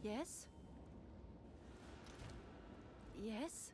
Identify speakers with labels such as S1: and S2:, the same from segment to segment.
S1: Yes? Yes?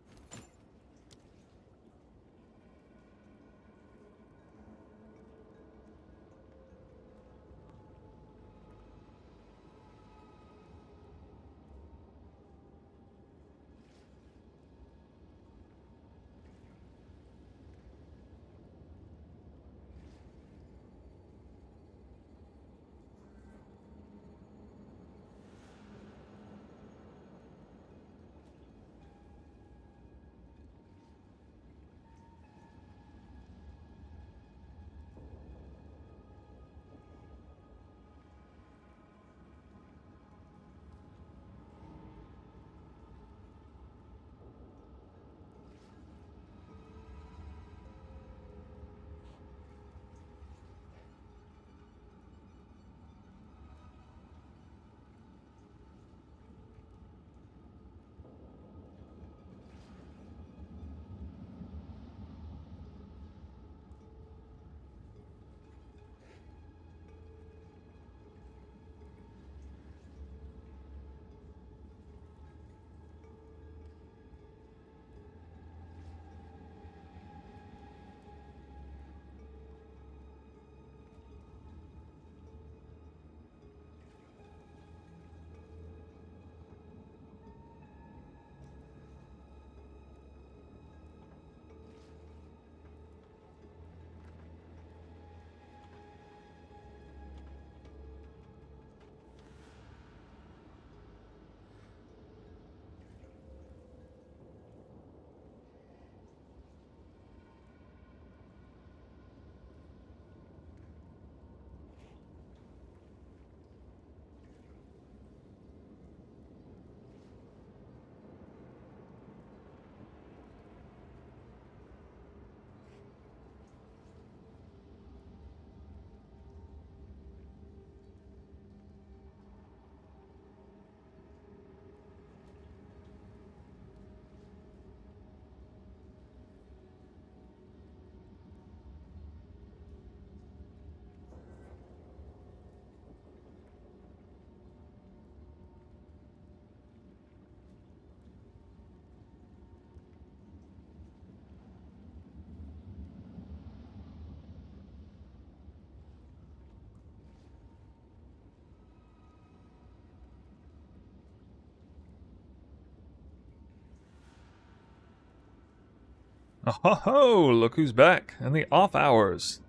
S2: Oh ho ho! Look who's back in the off hours.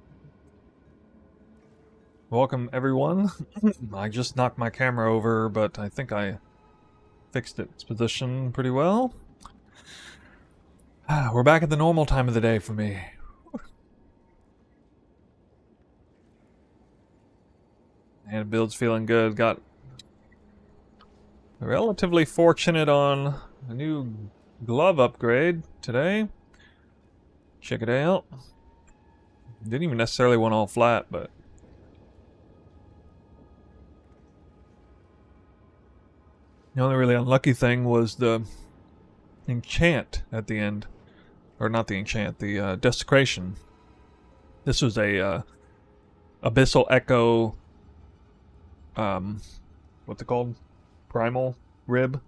S2: Welcome everyone. I just knocked my camera over, but I think I fixed its position pretty well. We're back at the normal time of the day for me. And build's feeling good. Got relatively fortunate on a new glove upgrade today. Check it out. Didn't even necessarily want all flat, but the only really unlucky thing was the enchant at the end. Or not the enchant, the desecration. This was a Abyssal Echo, what's it called? Primal Rib?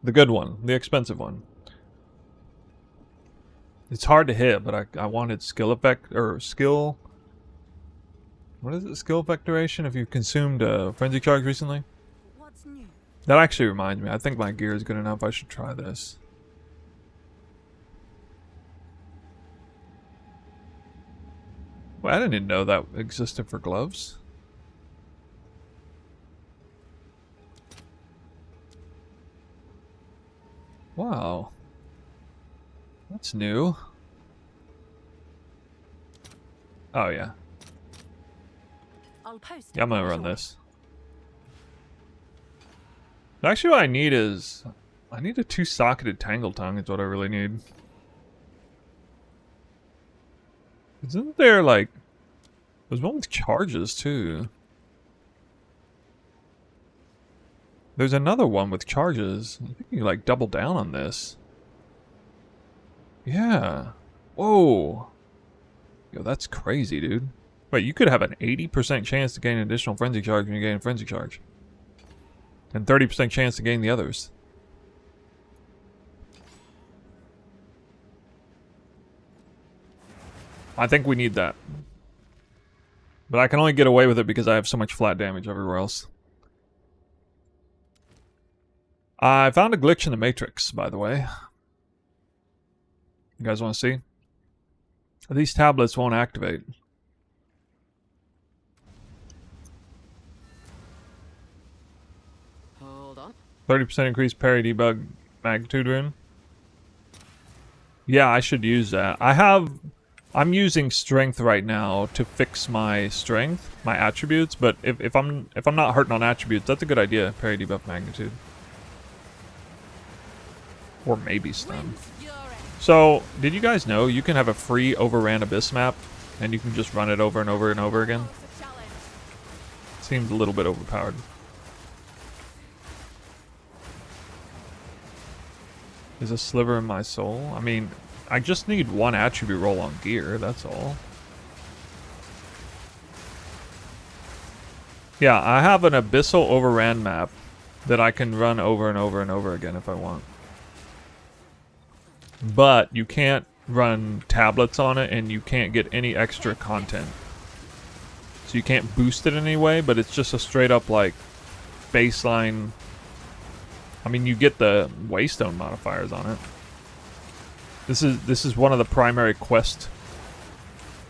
S2: The good one, the expensive one. It's hard to hit, but I wanted skill effect, or skill... What is it? Skill effect duration if you've consumed Frenzy Charge recently?
S1: What's new?
S2: That actually reminds me, I think my gear is good enough, I should try this. Well, I didn't know that existed for gloves. Wow. That's new. Oh, yeah.
S1: I'll post
S2: Yeah, I'm gonna
S1: right
S2: run
S1: away.
S2: this. Actually, what I need is... I need a two-socketed Tangle Tongue is what I really need. Isn't there, like... There's one with charges, too. There's another one with charges. I think you, like, double down on this. Yeah. Whoa. Yo, that's crazy, dude. Wait, you could have an 80% chance to gain an additional Frenzy Charge when you gain a Frenzy Charge. And 30% chance to gain the others. I think we need that. But I can only get away with it because I have so much flat damage everywhere else. I found a glitch in the Matrix, by the way. You guys want to see? These tablets won't activate.
S1: Hold on.
S2: 30% increased parry debug magnitude rune. Yeah, I should use that. I'm using strength right now to fix my strength, my attributes, but if I'm not hurting on attributes, that's a good idea, parry debuff magnitude. Or maybe stun. So, did you guys know you can have a free overran abyss map and you can just run it over and over and over again? Seems a little bit overpowered. Is a sliver in my soul? I mean, I just need one attribute roll on gear, that's all. Yeah, I have an abyssal overran map that I can run over and over and over again if I want. But you can't run tablets on it and you can't get any extra content. So you can't boost it in any way, but it's just a straight up like baseline. I mean, you get the waystone modifiers on it. This is one of the primary quest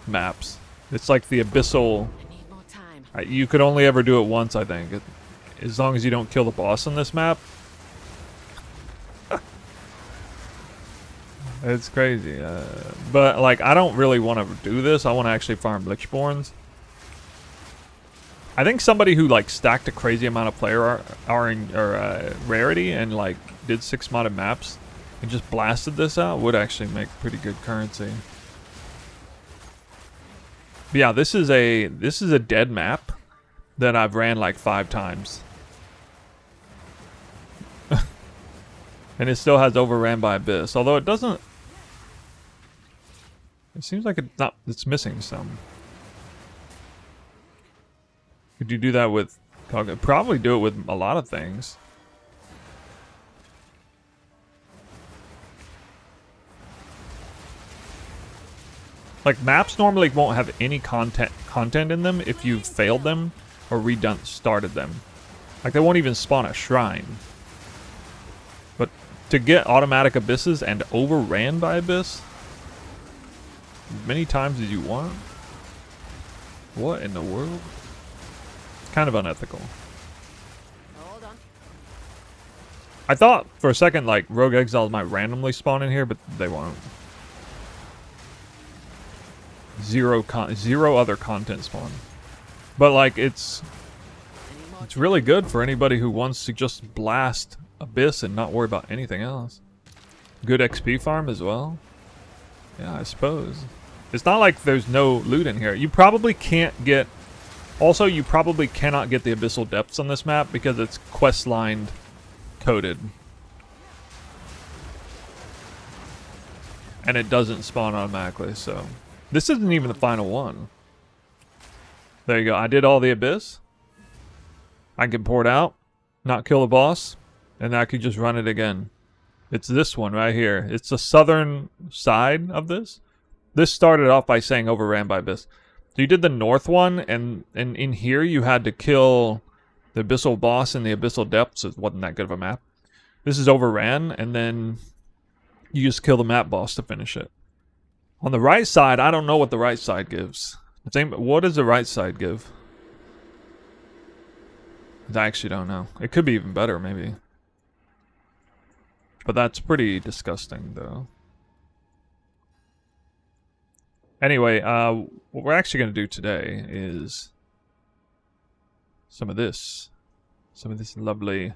S2: maps. It's like the abyssal.
S1: I need more time.
S2: You could only ever do it once, I think. As long as you don't kill the boss on this map. It's crazy. But like, I don't really want to do this. I want to actually farm Lichbornes. I think somebody who like stacked a crazy amount of player rarity and like did 6 modded maps and just blasted this out would actually make pretty good currency. But yeah, this is a dead map that I've ran like 5 times. And it still has overran by Abyss, although it doesn't. It seems like it's missing some. Could you do that with Cog? Probably do it with a lot of things. Like maps normally won't have any content in them if you've failed them or started them. Like they won't even spawn a shrine. But to get automatic abysses and overran by abyss as many times as you want? What in the world? It's kind of unethical.
S1: Hold on.
S2: I thought for a second like Rogue Exiles might randomly spawn in here, but they won't. Zero other content spawn. But like it's really good for anybody who wants to just blast Abyss and not worry about anything else. Good XP farm as well. Yeah, I suppose. It's not like there's no loot in here. You probably can't get. Also, you probably cannot get the Abyssal Depths on this map because it's quest lined coded. And it doesn't spawn automatically, so. This isn't even the final one. There you go. I did all the Abyss. I can pour it out, not kill the boss, and I could just run it again. It's this one right here. It's the southern side of this. This started off by saying overran by Abyss. So you did the north one, and in here you had to kill the Abyssal boss in the Abyssal Depths. It wasn't that good of a map. This is overran, and then you just kill the map boss to finish it. On the right side, I don't know what the right side gives. What does the right side give? I actually don't know. It could be even better, maybe. But that's pretty disgusting, though. Anyway, what we're actually going to do today is some of this. Some of this lovely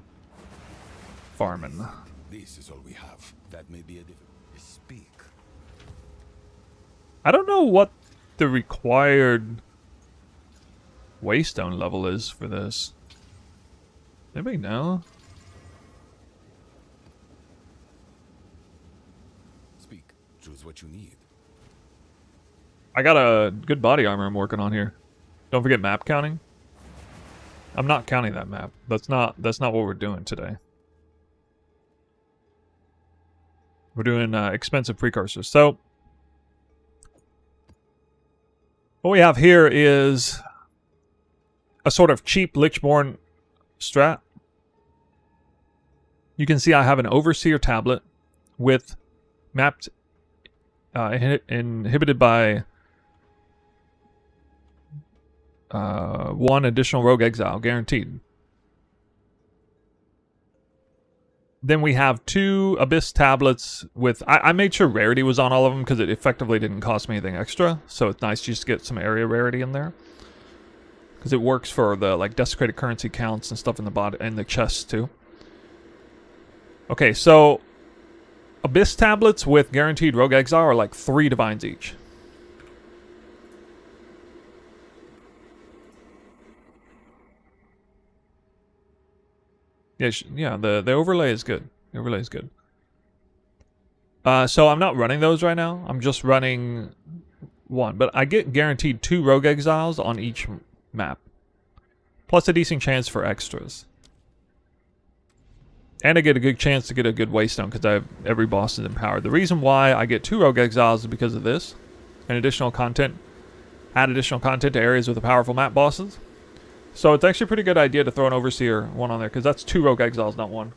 S2: farming.
S3: This is all we have. That may be a difficult. Speak.
S2: I don't know what the required waystone level is for this. Anybody know?
S3: Speak. Choose what you need.
S2: I got a good body armor I'm working on here. Don't forget map counting. I'm not counting that map. That's not what we're doing today. We're doing expensive precursors. So what we have here is a sort of cheap Lichborne strat. You can see I have an Overseer tablet with mapped inhibited by 1 additional Rogue Exile, guaranteed. Then we have 2 Abyss tablets with... I made sure rarity was on all of them because it effectively didn't cost me anything extra. So it's nice just to get some area rarity in there. Because it works for the like desecrated currency counts and stuff in the body and the chests too. Okay, so Abyss tablets with guaranteed Rogue Exile are like 3 divines each. Yeah, the overlay is good. The overlay is good. So I'm not running those right now. I'm just running 1. But I get guaranteed 2 Rogue Exiles on each map. Plus a decent chance for extras. And I get a good chance to get a good Waystone because I have every boss is empowered. The reason why I get 2 Rogue Exiles is because of this. And additional content. Add additional content to areas with the powerful map bosses. So it's actually a pretty good idea to throw an Overseer 1 on there, because that's 2 Rogue Exiles, not 1.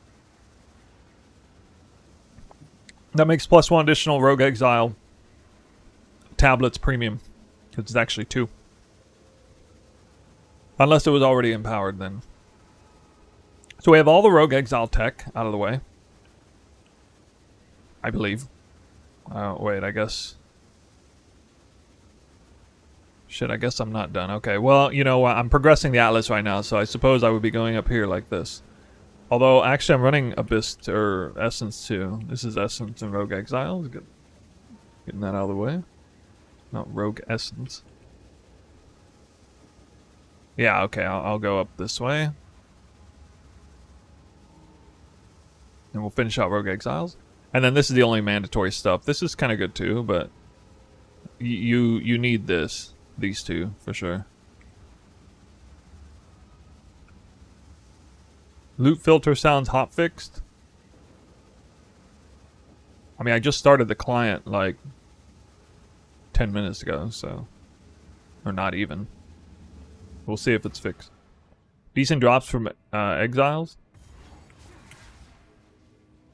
S2: That makes plus 1 additional Rogue Exile tablets premium, because it's actually 2. Unless it was already empowered, then. So we have all the Rogue Exile tech out of the way. I believe. Wait, I guess... Shit, I guess I'm not done. Okay, well, you know, I'm progressing the Atlas right now, so I suppose I would be going up here like this. Although, actually, I'm running Abyss, or Essence, too. This is Essence and Rogue Exile. Getting that out of the way. Not Rogue Essence. Yeah, okay, I'll go up this way. And we'll finish out Rogue Exiles. And then this is the only mandatory stuff. This is kind of good, too, but... You need this. These 2, for sure. Loot filter sounds hotfixed. I mean, I just started the client like 10 minutes ago, so... Or not even. We'll see if it's fixed. Decent drops from Exiles.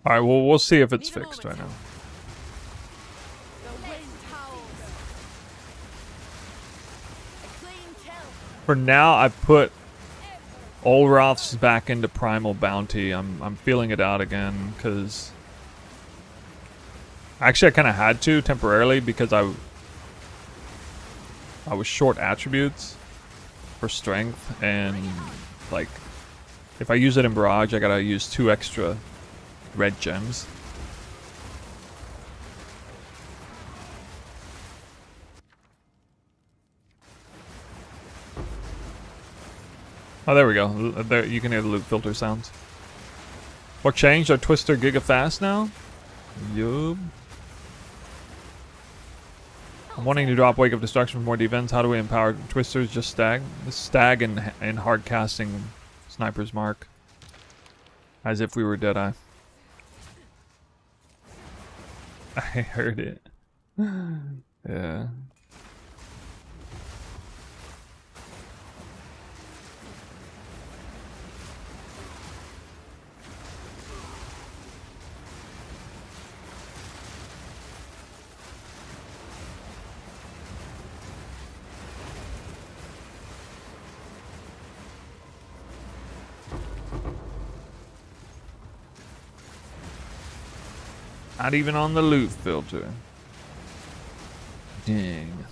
S2: Alright, well, we'll see if it's fixed right now. For now, I've put Olroth's back into Primal Bounty. I'm feeling it out again, because... Actually, I kind of had to, temporarily, because I was short attributes for strength, and, like, if I use it in Barrage, I gotta use 2 extra red gems. Oh, there we go. There, you can hear the loot filter sounds. What changed? Are Twister giga fast now? Yup. I'm wanting to drop Wake of Destruction for more defense. How do we empower Twisters? Just stag? The stag and hard casting Sniper's Mark. As if we were Deadeye. I heard it. Yeah. Not even on the loot filter. Dang.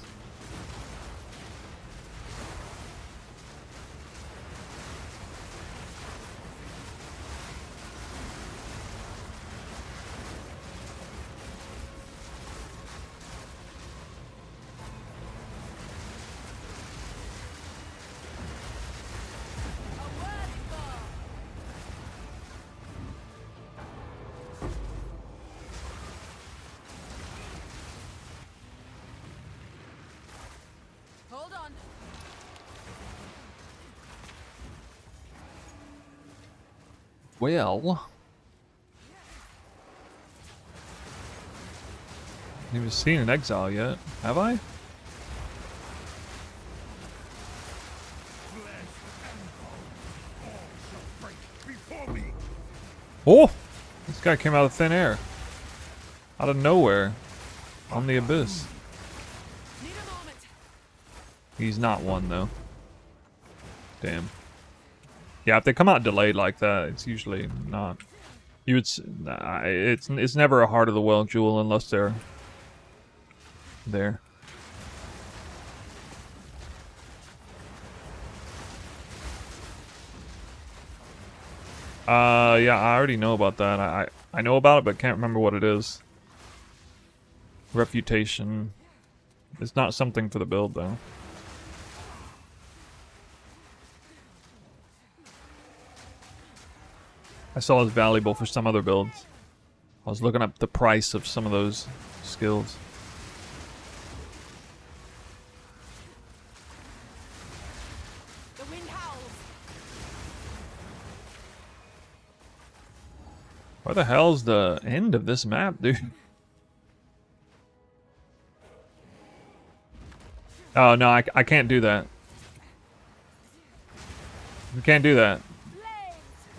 S2: Well, I haven't even seen an exile yet, have I? Oh! This guy came out of thin air. Out of nowhere. On the abyss.
S1: Need a moment.
S2: He's not one, though. Damn. Yeah, if they come out delayed like that, it's usually not. You would. It's never a heart of the well jewel unless they're there. Yeah, I already know about that. I know about it, but can't remember what it is. Refutation. It's not something for the build, though. I saw it's valuable for some other builds. I was looking up the price of some of those skills.
S1: The wind howls.
S2: Where the hell's the end of this map, dude? Oh, no, I can't do that. You can't do that.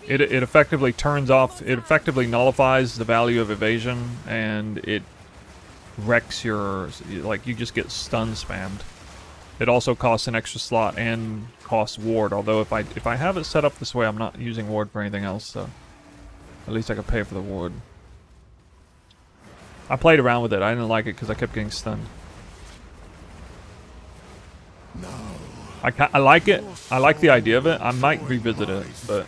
S2: It effectively turns off, it effectively nullifies the value of evasion, and it wrecks your, like, you just get stun spammed. It also costs an extra slot and costs ward, although if I have it set up this way, I'm not using ward for anything else, so at least I can pay for the ward. I played around with it. I didn't like it because I kept getting stunned. I like it. I like the idea of it. I might revisit it, but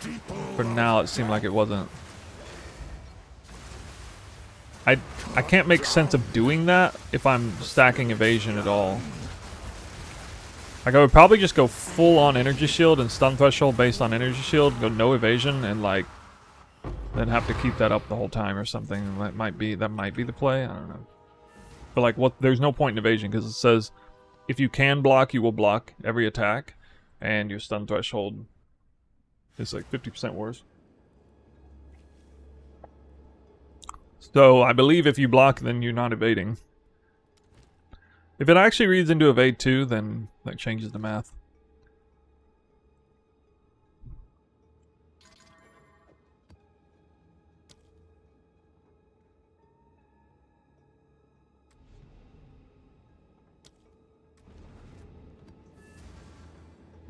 S2: for now it seemed like it wasn't. I can't make sense of doing that if I'm stacking evasion at all. Like, I would probably just go full on energy shield and stun threshold based on energy shield, go no evasion, and like then have to keep that up the whole time or something. That might be the play. I don't know. But like, what? There's no point in evasion because it says if you can block, you will block every attack, and your stun threshold is like 50% worse. So I believe if you block, then you're not evading. If it actually reads into evade 2, then that changes the math.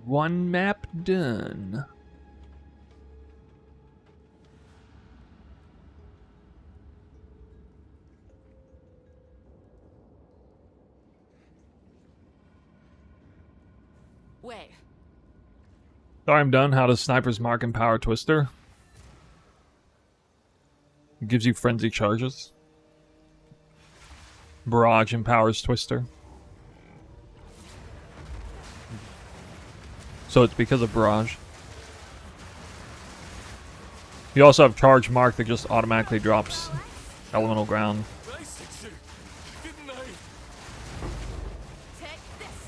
S2: One map done.
S1: Wait.
S2: Sorry, I'm done. How does Sniper's Mark empower Twister? It gives you frenzy charges. Barrage empowers Twister. So it's because of Barrage. You also have Charge Mark that just automatically drops Elemental Ground.
S1: Take this.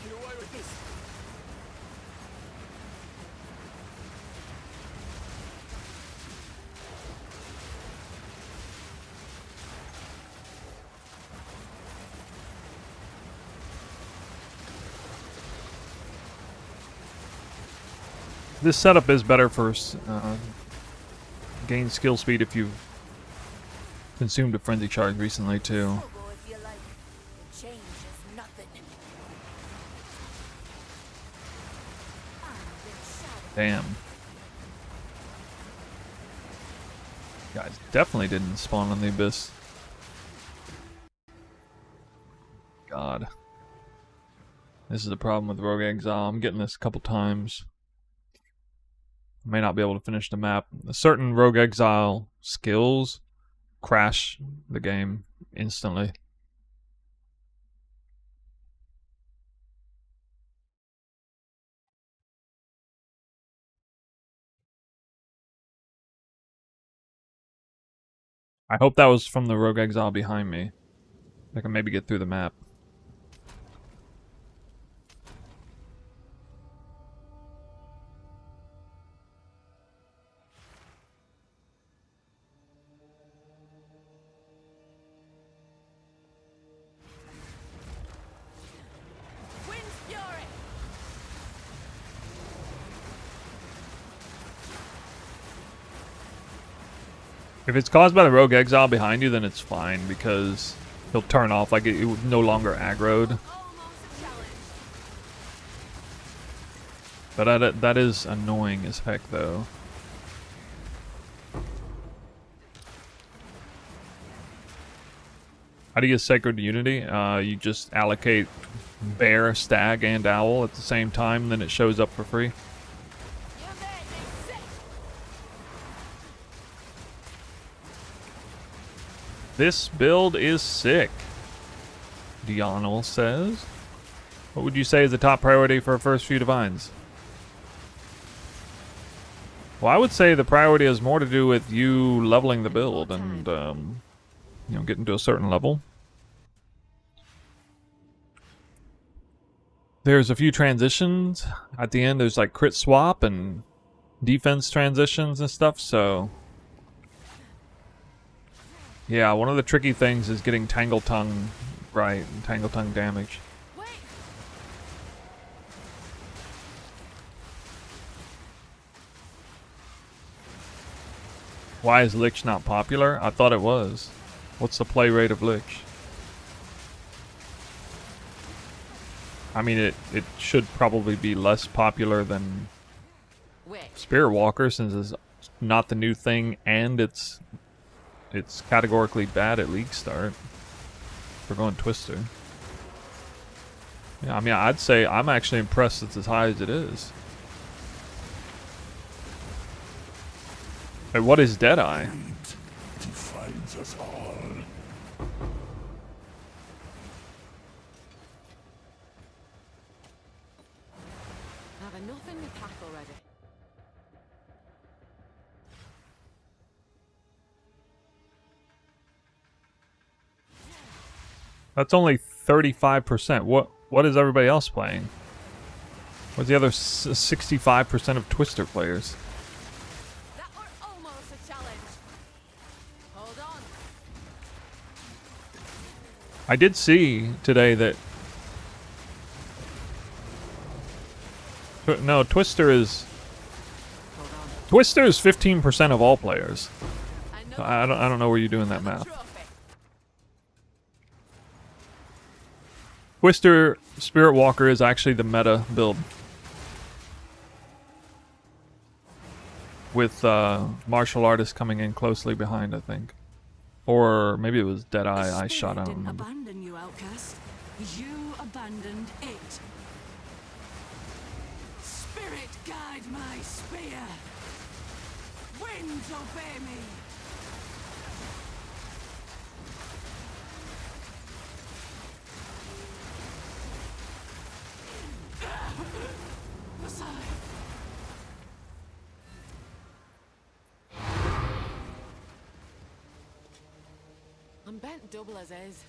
S3: Get away with this.
S2: This setup is better for gain skill speed if you've consumed a frenzy charge recently too.
S1: Turbo if you like. The change is nothing.
S2: Damn. Guys definitely didn't spawn on the abyss. God. This is the problem with Rogue Exile. I'm getting this a couple times. May not be able to finish the map. Certain Rogue Exile skills crash the game instantly. I hope that was from the Rogue Exile behind me. I can maybe get through the map. If it's caused by the Rogue Exile behind you, then it's fine because he'll turn off, like it no longer aggroed. But that is annoying as heck, though. How do you get Sacred Unity? You just allocate Bear, Stag, and Owl at the same time, then it shows up for free. This build is sick, Dionel says. What would you say is the top priority for first few divines? Well, I would say the priority has more to do with you leveling the build and, you know, getting to a certain level. There's a few transitions. At the end, there's like crit swap and defense transitions and stuff, so... Yeah, one of the tricky things is getting Tangle Tongue right, and Tangle Tongue damage. Why is Lich not popular? I thought it was. What's the play rate of Lich? I mean, it should probably be less popular than Spirit Walker, since it's not the new thing and it's categorically bad at League start. We're going Twister. Yeah, I mean, I'd say I'm actually impressed it's as high as it is. Hey, what is Deadeye?
S3: Defines us all.
S1: Have enough in the pack already.
S2: That's only 35%. What is everybody else playing? What's the other 65% of Twister players?
S1: That were almost a challenge. Hold on.
S2: I did see today that... No, Twister is...
S1: Hold on.
S2: Twister is 15% of all players.
S1: I know
S2: I don't know where you're doing that math.
S1: trophy.
S2: Twister Spirit Walker is actually the meta build. With Martial Artist coming in closely behind, I think. Or maybe it was Deadeye I shot, I don't
S4: didn't
S2: remember.
S4: abandon you, outcast. You abandoned it. Spirit guide my spear. Winds obey me. Aside.
S1: I'm bent double as is.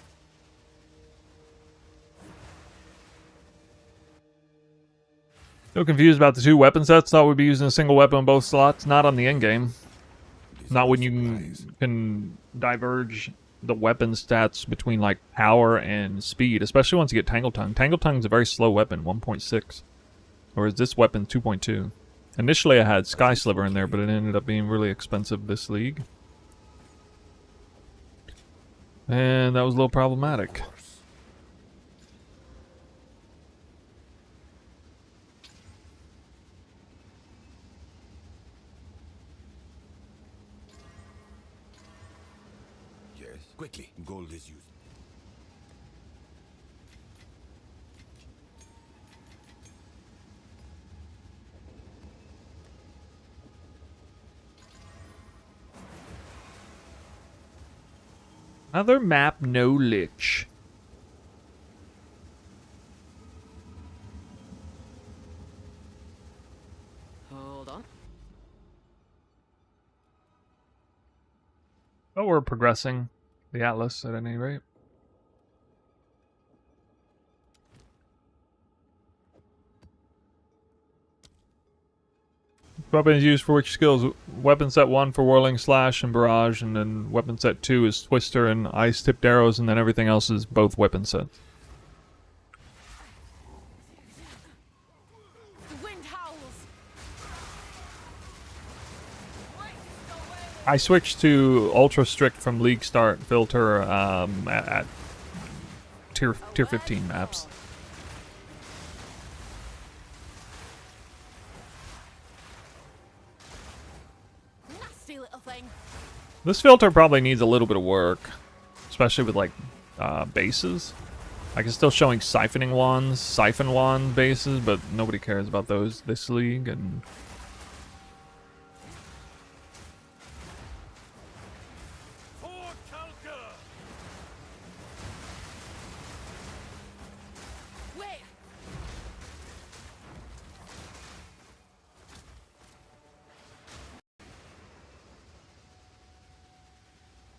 S2: Still confused about the two weapon sets. Thought we'd be using a single weapon on both slots. Not on the endgame. Not when you can diverge the weapon stats between like power and speed, especially once you get Tangle Tongue. Tangle Tongue is a very slow weapon, 1.6. Whereas this weapon 2.2. Initially I had Sky Sliver in there, but it ended up being really expensive this league. And that was a little problematic.
S3: Yes. Quickly. Gold is used.
S2: Another map, no Lich.
S1: Hold on.
S2: But we're progressing the Atlas at any rate. Weapons used for which skills? Weapon set 1 for Whirling Slash and Barrage, and then weapon set 2 is Twister and Ice Tipped Arrows, and then everything else is both weapon sets.
S1: The wind howls. Waste away.
S2: I switched to ultra strict from league start filter at tier 15 maps.
S1: Nasty little thing.
S2: This filter probably needs a little bit of work, especially with like bases. Like it's still showing siphon wand bases, but nobody cares about those this league. And
S1: Wait.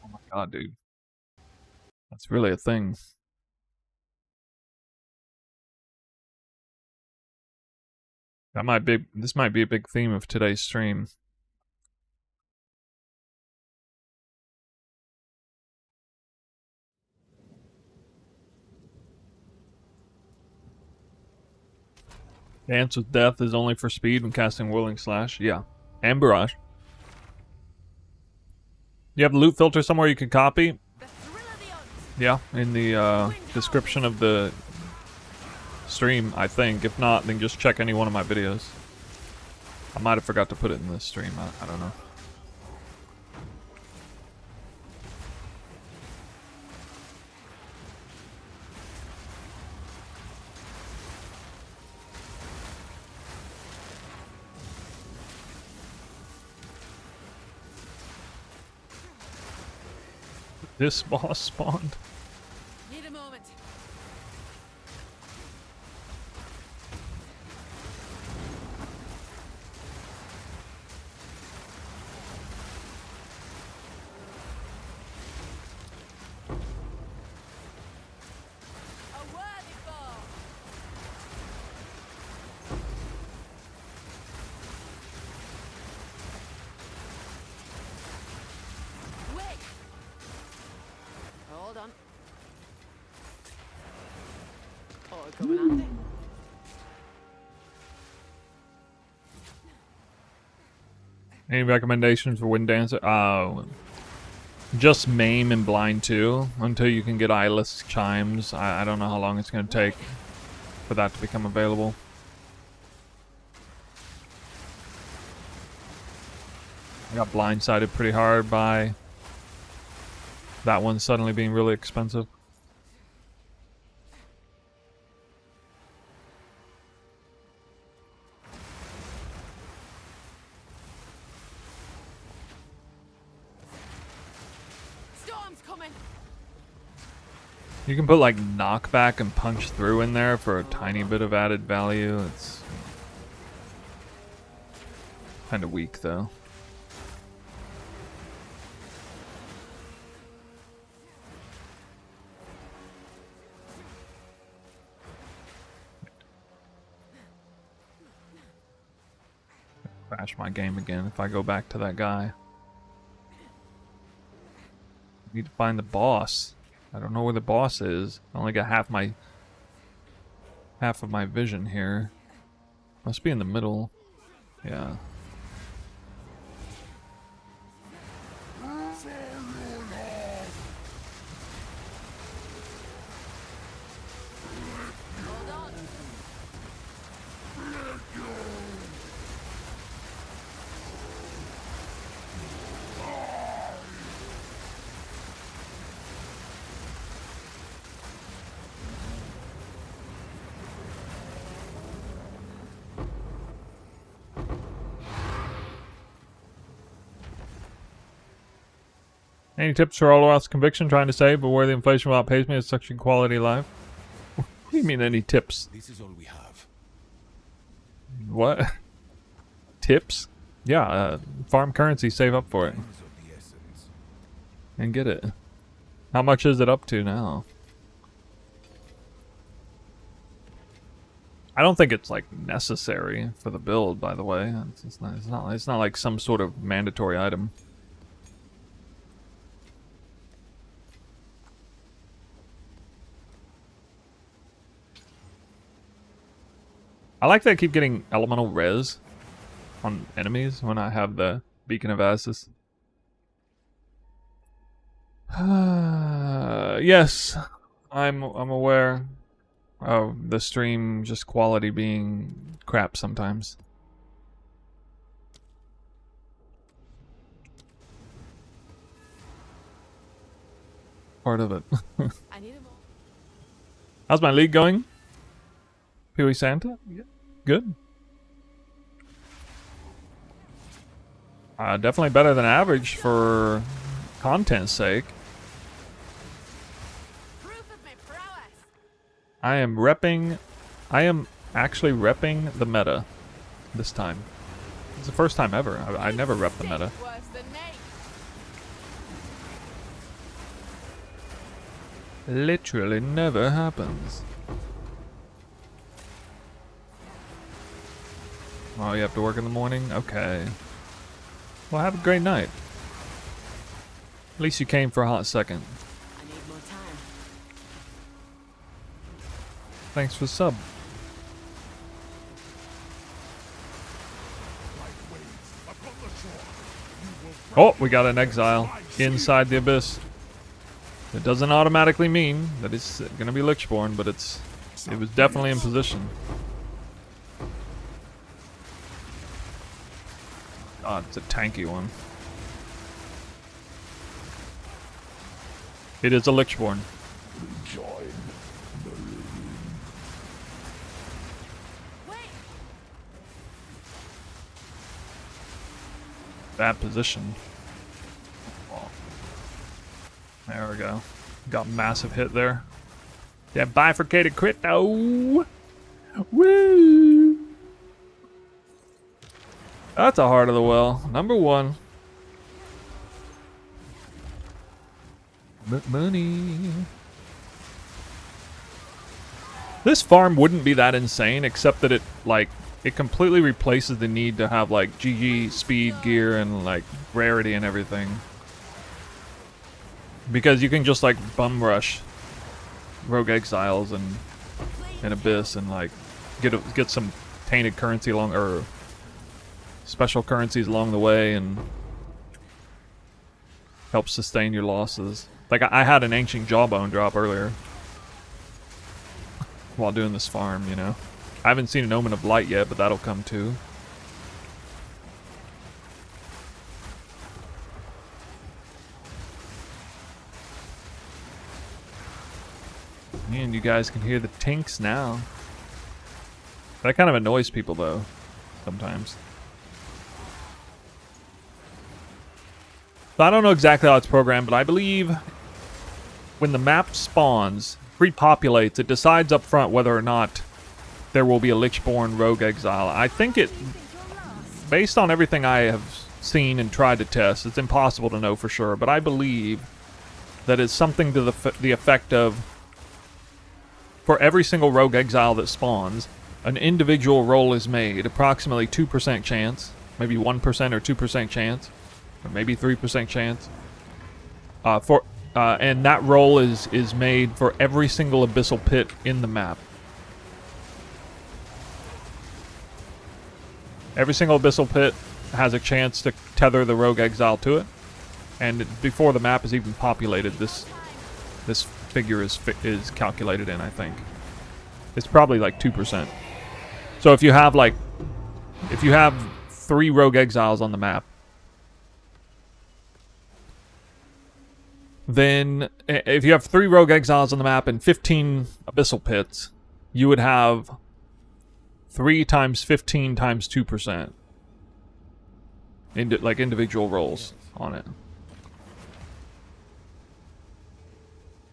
S2: oh my god, dude, that's really a thing. This might be a big theme of today's stream. Dance with Death is only for speed when casting Whirling Slash. Yeah. And Barrage. You have a loot filter somewhere you can copy?
S1: The thrill of the hunt.
S2: Yeah, in the description of the stream, I think. If not, then just check any one of my videos. I might have forgot to put it in this stream. I don't know. This boss spawned.
S1: Need a moment. A worthy foe. Wait. Hold on. Oh, it's coming handy.
S2: Any recommendations for Wind Dancer? Just Maim and Blind 2 until you can get Eyeless Chimes. I don't know how long it's going to take for that to become available. I got blindsided pretty hard by that one suddenly being really expensive.
S1: Storm's coming.
S2: You can put like knockback and punch through in there for a tiny bit of added value. It's kind of weak though. Crash my game again if I go back to that guy. Need to find the boss. I don't know where the boss is. I only got half of my vision here. Must be in the middle. Yeah.
S1: Hold on.
S2: Any tips for all else conviction trying to save, but where the inflation will outpace me is such quality life? What do you mean any tips?
S3: This is all we have.
S2: What? Tips? Yeah, farm currency, save up for it.
S3: Time is of the essence.
S2: And get it. How much is it up to now? I don't think it's like necessary for the build, by the way. It's not like some sort of mandatory item. I like that I keep getting elemental res on enemies when I have the Beacon of Asus. Yes, I'm aware of the stream just quality being crap sometimes. Part of it.
S1: I need a more.
S2: How's my league going? Pee Wee Santa? Yeah. Good. Definitely better than average for content's sake.
S1: Proof of my prowess.
S2: I am actually repping the meta this time. It's the first time ever. I never rep the meta.
S1: Worse than Nate.
S2: Literally never happens. Oh, you have to work in the morning? Okay. Well, have a great night. At least you came for a hot second.
S1: I need more time.
S2: Thanks for the sub. Oh, we got an exile inside the abyss. It doesn't automatically mean that it's going to be Lichborne, but it was definitely in position. God, it's a tanky one. It is a Lichborne.
S1: Wait.
S2: Bad position. Oh. There we go. Got massive hit there. Yeah, bifurcated crit though. Woo! That's a heart of the well. Number one. Money. This farm wouldn't be that insane, except that it completely replaces the need to have like GG speed gear and like rarity and everything. Because you can just like bum rush Rogue Exiles and Abyss and like get some tainted currency along, or special currencies along the way, and help sustain your losses. Like I had an ancient jawbone drop earlier while doing this farm, you know. I haven't seen an Omen of Light yet, but that'll come too. And you guys can hear the tinks now. That kind of annoys people though, sometimes. So I don't know exactly how it's programmed, but I believe when the map spawns, pre-populates, it decides up front whether or not there will be a Lichborne Rogue Exile. I think it, based on everything I have seen and tried to test, it's impossible to know for sure, but I believe that it's something to the effect of, for every single Rogue Exile that spawns, an individual roll is made, approximately 2% chance, maybe 1% or 2% chance, or maybe 3% chance. And that roll is made for every single abyssal pit in the map. Every single abyssal pit has a chance to tether the Rogue Exile to it, and before the map is even populated, this figure is calculated in. I think it's probably like 2%. So if you have 3 Rogue Exiles on the map, then if you have 3 Rogue Exiles on the map and 15 abyssal pits, you would have 3 times 15 times 2%. Like individual rolls on it.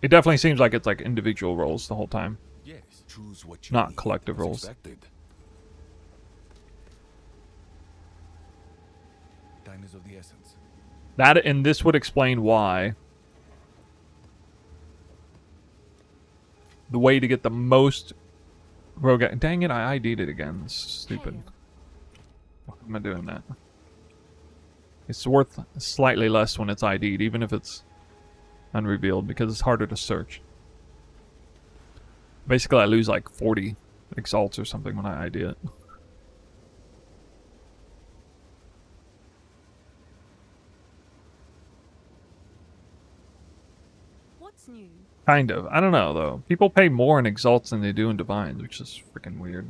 S2: It definitely seems like it's like individual rolls the whole time.
S3: Yes. Choose what you
S2: Not
S3: need.
S2: collective
S3: As
S2: rolls.
S3: expected. Time is of the essence.
S2: And this would explain why the way to get the most Rogue... Dang it, I ID'd it again. It's stupid. Why am I doing that? It's worth slightly less when it's ID'd, even if it's unrevealed, because it's harder to search. Basically, I lose like 40 exalts or something when I ID it.
S4: What's new?
S2: Kind of. I don't know, though. People pay more in Exalts than they do in Divines, which is freaking weird.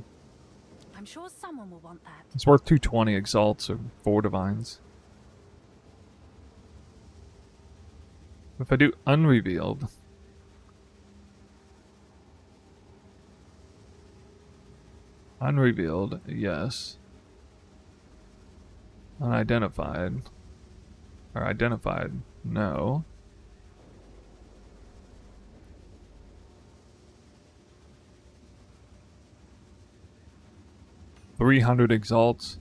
S4: I'm sure someone will want that.
S2: It's worth 220 Exalts or 4 Divines. If I do Unrevealed... Unrevealed, yes. Unidentified. Or identified, no. $300 Exalts.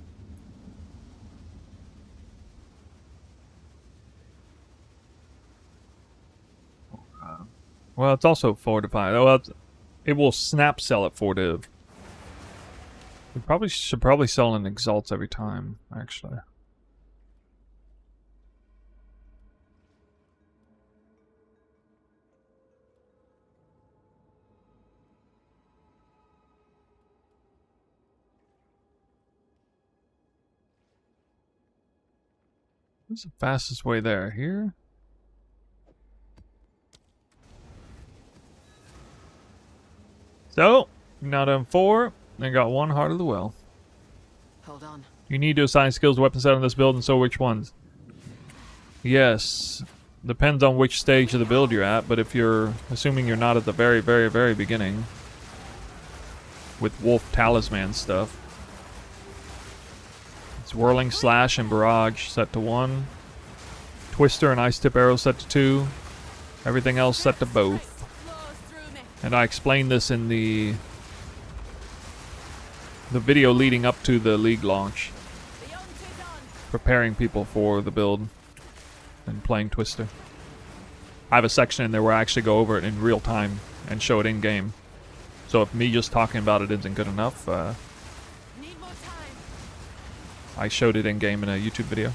S2: Well, it's also 4 Divine. Oh, well, it will snap sell at 4 Div. We probably should sell in Exalts every time, actually. What's the fastest way there? Here? So, now done 4, and got 1 Heart of the Well.
S1: Hold on.
S2: You need to assign skills to weapon set on this build, and so which ones? Yes. Depends on which stage of the build you're at, but if you're assuming you're not at the very, very, very beginning with Wolf Talisman stuff, it's Whirling Slash and Barrage set to 1. Twister and Ice Tip Arrow set to 2. Everything else set to both. And I explained this in the video leading up to the League launch, preparing people for the build and playing Twister. I have a section in there where I actually go over it in real time and show it in game. So if me just talking about it isn't good enough, I showed it in game in a YouTube video.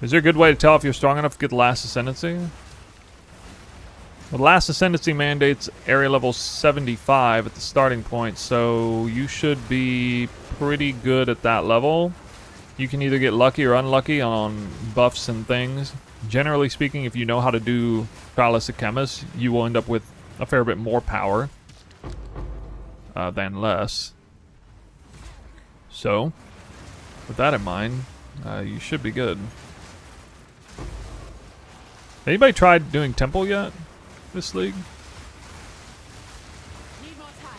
S2: Is there a good way to tell if you're strong enough to get the Last Ascendancy? Well, the Last Ascendancy mandates area level 75 at the starting point, so you should be pretty good at that level. You can either get lucky or unlucky on buffs and things. Generally speaking, if you know how to do Chalice of Chemist, you will end up with a fair bit more power than less. So, with that in mind, you should be good. Anybody tried doing Temple yet? This league?
S1: Need more time.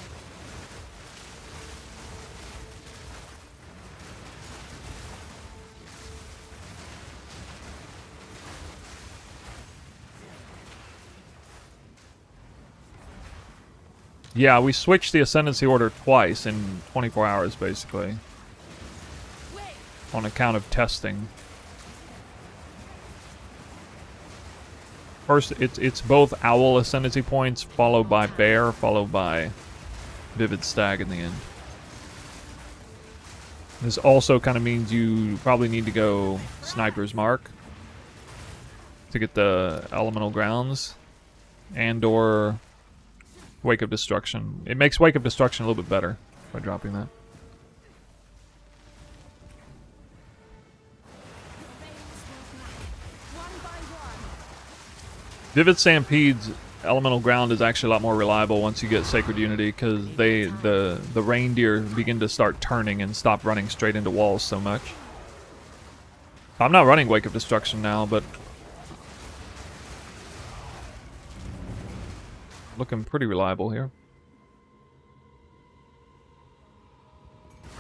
S2: Yeah, we switched the Ascendancy order twice in 24 hours, basically.
S1: Wait.
S2: On account of testing. First, it's both Owl Ascendancy points, followed by Bear, followed by Vivid Stag in the end. This also kind of means you probably need to go Sniper's Mark to get the Elemental Grounds, and or Wake of Destruction. It makes Wake of Destruction a little bit better by dropping that. Vivid Stampede's Elemental Ground is actually a lot more reliable once you get Sacred Unity, because the reindeer begin to start turning and stop running straight into walls so much. I'm not running Wake of Destruction now, but looking pretty reliable here.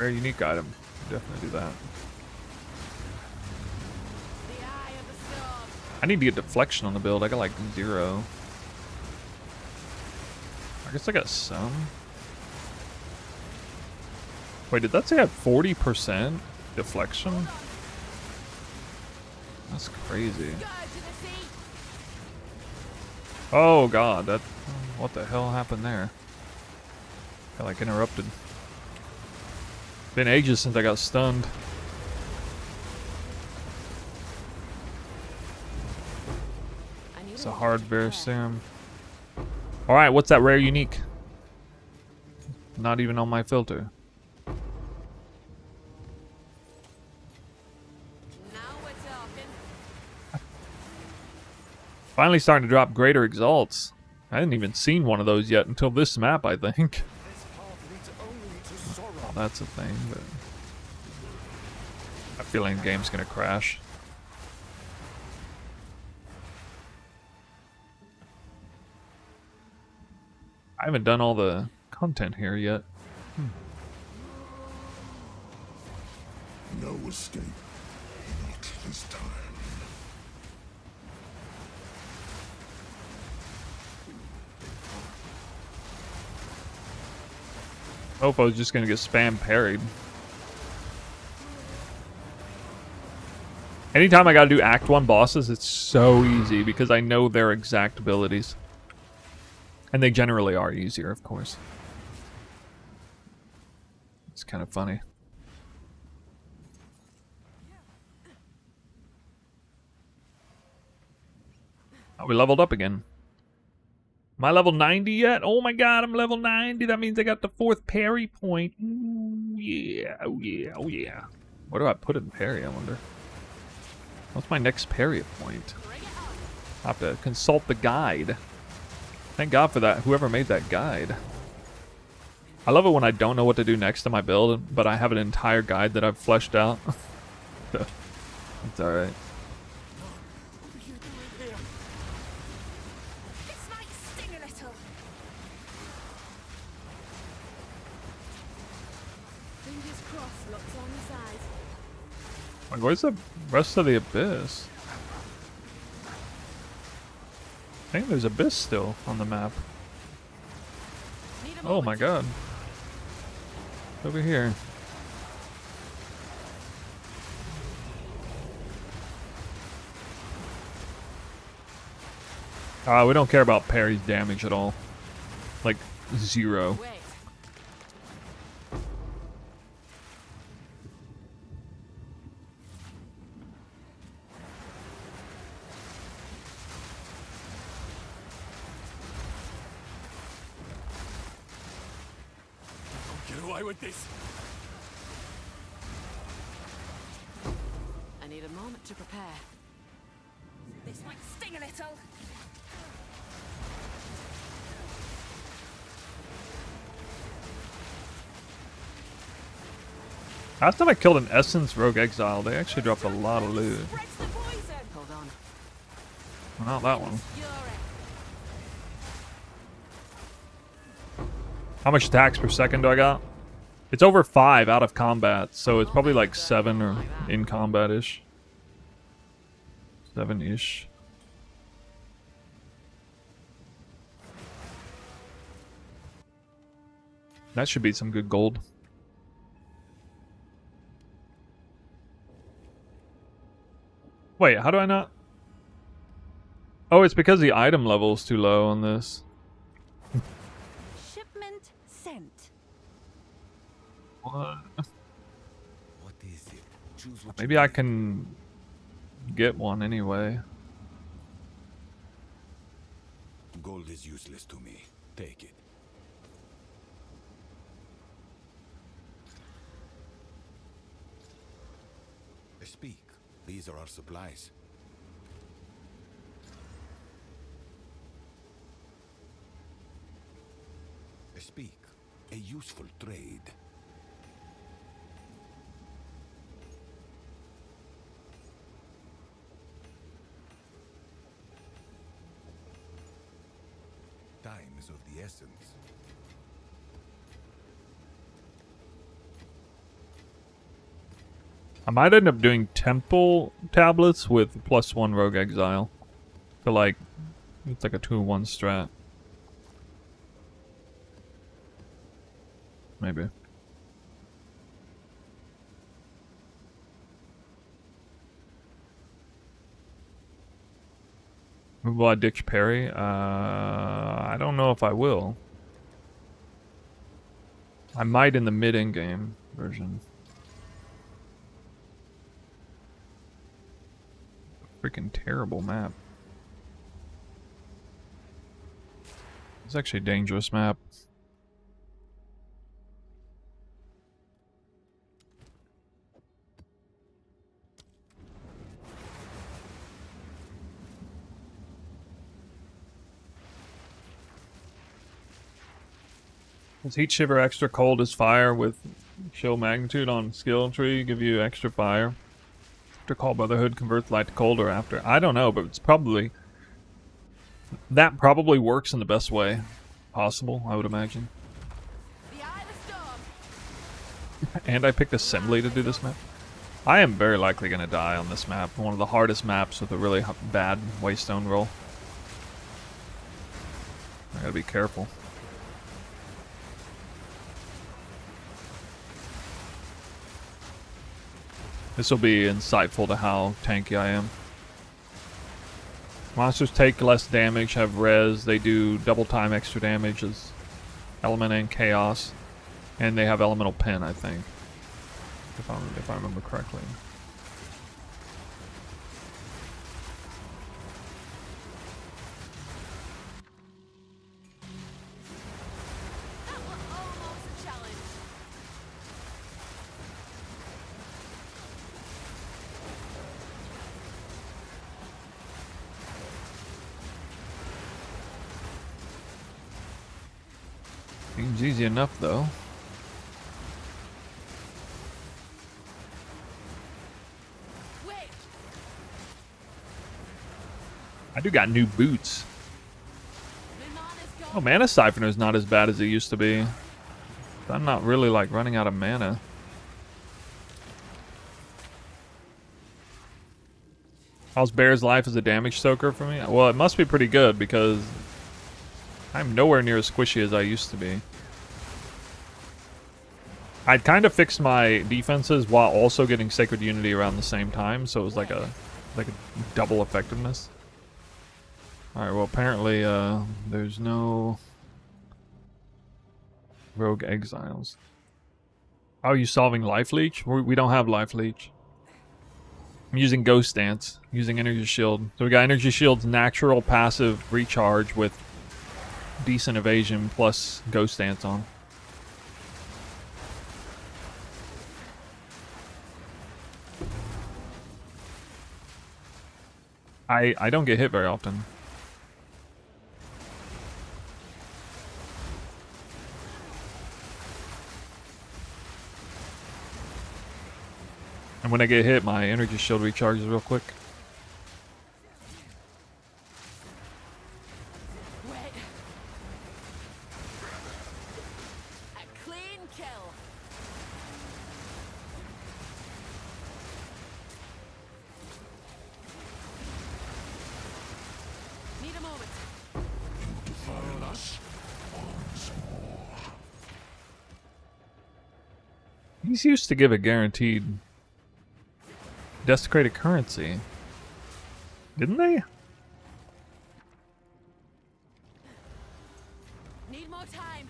S2: Rare unique item. Definitely do that.
S1: The eye of the storm.
S2: I need to get deflection on the build. I got like 0. I guess I got some. Wait, did that say I had 40% deflection? That's crazy.
S1: Go to the sea.
S2: Oh god, that... What the hell happened there? Got like interrupted. Been ages since I got stunned. It's a hard bear sim. Alright, what's that rare unique? Not even on my filter.
S1: Now we're talking.
S2: Finally starting to drop greater exalts. I hadn't even seen one of those yet until this map, I think. Well, that's a thing, but I feel like the game's gonna crash. I haven't done all the content here yet.
S5: No escape. Not this time.
S2: Hope I was just gonna get spam parried. Anytime I gotta do Act 1 bosses, it's so easy because I know their exact abilities. And they generally are easier, of course. It's kind of funny. Oh, we leveled up again. Am I level 90 yet? Oh my god, I'm level 90. That means I got the 4th parry point. Ooh, yeah, oh yeah, oh yeah. Where do I put it in parry, I wonder? What's my next parry point? I'll have to consult the guide. Thank God for that, whoever made that guide. I love it when I don't know what to do next to my build, but I have an entire guide that I've fleshed out. It's alright.
S1: This might sting a little. Fingers crossed, looks on the side.
S2: Like, where's the rest of the abyss? I think there's abyss still on the map.
S1: Need a
S2: Oh my
S1: moment.
S2: god. Over here. We don't care about parry's damage at all. Like, 0.
S1: Wait.
S3: Get away with this.
S1: I need a moment to prepare. This might sting a little.
S2: Last time I killed an Essence Rogue Exile, they actually dropped a lot of loot.
S1: Spreads the poison. Hold on.
S2: Well, not that one.
S1: Fury.
S2: How much attacks per second do I got? It's over 5 out of combat, so it's probably like 7 or in combat-ish. 7-ish. That should be some good gold. Wait, how do I not? Oh, it's because the item level is too low on this.
S1: Shipment sent.
S2: What?
S3: What is it? Choose what
S2: Maybe I can get one anyway.
S3: Gold is useless to me. Take it. Speak. These are our supplies. Speak. A useful trade. Time is of the essence.
S2: I might end up doing temple tablets with +1 Rogue Exile. So like, it's like a 2-1 strat. Maybe. Will I ditch parry? I don't know if I will. I might in the mid-in-game version. Freaking terrible map. It's actually a dangerous map. Is Heat Shiver extra cold as fire with show magnitude on skill tree? Give you extra fire. After Call Brotherhood converts light to cold or after? I don't know, but it's probably... That probably works in the best way possible, I would imagine.
S1: The Eye of the Storm.
S2: And I picked Assembly to do this map. I am very likely going to die on this map. One of the hardest maps with a really bad Waystone roll. I gotta be careful. This will be insightful to how tanky I am. Monsters take less damage, have res, they do double time extra damage as element and chaos. And they have elemental pen, I think. If I remember correctly.
S1: That was almost a challenge.
S2: Seems easy enough, though.
S1: Wait.
S2: I do got new boots.
S1: The man is
S2: Oh,
S1: gone.
S2: Mana Siphoner is not as bad as it used to be. I'm not really, like, running out of mana. How's Bear's life as a damage soaker for me? Well, it must be pretty good because I'm nowhere near as squishy as I used to be. I'd kind of fixed my defenses while also getting Sacred Unity around the same time, so it was like a double effectiveness. Alright, well apparently there's no Rogue Exiles. Oh, you solving Life Leech? We don't have Life Leech. I'm using Ghost Dance, using Energy Shield. So we got Energy Shield's natural passive recharge with decent evasion plus Ghost Dance on. I don't get hit very often. And when I get hit, my energy shield recharges real quick.
S1: Wait. A clean kill. Need a moment.
S5: Defile us once more.
S2: These used to give a guaranteed desecrated currency. Didn't they?
S1: Need more time.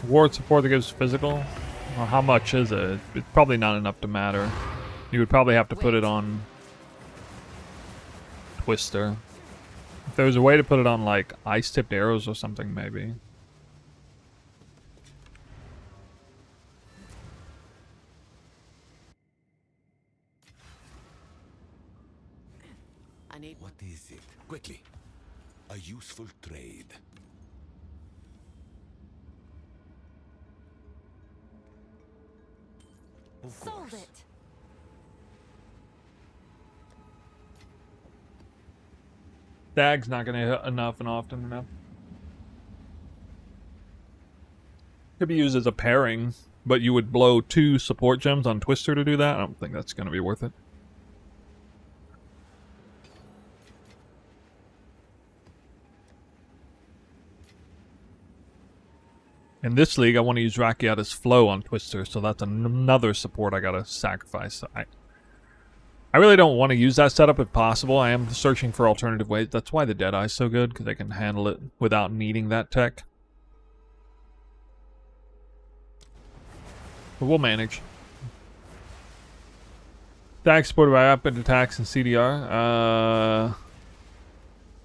S2: Ward support that gives physical? Well, how much is it? It's probably not enough to matter. You would probably have to put it on Twister. If there was a way to put it on like ice-tipped arrows or something, maybe.
S1: I need
S3: What is it? Quickly. A useful trade. Of
S1: sold
S3: course.
S1: it.
S2: Dag's not gonna hit enough and often enough. Could be used as a pairing, but you would blow 2 support gems on Twister to do that. I don't think that's gonna be worth it. In this league, I want to use Rakiata's Flow on Twister, so that's another support I gotta sacrifice. I really don't want to use that setup if possible. I am searching for alternative ways. That's why the Deadeye's so good, because they can handle it without needing that tech. But we'll manage. Stag supported by rapid attacks and CDR.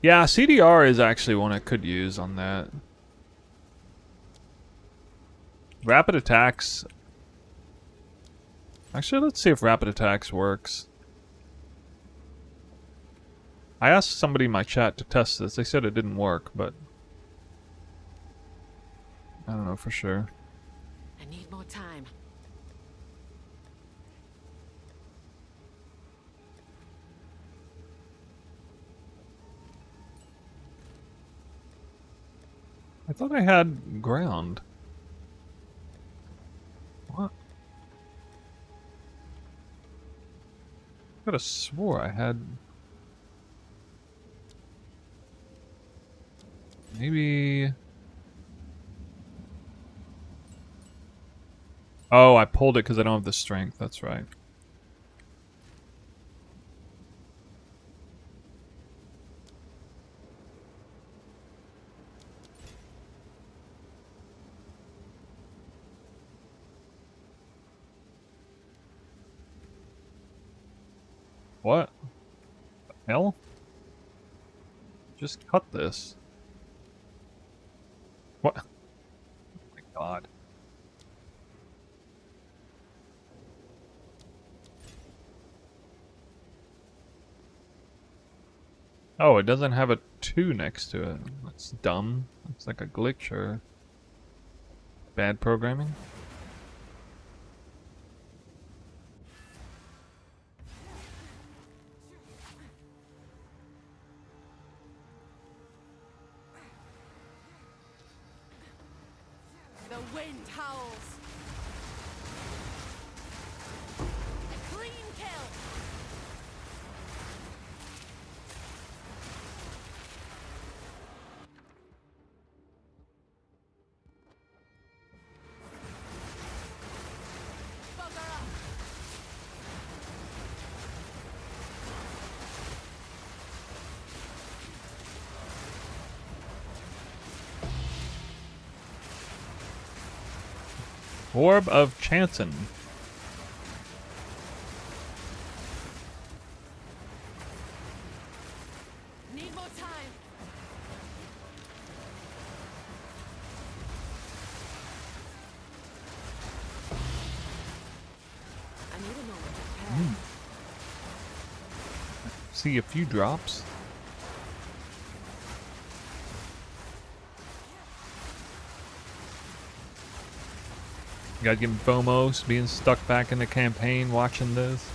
S2: Yeah, CDR is actually one I could use on that. Rapid attacks. Actually, let's see if rapid attacks works. I asked somebody in my chat to test this. They said it didn't work, but I don't know for sure.
S1: I need more time.
S2: I thought I had ground. What? I could have swore I had... Maybe... Oh, I pulled it because I don't have the strength. That's right. What? The hell? Just cut this. What? Oh my god. Oh, it doesn't have a 2 next to it. That's dumb. It's like a glitch or bad programming.
S1: The wind howls. A clean kill. Bugger up.
S2: Orb of Chanson.
S1: Need more time. I need a moment to prepare.
S2: See a few drops. You gotta give him FOMO, being stuck back in the campaign, watching this.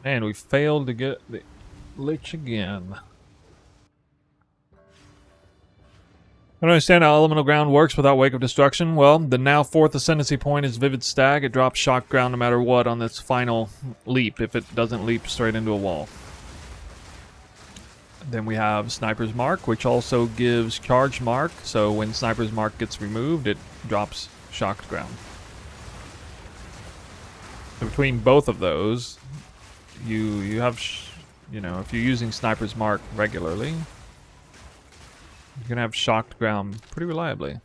S2: Man, we failed to get the Lich again. I don't understand how Elemental Ground works without Wake of Destruction. Well, the now 4th Ascendancy point is Vivid Stag. It drops Shock Ground no matter what on its final leap, if it doesn't leap straight into a wall. Then we have Sniper's Mark, which also gives Charge Mark. So when Sniper's Mark gets removed, it drops Shocked Ground. So between both of those, you have, you know, if you're using Sniper's Mark regularly, you're gonna have Shocked Ground pretty reliably.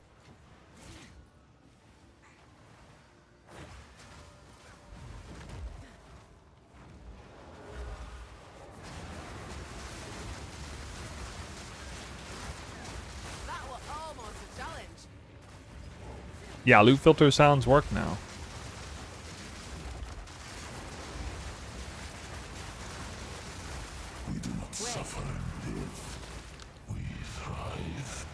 S2: Yeah, loot filter sounds work now.
S5: We do not suffer and live. We thrive.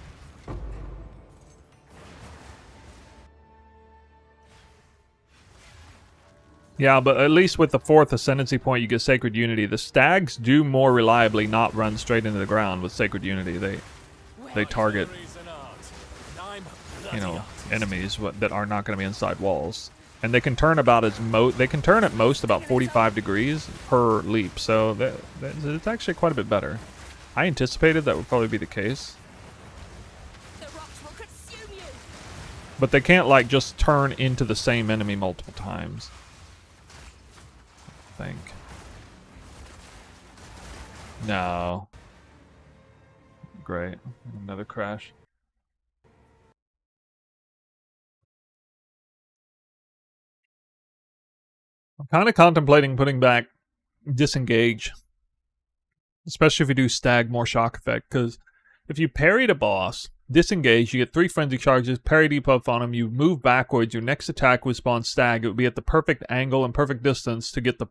S2: Yeah, but at least with the 4th Ascendancy point, you get Sacred Unity. The Stags do more reliably not run straight into the ground with Sacred Unity. They target, you know, enemies that are not going to be inside walls, and they can turn about they can turn at most about 45 degrees per leap. So it's actually quite a bit better. I anticipated that would probably be the case.
S1: The rocks will consume you.
S2: But they can't, like, just turn into the same enemy multiple times. I think. No. Great. Another crash. I'm kind of contemplating putting back disengage. Especially if you do stag more shock effect. Because if you parried a boss, disengage, you get 3 frenzy charges, parry debuff on him, you move backwards, your next attack would spawn stag. It would be at the perfect angle and perfect distance to get the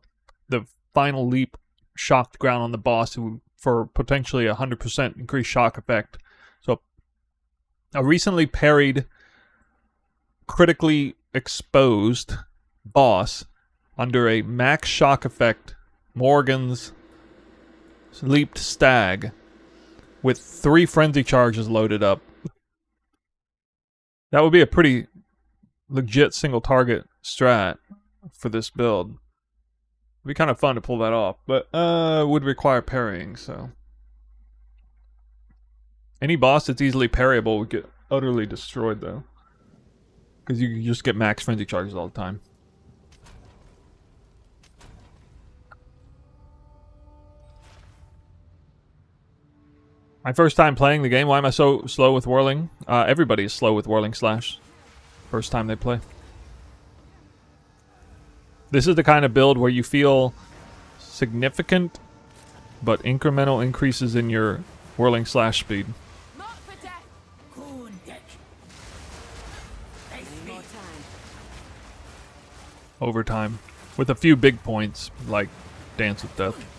S2: final leap shocked ground on the boss for potentially 100% increased shock effect. So a recently parried, critically exposed boss under a max shock effect Morgan's leaped stag with 3 frenzy charges loaded up. That would be a pretty legit single target strat for this build. It'd be kind of fun to pull that off, but would require parrying, so. Any boss that's easily parryable would get utterly destroyed though. Because you just get max frenzy charges all the time. My first time playing the game. Why am I so slow with whirling? Everybody is slow with whirling slash. First time they play. This is the kind of build where you feel significant but incremental increases in your whirling slash speed.
S1: Mark for death. More time.
S2: Over time. With a few big points, like Dance with Death.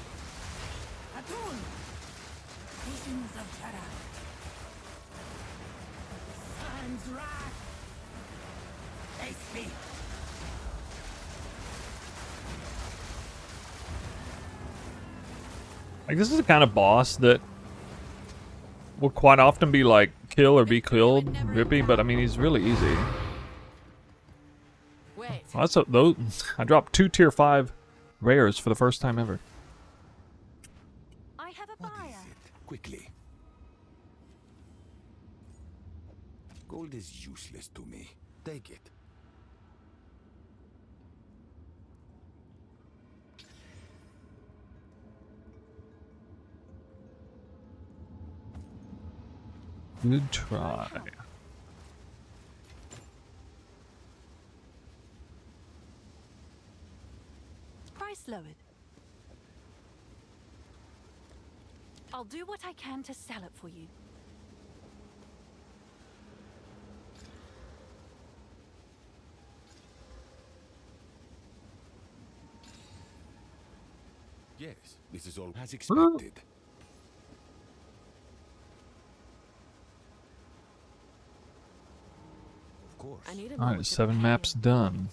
S2: Like, this is the kind of boss that will quite often be like kill or be killed, Rippy, but I mean he's really easy.
S1: Wait.
S2: Well, I dropped 2 tier 5 rares for the first time ever.
S1: I have a
S3: What
S1: buyer.
S3: is it? Quickly. Gold is useless to me. Take it.
S2: Good try.
S1: Price lowered. I'll do what I can to sell it for you.
S3: Yes, this is all as expected. Of course.
S1: I need a
S2: Alright,
S1: moment to
S2: 7
S1: prepare.
S2: maps done.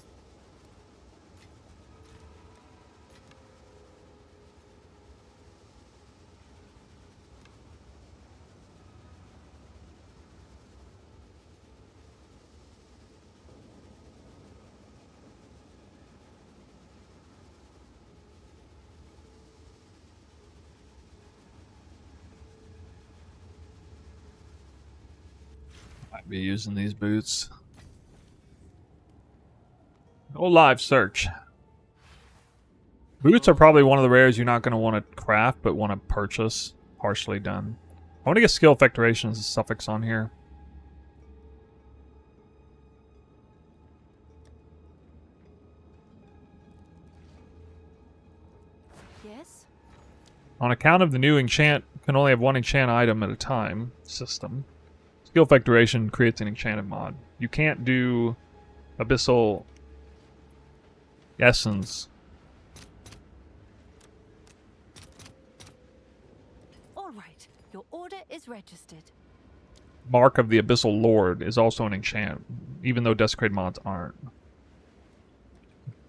S2: Might be using these boots. Go live search. Boots are probably one of the rares you're not going to want to craft, but want to purchase. Partially done. I want to get skill effectuation as a suffix on here.
S1: Yes?
S2: On account of the new enchant, can only have 1 enchant item at a time system. Skill effectuation creates an enchanted mod. You can't do Abyssal Essence.
S1: All right. Your order is registered.
S2: Mark of the Abyssal Lord is also an enchant, even though Desecrate mods aren't.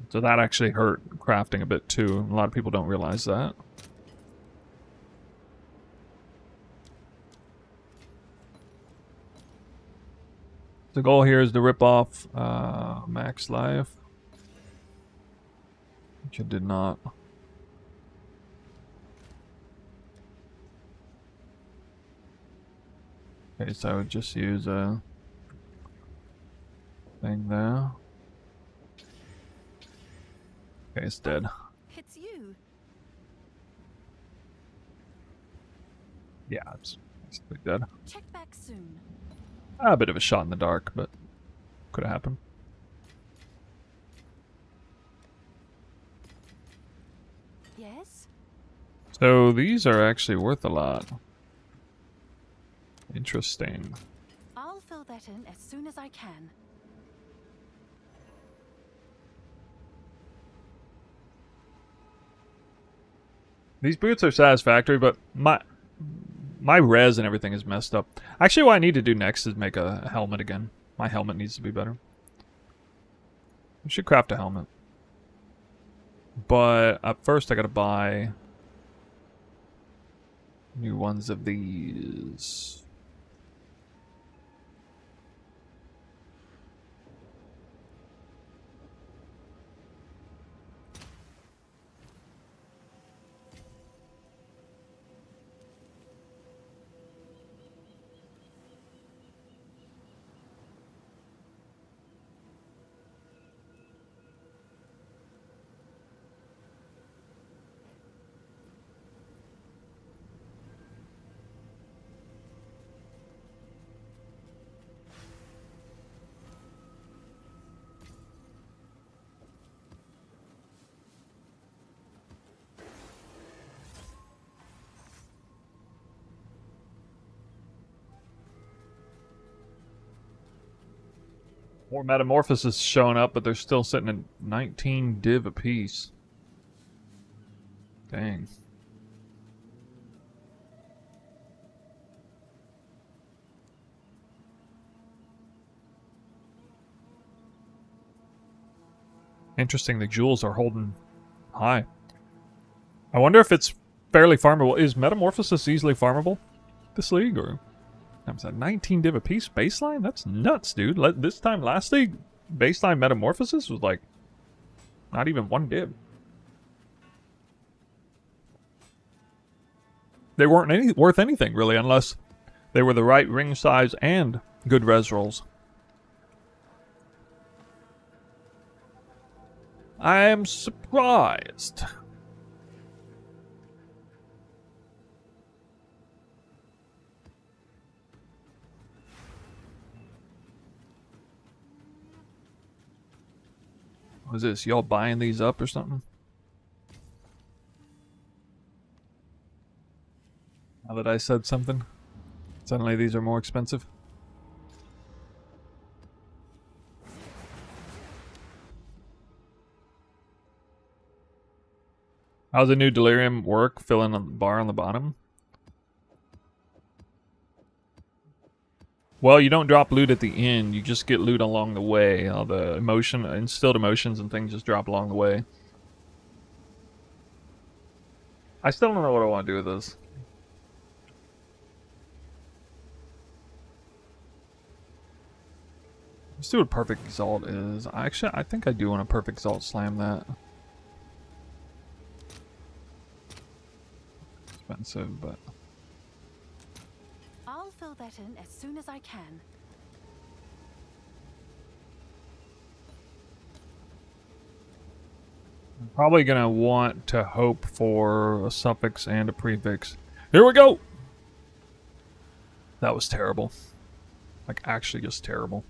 S2: So that actually hurt crafting a bit too. A lot of people don't realize that. The goal here is to rip off max life. Which I did not. Okay, so I would just use thing there. Okay, it's dead.
S1: It's you.
S2: Yeah, it's basically dead.
S1: Check back soon.
S2: A bit of a shot in the dark, but could have happened.
S1: Yes?
S2: So these are actually worth a lot. Interesting.
S1: I'll fill that in as soon as I can.
S2: These boots are satisfactory, but my res and everything is messed up. Actually, what I need to do next is make a helmet again. My helmet needs to be better. We should craft a helmet. But at first I gotta buy new ones of these. More metamorphosis showing up, but they're still sitting at 19 div apiece. Dang. Interesting, the jewels are holding high. I wonder if it's fairly farmable. Is metamorphosis easily farmable this league, or... I'm at 19 div apiece baseline? That's nuts, dude. This time last league, baseline metamorphosis was like not even 1 div. They weren't worth anything really, unless they were the right ring size and good res rolls. I am surprised. What is this? Y'all buying these up or something? Now that I said something, suddenly these are more expensive. How's the new delirium work? Fill in the bar on the bottom? Well, you don't drop loot at the end, you just get loot along the way. All the instilled emotions and things just drop along the way. I still don't know what I want to do with this. Let's see what Perfect Exalt is. I think I do want a Perfect Exalt slam that. Expensive, but...
S1: I'll fill that in as soon as I can.
S2: I'm probably gonna want to hope for a suffix and a prefix. Here we go! That was terrible. Like, actually just terrible.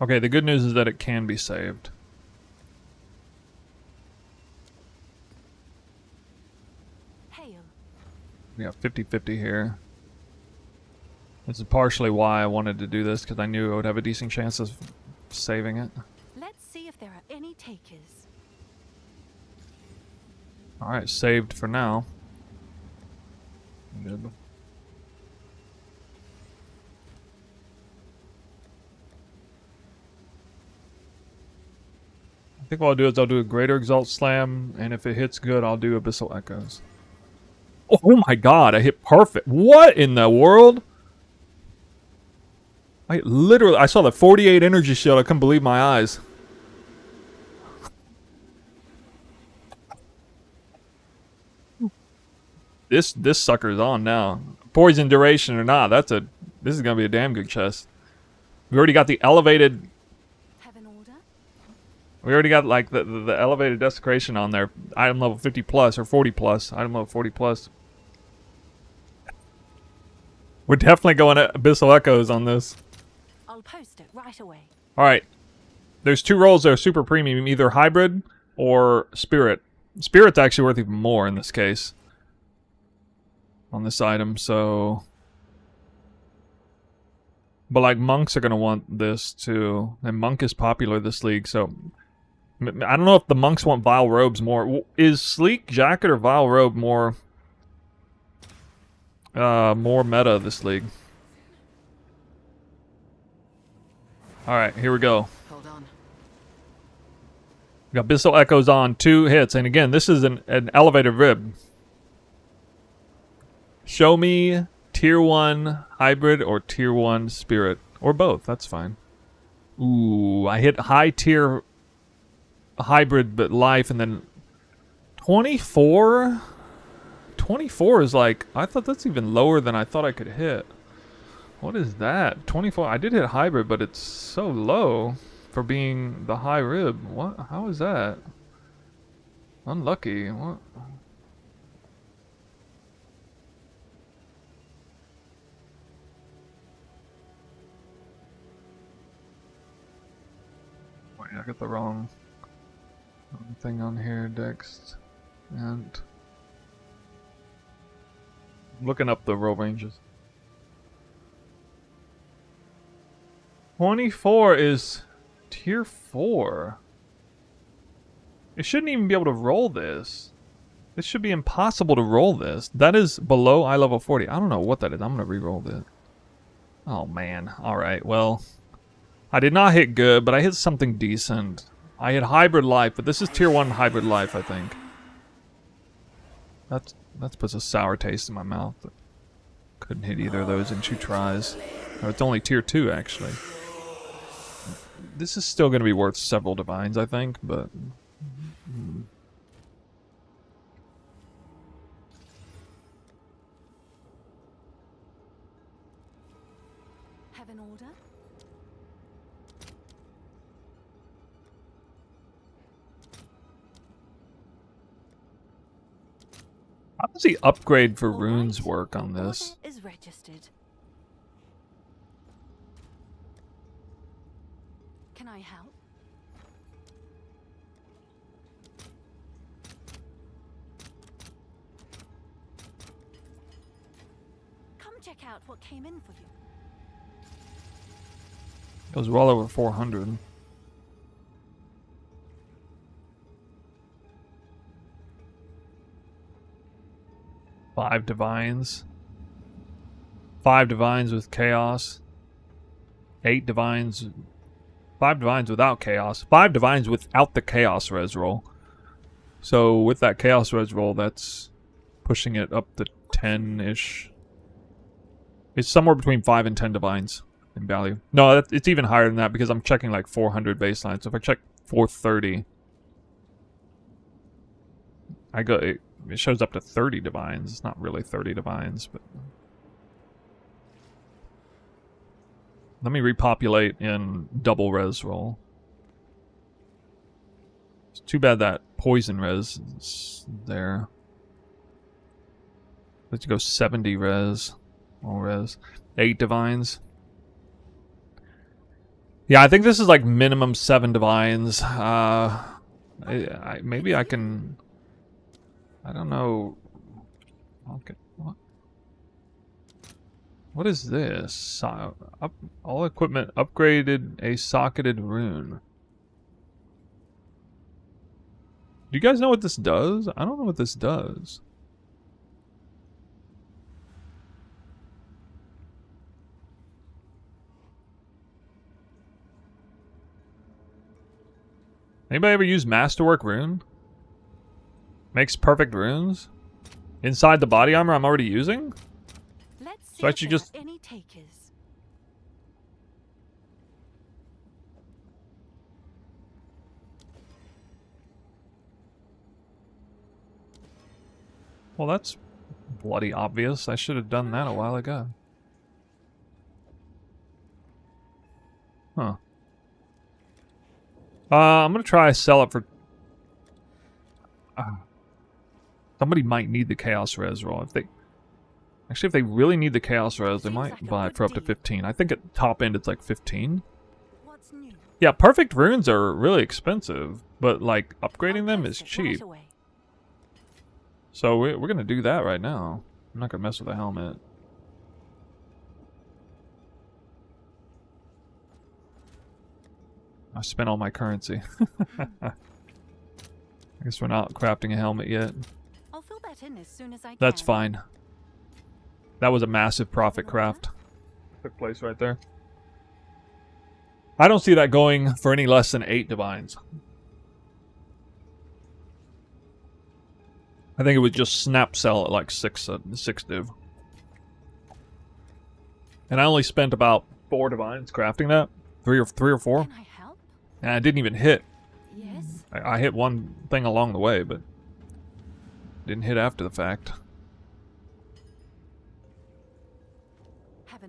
S2: Okay, the good news is that it can be saved. We got 50-50 here. This is partially why I wanted to do this, because I knew I would have a decent chance of saving it.
S1: Let's see if there are any takers.
S2: Alright, saved for now. Good. I think what I'll do is I'll do a Greater Exalt Slam, and if it hits good, I'll do Abyssal Echoes. Oh my god, I hit perfect. What in the world? I saw the 48 energy shield. I couldn't believe my eyes. This sucker's on now. Poison duration or not, that's a This is gonna be a damn good chest. We already got the elevated.
S1: Have an order?
S2: We already got like the elevated desecration on there. Item level 50 plus or 40 plus. Item level 40 plus. We're definitely going to Abyssal Echoes on this.
S1: I'll post it right away.
S2: All right. There's two rolls that are super premium, either hybrid or spirit. Spirit's actually worth even more in this case. On this item, so... But like monks are going to want this too. And monk is popular this league, so... I don't know if the monks want vile robes more. Is sleek jacket or vile robe more... more meta this league? Alright, here we go.
S1: Hold on.
S2: We got Abyssal Echoes on, 2 hits. And again, this is an elevated rib. Show me tier 1 hybrid or tier 1 spirit. Or both, that's fine. Ooh, I hit high tier hybrid but life and then 24? 24 is like, I thought that's even lower than I thought I could hit. What is that? 24, I did hit hybrid, but it's so low for being the high rib. What? How is that? Unlucky. What? Wait, I got the wrong thing on here. Dex. And... looking up the roll ranges. 24 is tier 4. It shouldn't even be able to roll this. This should be impossible to roll this. That is below eye level 40. I don't know what that is. I'm going to re-roll this. Oh man. Alright, well. I did not hit good, but I hit something decent. I hit hybrid life, but this is tier 1 hybrid life, I think. That puts a sour taste in my mouth. Couldn't hit either of those in 2 tries. Oh, it's only tier 2, actually. This is still going to be worth several divines, I think, but...
S1: Have an order?
S2: How does the upgrade for runes work on this?
S1: Order is registered. Can I help? Come check out what came in for you.
S2: It was well over 400. Five divines. 5 divines with chaos. 8 divines. 5 divines without chaos. 5 divines without the chaos res roll. So with that chaos res roll, that's pushing it up to 10-ish. It's somewhere between 5 and 10 divines in value. No, it's even higher than that because I'm checking like 400 baseline. So if I check 430, I go. It shows up to 30 divines. It's not really 30 divines, but... Let me repopulate in double res roll. It's too bad that poison res is there. Let's go 70 res. All res. 8 divines. Yeah, I think this is like minimum 7 divines. Maybe I can... I don't know. Okay, what? What is this? All equipment upgraded a socketed rune. Do you guys know what this does? I don't know what this does. Anybody ever use Masterwork rune? Makes perfect runes? Inside the body armor I'm already using?
S1: Let's see
S2: So I
S1: if
S2: should
S1: there
S2: just...
S1: are any takers.
S2: Well, that's bloody obvious. I should have done that a while ago. Huh. I'm gonna try sell it for... somebody might need the Chaos Res roll. If they... Actually, if they really need the Chaos Res, they might buy it for up to 15. I think at top end it's like 15.
S1: What's new?
S2: Yeah, perfect runes are really expensive, but like upgrading them is cheap. So we're gonna do that right now. I'm not gonna mess with the helmet. I spent all my currency. I guess we're not crafting a helmet yet.
S1: I'll fill that in as soon as I can.
S2: That's fine. That was a massive profit craft. Took place right there. I don't see that going for any less than 8 divines. I think it would just snap sell at like 6 div. And I only spent about 4 divines crafting that. 3 or 4.
S1: Can I help?
S2: And I didn't even hit.
S1: Yes.
S2: I hit one thing along the way, but didn't hit after the fact.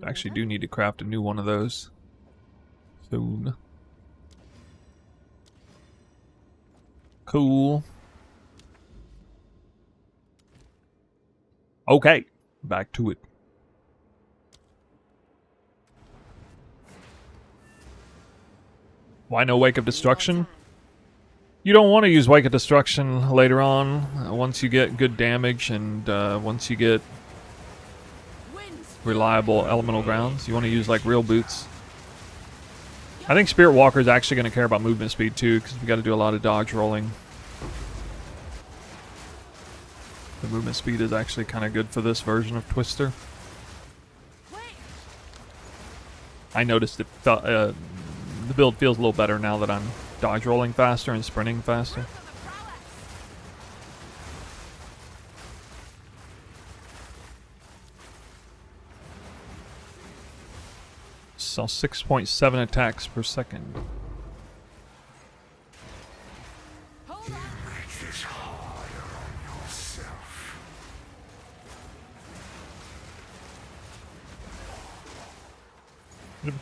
S2: I actually do need to craft a new one of those soon. Cool. Okay, back to it. Why no Wake of Destruction? You don't want to use Wake of Destruction later on, once you get good damage and once you get reliable elemental grounds. You want to use like real boots. I think Spirit Walker is actually going to care about movement speed too, because we got to do a lot of dodge rolling. The movement speed is actually kind of good for this version of Twister. I noticed it felt, the build feels a little better now that I'm dodge rolling faster and sprinting faster. So 6.7 attacks per second.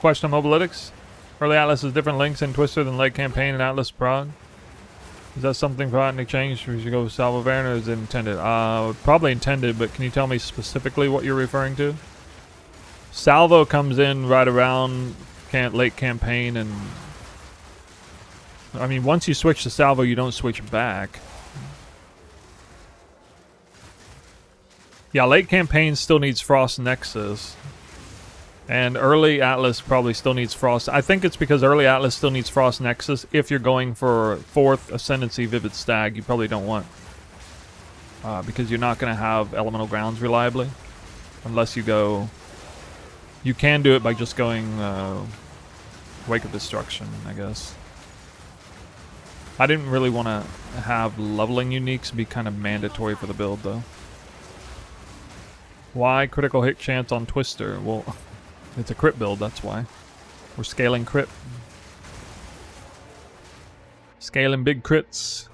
S2: Question on Mobalytics. Early Atlas has different links in Twister than late campaign and Atlas Prog. Is that something for in exchange? We should go with Salvo Varen, or is it intended? Probably intended, but can you tell me specifically what you're referring to? Salvo comes in right around late campaign, and I mean, once you switch to Salvo, you don't switch back. Yeah, late campaign still needs Frost Nexus. And early Atlas probably still needs Frost. I think it's because early Atlas still needs Frost Nexus. If you're going for 4th Ascendancy Vivid Stag, you probably don't want. Because you're not going to have Elemental Grounds reliably. Unless you go... You can do it by just going Wake of Destruction, I guess. I didn't really want to have leveling uniques be kind of mandatory for the build, though. Why critical hit chance on Twister? Well... It's a crit build, that's why. We're scaling crit. Scaling big crits.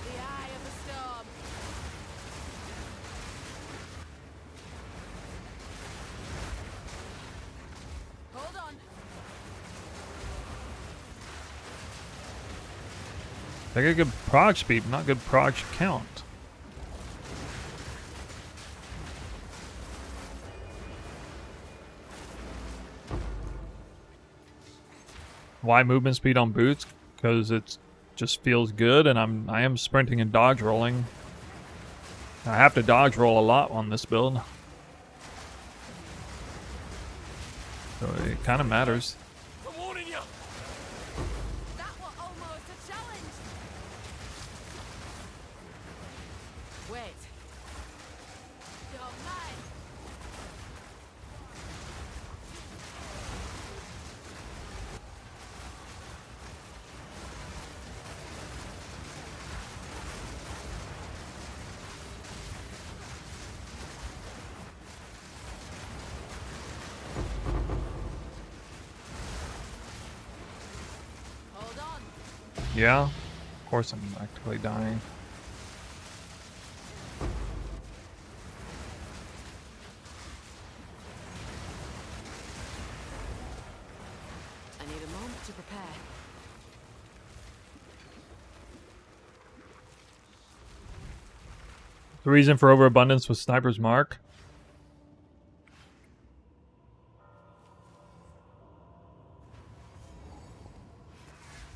S1: The eye of the storm. Hold on.
S2: They get good prog speed, not good prog count. Why movement speed on boots? Because it just feels good, and I am sprinting and dodge rolling. I have to dodge roll a lot on this build, so it kind of matters.
S1: I'm warning you. That was almost a challenge. Wait. You're mine.
S2: Yeah, of course I'm actively dying.
S1: to prepare.
S2: The reason for overabundance was Sniper's Mark.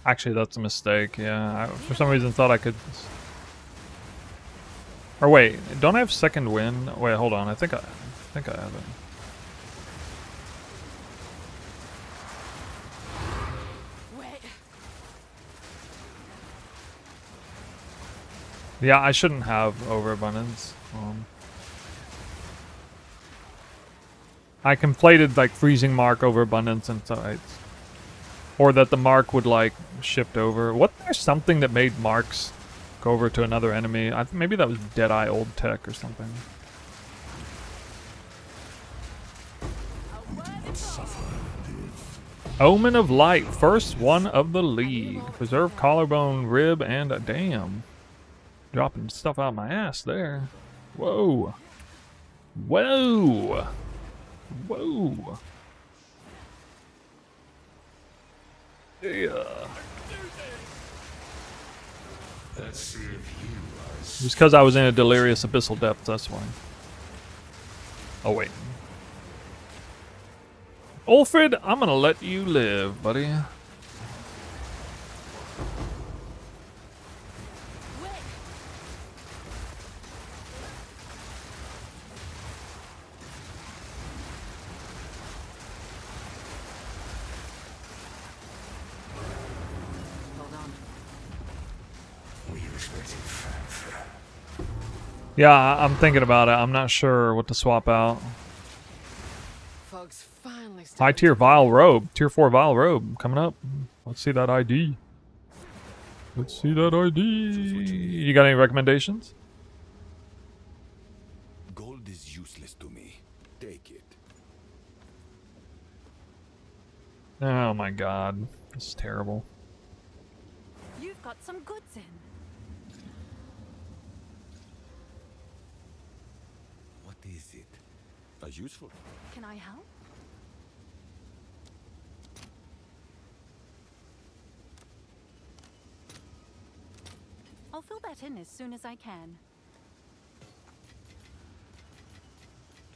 S2: Actually, that's a mistake. Yeah, I, for some reason thought I could. Or wait, don't I have second wind? Wait, hold on. I think I have it.
S1: Wait.
S2: Yeah, I shouldn't have overabundance. I conflated like freezing mark overabundance and so or that the mark would like shift over. Wasn't there something that made marks go over to another enemy? I think maybe that was Deadeye old tech or something. Omen of Light, first one of the league. Preserve collarbone, rib, and a damn. Dropping stuff out my ass there. Whoa. Whoa. Whoa. Yeah.
S5: Let's see if you are
S2: Just because I was in a delirious abyssal depth, that's why. Oh, wait. Ulfred, I'm gonna let you live, buddy. Yeah, I'm thinking about it. I'm not sure what to swap out.
S1: Folks finally
S2: High tier Vile Robe. Tier 4 Vile Robe coming up. Let's see that ID. Let's see that ID. You got any recommendations?
S3: Gold is useless to me. Take it.
S2: Oh my god. This is terrible.
S1: You've got some goods in.
S3: What is it? As useful.
S1: Can I help? I'll fill that in as soon as I can.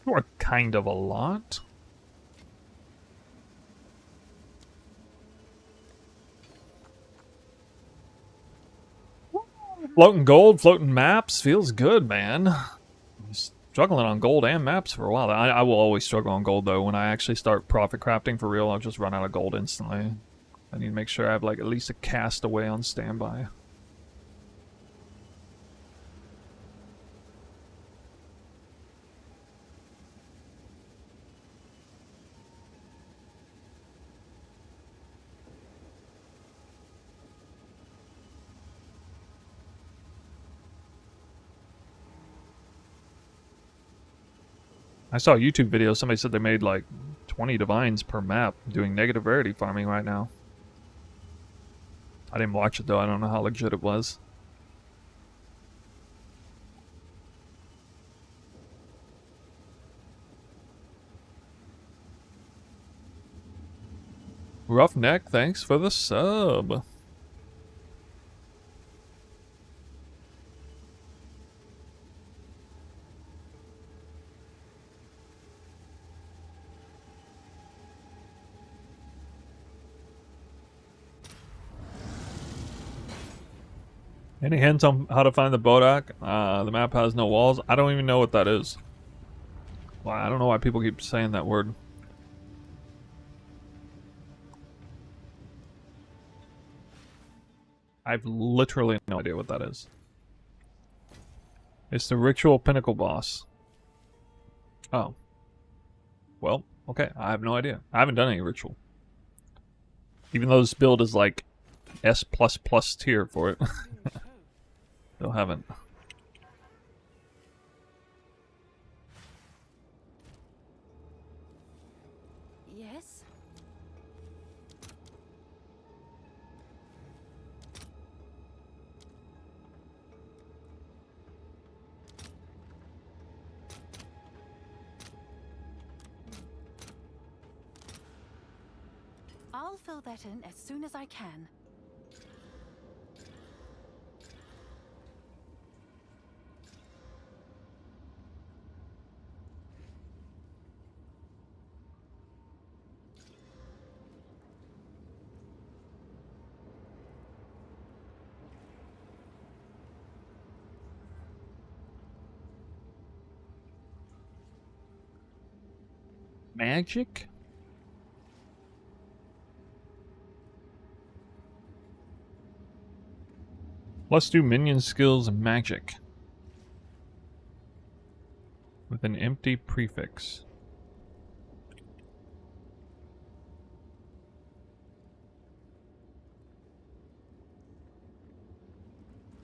S2: Or kind of a lot. Floating gold, floating maps, feels good, man. I'm struggling on gold and maps for a while. I will always struggle on gold though. When I actually start profit crafting for real, I'll just run out of gold instantly. I need to make sure I have like at least a castaway on standby. I saw a YouTube video, somebody said they made like 20 divines per map doing negative rarity farming right now. I didn't watch it though, I don't know how legit it was. Roughneck, thanks for the sub. Any hints on how to find the Bodak? The map has no walls. I don't even know what that is. Well, I don't know why people keep saying that word. I've literally no idea what that is. It's the Ritual Pinnacle boss. Oh. Well, okay. I have no idea. I haven't done any ritual. Even though this build is like S++ tier for it. Still haven't.
S1: Yes? I'll I'll fill that in as soon as I can.
S2: Magic? Let's do minion skills and magic. With an empty prefix.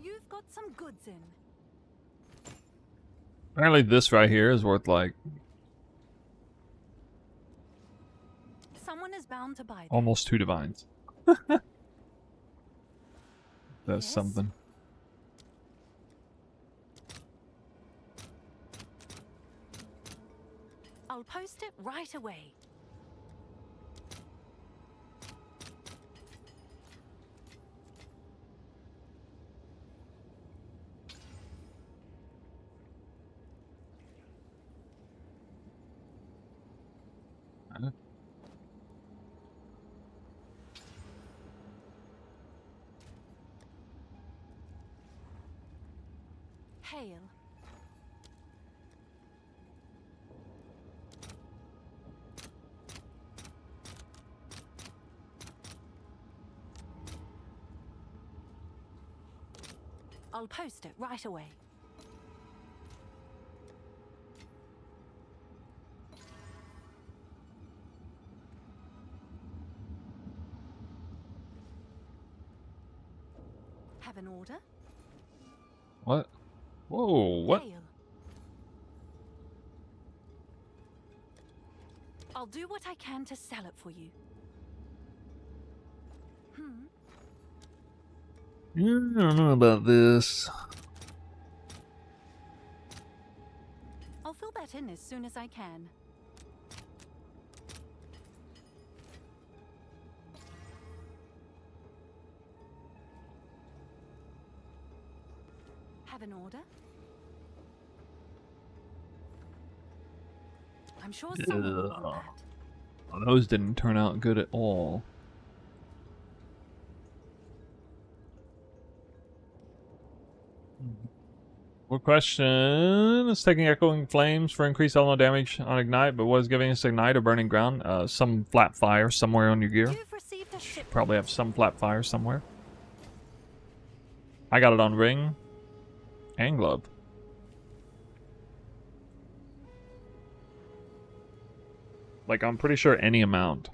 S1: You've got some goods in.
S2: Apparently this right here is worth like
S1: Someone is bound to buy them.
S2: almost 2 divines. That's
S1: Yes?
S2: something.
S1: I'll post it right away. Hail. I'll post it right away. Have an order?
S2: What? Whoa, what?
S1: Hail. I'll do what I can to sell it for you.
S2: I don't know about this.
S1: I'll fill that in as soon as I can. Have an order? I'm sure someone will want that.
S2: Oh, those didn't turn out good at all. What question is taking echoing flames for increased elemental damage on ignite, but what is giving us ignite or burning ground? Some flat fire somewhere on your gear.
S1: You've received a ship.
S2: Probably have some flat fire somewhere. I got it on ring and glove. Like, I'm pretty sure any amount.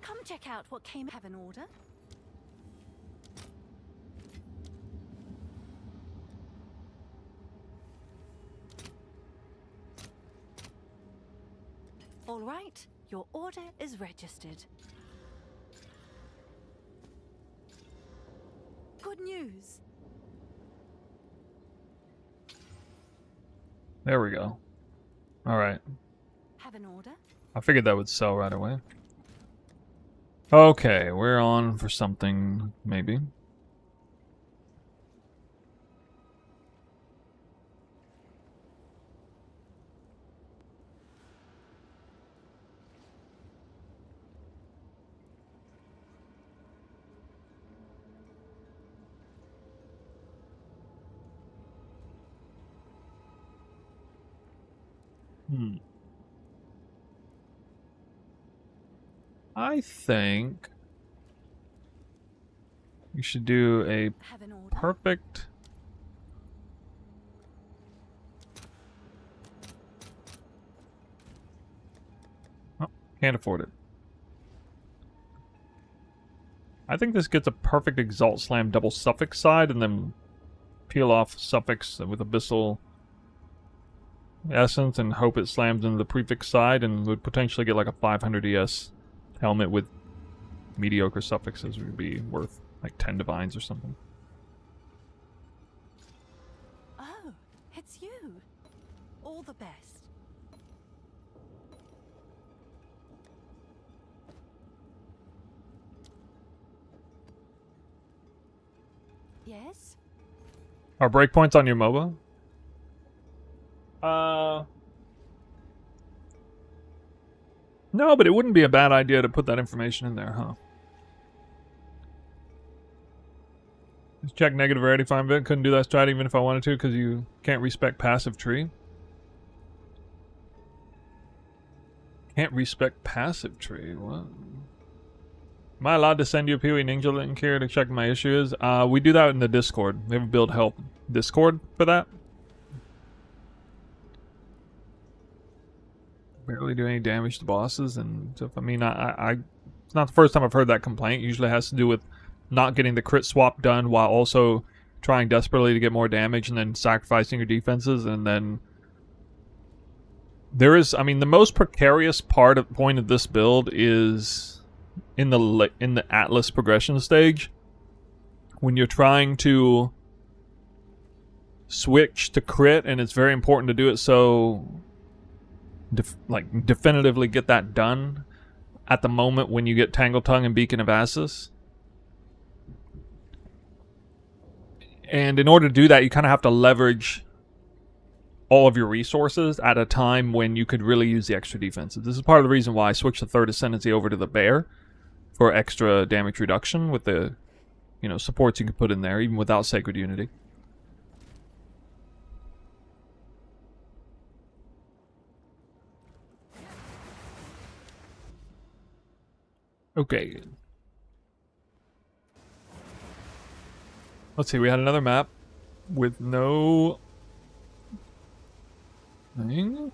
S1: Come check out what came. Have an order? All right, your order is registered. Good news.
S2: There we go. Alright.
S1: Have an order?
S2: I figured that would sell right away. Okay, we're on for something, maybe. I think we should do a
S1: Have an order?
S2: perfect. Oh, can't afford it. I think this gets a perfect Exalt Slam double suffix side and then peel off suffix with Abyssal Essence and hope it slams into the prefix side and would potentially get like a 500 ES helmet with mediocre suffixes would be worth like 10 divines or something.
S1: Oh, it's you. all the best. Yes?
S2: Are breakpoints on your MOBA? No, but it wouldn't be a bad idea to put that information in there, huh? Just check negative rarity fine bit. Couldn't do that strat even if I wanted to because you can't respec passive tree. Can't respec passive tree. What? Am I allowed to send you a Pee-wee Ninja link here to check my issue is? We do that in the Discord. We have a build help Discord for that. Barely do any damage to bosses and stuff. I mean, it's not the first time I've heard that complaint. Usually it has to do with not getting the crit swap done while also trying desperately to get more damage and then sacrificing your defenses. And then there is, I mean, the most precarious point of this build is in the Atlas progression stage when you're trying to switch to crit, and it's very important to do it so definitively get that done at the moment when you get Tangle Tongue and Beacon of Assus. And in order to do that, you kind of have to leverage all of your resources at a time when you could really use the extra defenses. This is part of the reason why I switched the Third Ascendancy over to the Bear for extra damage reduction with the, you know, supports you can put in there, even without Sacred Unity. Okay. Let's see, we had another map with no thing.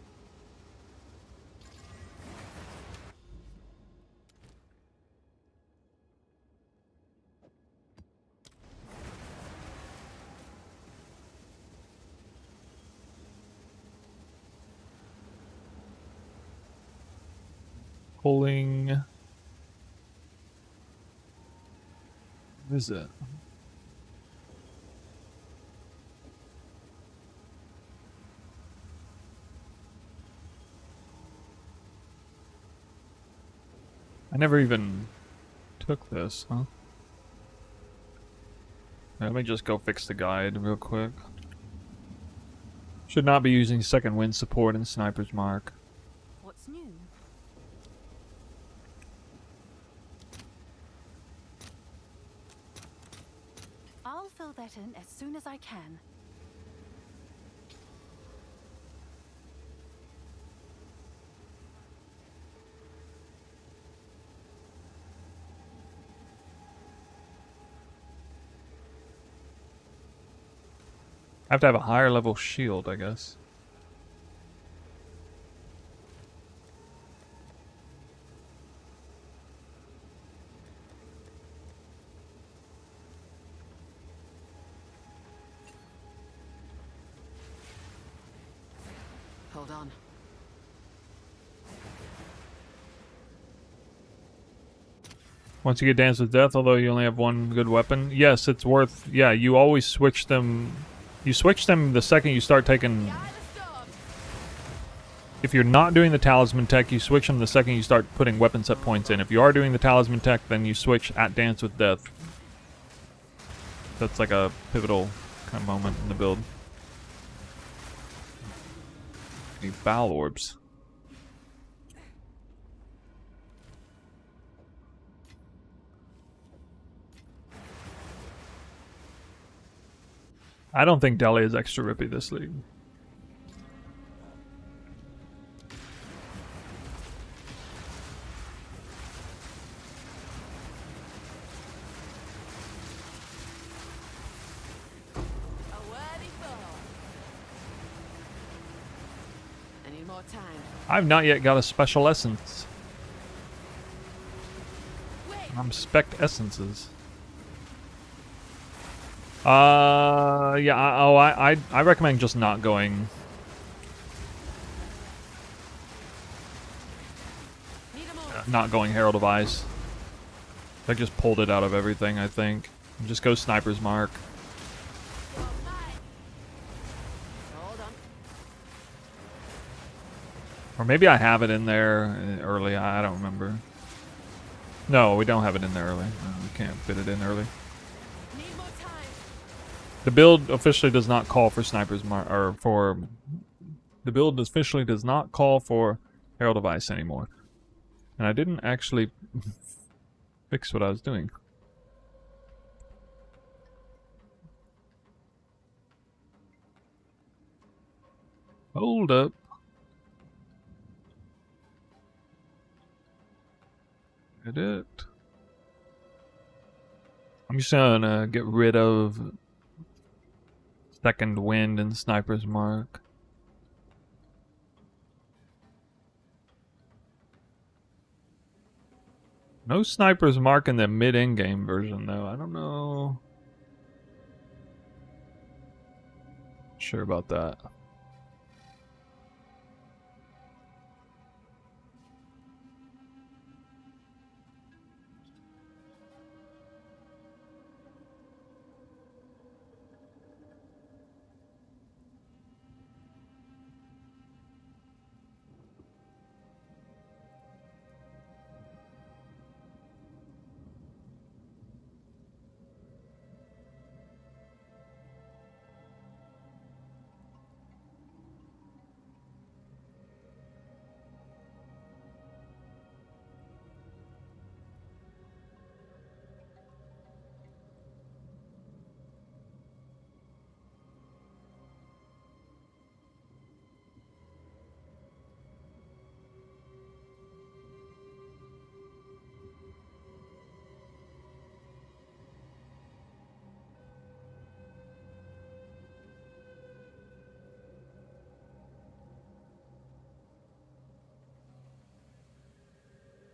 S2: Pulling. What is it? I never even took this, huh? Let me just go fix the guide real quick. Should not be using second wind support in Sniper's Mark.
S1: What's new? I'll fill that in as soon as I can.
S2: I have to have a higher level shield, I guess.
S1: Hold on.
S2: Once you get Dance with Death, although you only have one good weapon, yes, it's worth... Yeah, you always switch them... You switch them the second you start taking... If you're not doing the Talisman Tech, you switch them the second you start putting weapon set points in. If you are doing the Talisman Tech, then you switch at Dance with Death. That's like a pivotal kind of moment in the build. Any Bowel Orbs. I don't think Delhi is extra rippy this league.
S1: A worthy foe. I need more time.
S2: I've not yet got a special essence.
S1: Wait.
S2: I'm spec essences. Yeah, I recommend just not going. Not going Herald of Ice. I just pulled it out of everything, I think. Just go Sniper's Mark.
S1: Hold on.
S2: Or maybe I have it in there early. I don't remember. No, we don't have it in there early. No, we can't fit it in early.
S1: Need more time.
S2: The build officially does not call for Sniper's Mark, or for... The build officially does not call for Herald of Ice anymore. And I didn't actually fix what I was doing. Hold up. Edit. I'm just gonna get rid of Second Wind and Sniper's Mark. No Sniper's Mark in the mid-endgame version, though. I don't know. Sure about that.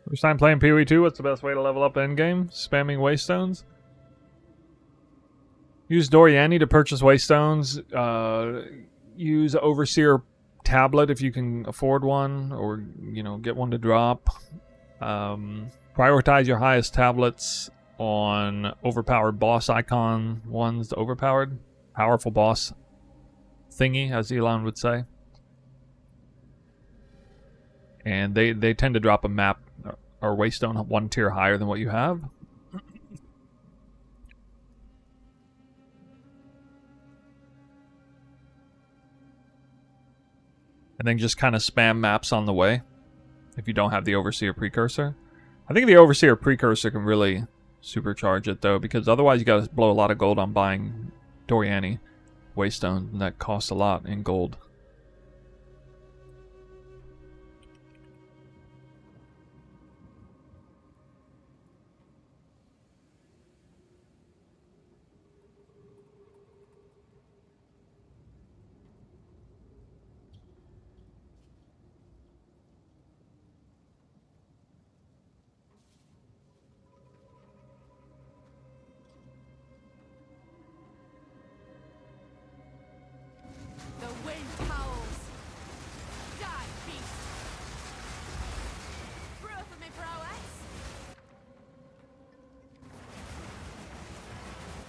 S2: First time playing PoE 2, what's the best way to level up endgame? Spamming Waystones? Use Doriani to purchase Waystones. Use Overseer Tablet if you can afford one, or, you know, get one to drop. Prioritize your highest tablets on overpowered boss icon ones, the overpowered, powerful boss thingy, as Elon would say. And they tend to drop a map or Waystone one tier higher than what you have. And then just kind of spam maps on the way if you don't have the Overseer Precursor. I think the Overseer Precursor can really supercharge it, though, because otherwise you gotta blow a lot of gold on buying Doriani Waystone, and that costs a lot in gold.
S1: The wind howls. Die, beast. Proof of me prowess.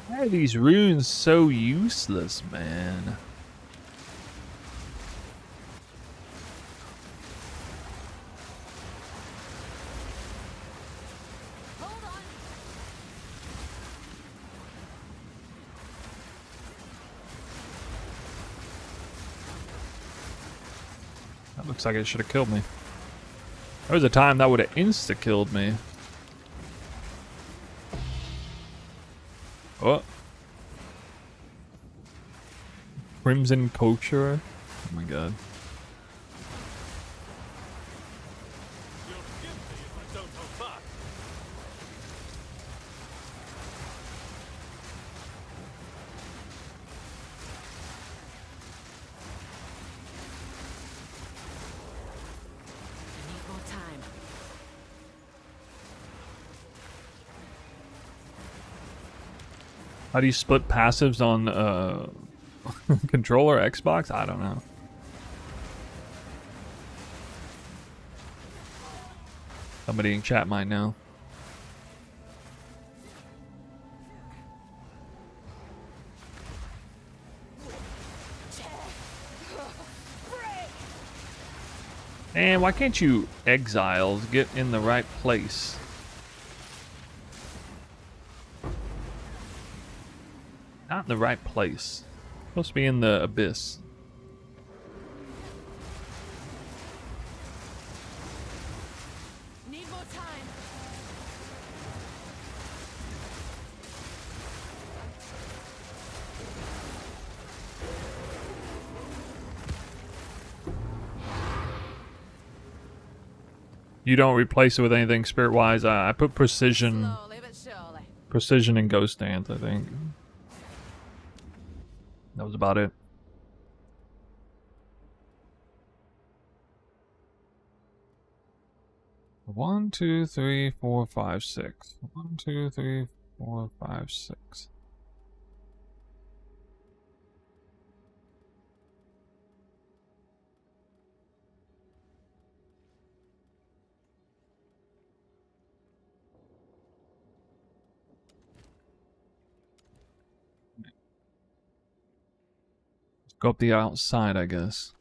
S2: Why are these runes so useless, man?
S1: Hold on.
S2: That looks like it should have killed me. There was a time that would have insta-killed me. Oh. Crimson Culture. Oh my god.
S1: I need more time.
S2: How do you split passives on controller Xbox? I don't know. Somebody in chat might know. Man, why can't you exiles get in the right place? Not in the right place. Supposed to be in the abyss.
S1: Need more time.
S2: You don't replace it with anything spirit-wise. I put precision,
S1: Slowly but surely.
S2: precision and ghost dance, I think. That was about it. One, two, three, four, five, six. 1, 2, 3, 4, 5, 6. Go up the outside, I guess.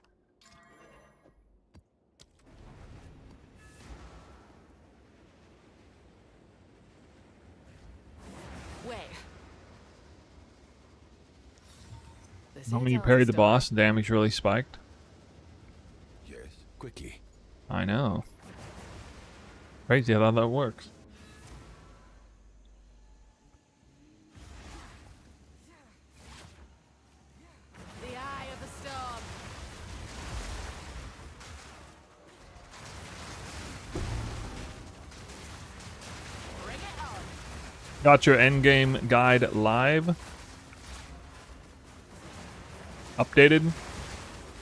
S1: Wait. This
S2: How many you
S1: is
S2: parried the
S1: story.
S2: boss? Damage really spiked.
S3: Yes, quickly.
S2: I know. Crazy how that works.
S1: The eye of the storm. Bring it on.
S2: Got your endgame guide live. Updated?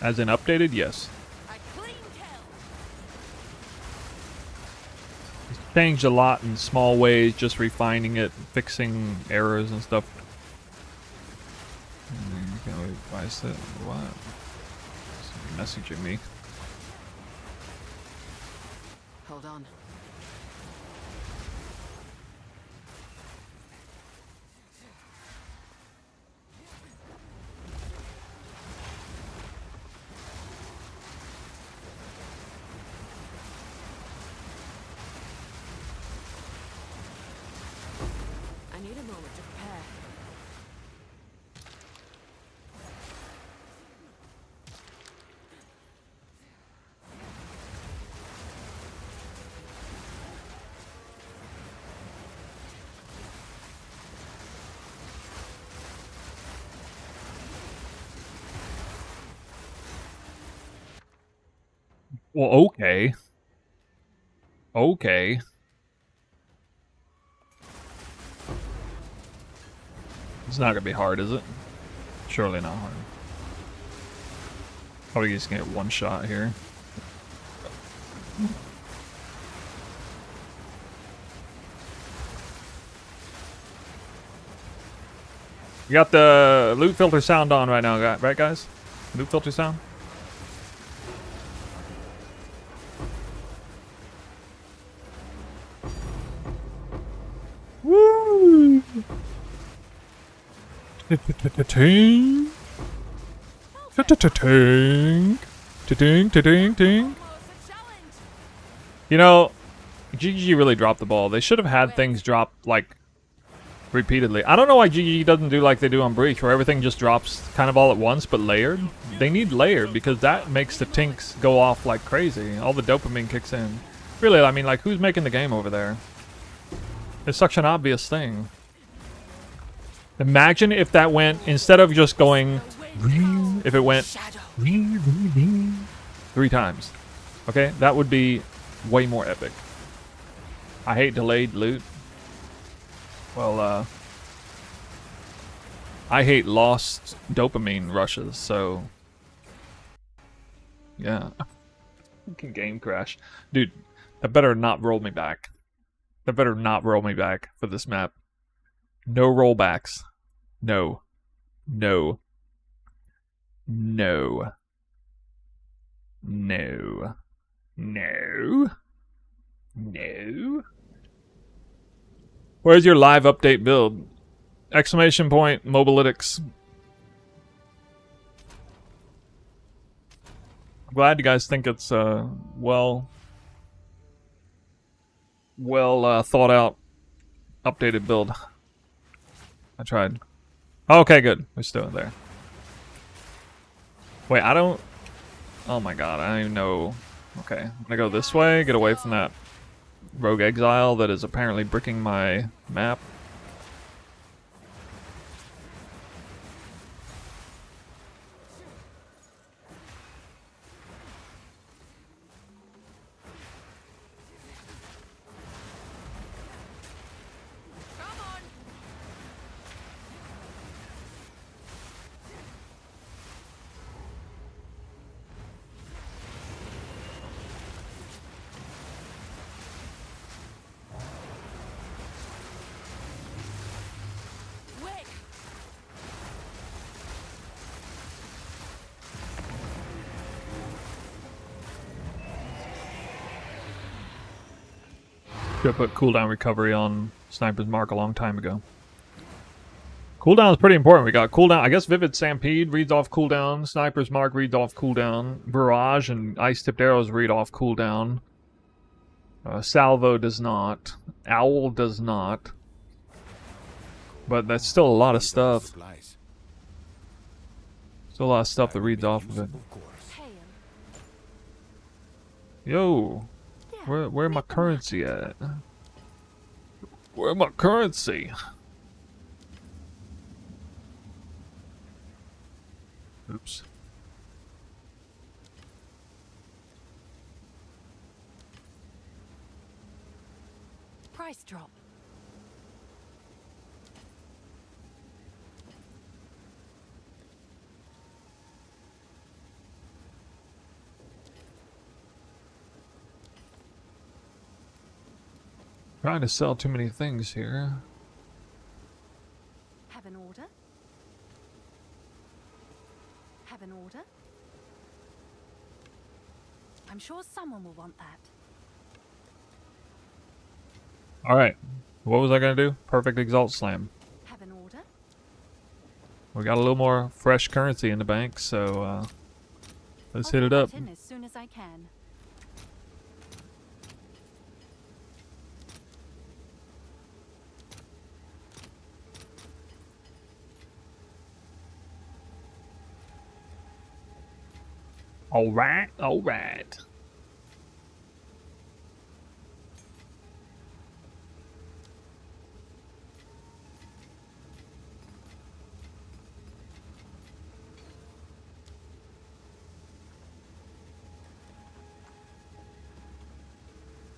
S2: As in updated? Yes.
S1: A clean kill.
S2: It's changed a lot in small ways, just refining it, fixing errors and stuff. You can always advise it. What? Somebody messaging me.
S1: Hold on. I need a moment to prepare.
S2: Well, okay. Okay. It's not gonna be hard, is it? Surely not hard. Probably just gonna get one shot here. You got the loot filter sound on right now, right guys? Loot filter sound? Woo! Ting. Ting. Ting. Ting. Ting.
S1: Almost a challenge.
S2: You know, GG really dropped the ball. They should have had things drop, like, repeatedly. I don't know why GG doesn't do like they do on Breach, where everything just drops kind of all at once, but layered. They need layered, because that makes the tinks go off like crazy. All the dopamine kicks in. Really, I mean, like, who's making the game over there? It's such an obvious thing. Imagine if that went, instead of just going, if it went 3 times. Okay, that would be way more epic. I hate delayed loot. Well, I hate lost dopamine rushes, so yeah. Fucking game crash. Dude, that better not roll me back. That better not roll me back for this map. No rollbacks. No. No. No. No. No. No. Where's your live update build? Exclamation point, Mobalytics. glad you guys think it's well thought out, updated build. I tried. Okay, good. We're still there. Wait, I don't... Oh my god, I don't even know... Okay, I'm gonna go this way, get away from that rogue exile that is apparently bricking my map. Should have put cooldown recovery on Sniper's Mark a long time ago. Cooldown is pretty important. We got cooldown. I guess Vivid Stampede reads off cooldown. Sniper's Mark reads off cooldown. Barrage and Ice Tipped Arrows read off cooldown. Salvo does not. Owl does not. But that's still a lot of stuff. Still a lot of stuff that reads off of it. Yo. Where my currency at? Where my currency? Oops.
S1: Price drop.
S2: Trying to sell too many things here.
S1: Have an order? Have an order? I'm sure someone will want that.
S2: Alright. What was I going to do? Perfect Exalt Slam.
S1: Have an order?
S2: We got a little more fresh currency in the bank, so let's hit it up.
S1: In as soon as I can.
S2: Alright, alright.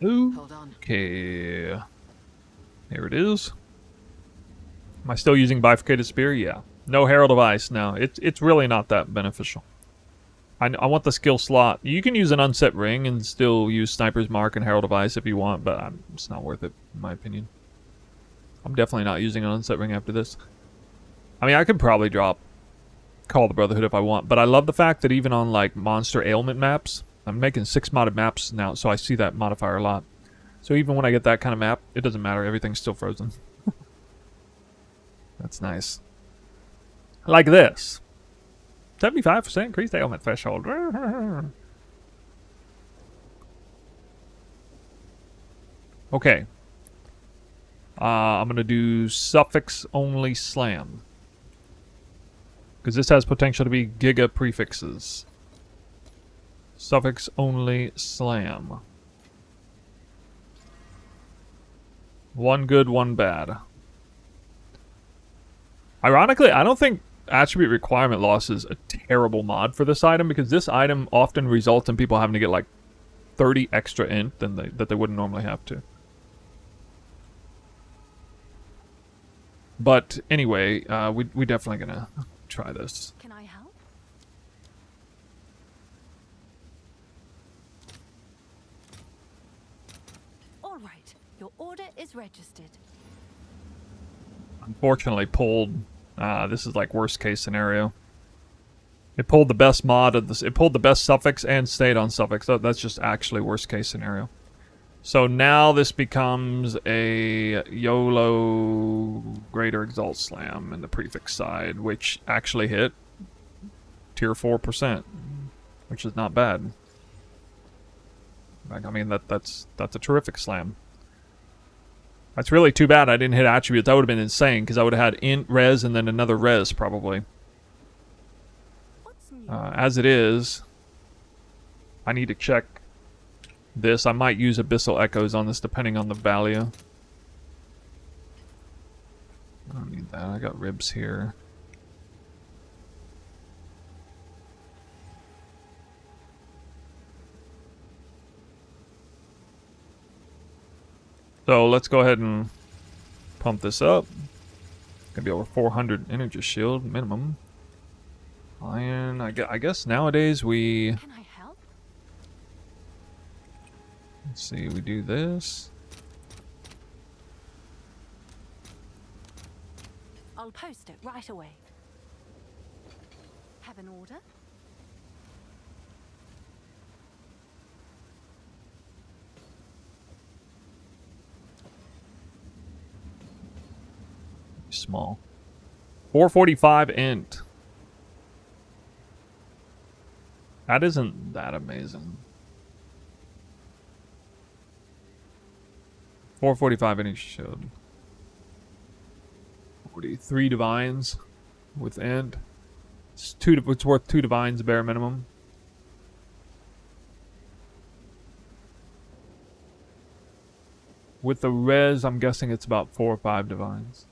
S1: Hold on.
S2: Okay. Here it is. Am I still using Bifurcated Spear? Yeah. No Herald of Ice. No, it's really not that beneficial. I want the skill slot. You can use an Unset Ring and still use Sniper's Mark and Herald of Ice if you want, but it's not worth it, in my opinion. I'm definitely not using an Unset Ring after this. I mean, I could probably drop Call of the Brotherhood if I want, but I love the fact that even on, like, monster ailment maps, I'm making 6 modded maps now, so I see that modifier a lot. So even when I get that kind of map, it doesn't matter. Everything's still frozen. That's nice. Like this. 75% increased ailment threshold. Okay. I'm going to do suffix only slam. Because this has potential to be giga prefixes. Suffix only slam. One good, one bad. Ironically, I don't think attribute requirement loss is a terrible mod for this item, because this item often results in people having to get like 30 extra int that they wouldn't normally have to. But anyway, we definitely gonna try this.
S1: Can I help? All right, your order is registered.
S2: Unfortunately pulled, this is like worst case scenario. It pulled the best mod of this. It pulled the best suffix and stayed on suffix. That's just actually worst case scenario. So now this becomes a YOLO Greater Exalt Slam in the prefix side, which actually hit tier 4%. which is not bad. Like, I mean, that's a terrific slam. That's really too bad I didn't hit attributes. That would have been insane, because I would have had int, res, and then another res, probably. As it is, I need to check this. I might use Abyssal Echoes on this, depending on the value. I don't need that. I got ribs here. So let's go ahead and pump this up. Gonna be over 400 Energy Shield minimum. Iron. I guess nowadays we.
S1: Can I help?
S2: Let's see. We do this.
S1: I'll post it right away. Have an order?
S2: Small. 445 int. That isn't that amazing. 445 Energy Shield. 43 divines with int. It's worth 2 divines bare minimum. With the res, I'm guessing it's about 4 or 5 divines.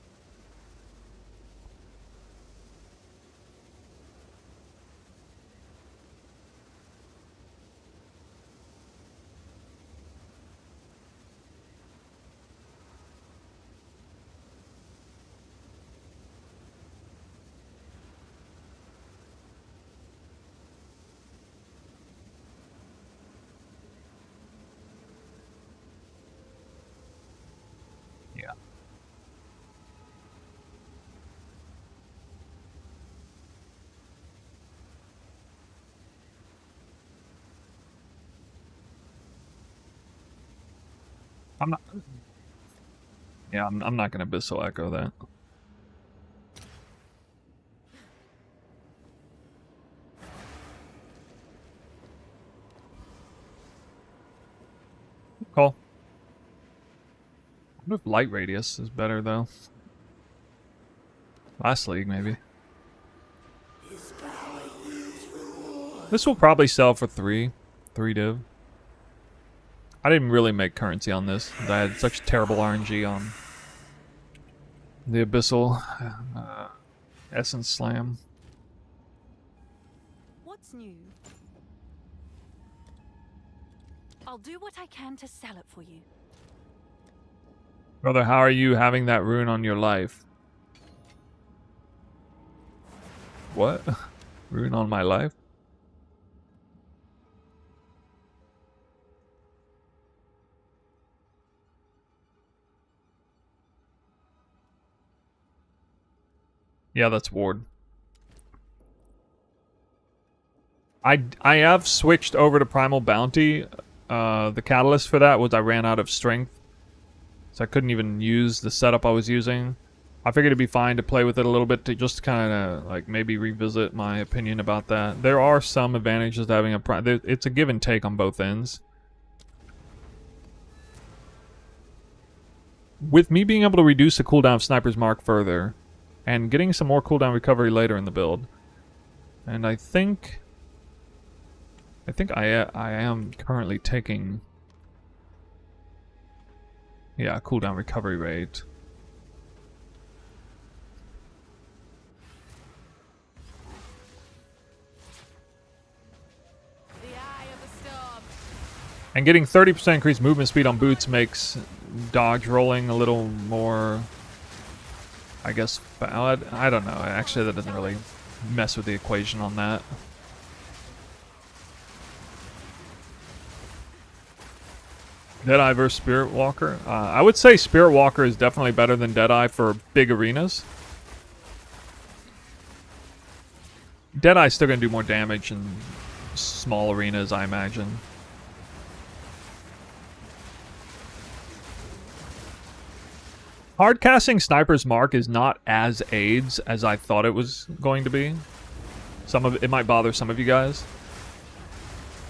S2: Yeah. I'm not. Yeah, I'm not gonna Abyssal Echo that. Call. I wonder if Light Radius is better though. Last league maybe. This will probably sell for 3 div. I didn't really make currency on this. I had such terrible RNG on the Abyssal Essence Slam.
S1: What's new? I'll do what I can to sell it for you.
S2: Brother, how are you having that rune on your life? What? Rune on my life? Yeah, that's Ward. I have switched over to Primal Bounty. The catalyst for that was I ran out of strength. So I couldn't even use the setup I was using. I figured it'd be fine to play with it a little bit to just kind of like maybe revisit my opinion about that. There are some advantages to having a it's a give and take on both ends. With me being able to reduce the cooldown of Sniper's Mark further and getting some more cooldown recovery later in the build. And I think I am currently taking, yeah, cooldown recovery rate.
S1: The eye of the storm.
S2: And getting 30% increased movement speed on boots makes dodge rolling a little more, I guess, valid. I don't know. Actually, that doesn't really mess with the equation on that. Deadeye versus Spirit Walker. I would say Spirit Walker is definitely better than Deadeye for big arenas. Deadeye's still going to do more damage in small arenas, I imagine. Hardcasting Sniper's Mark is not as AIDS as I thought it was going to be. Some of it might bother some of you guys.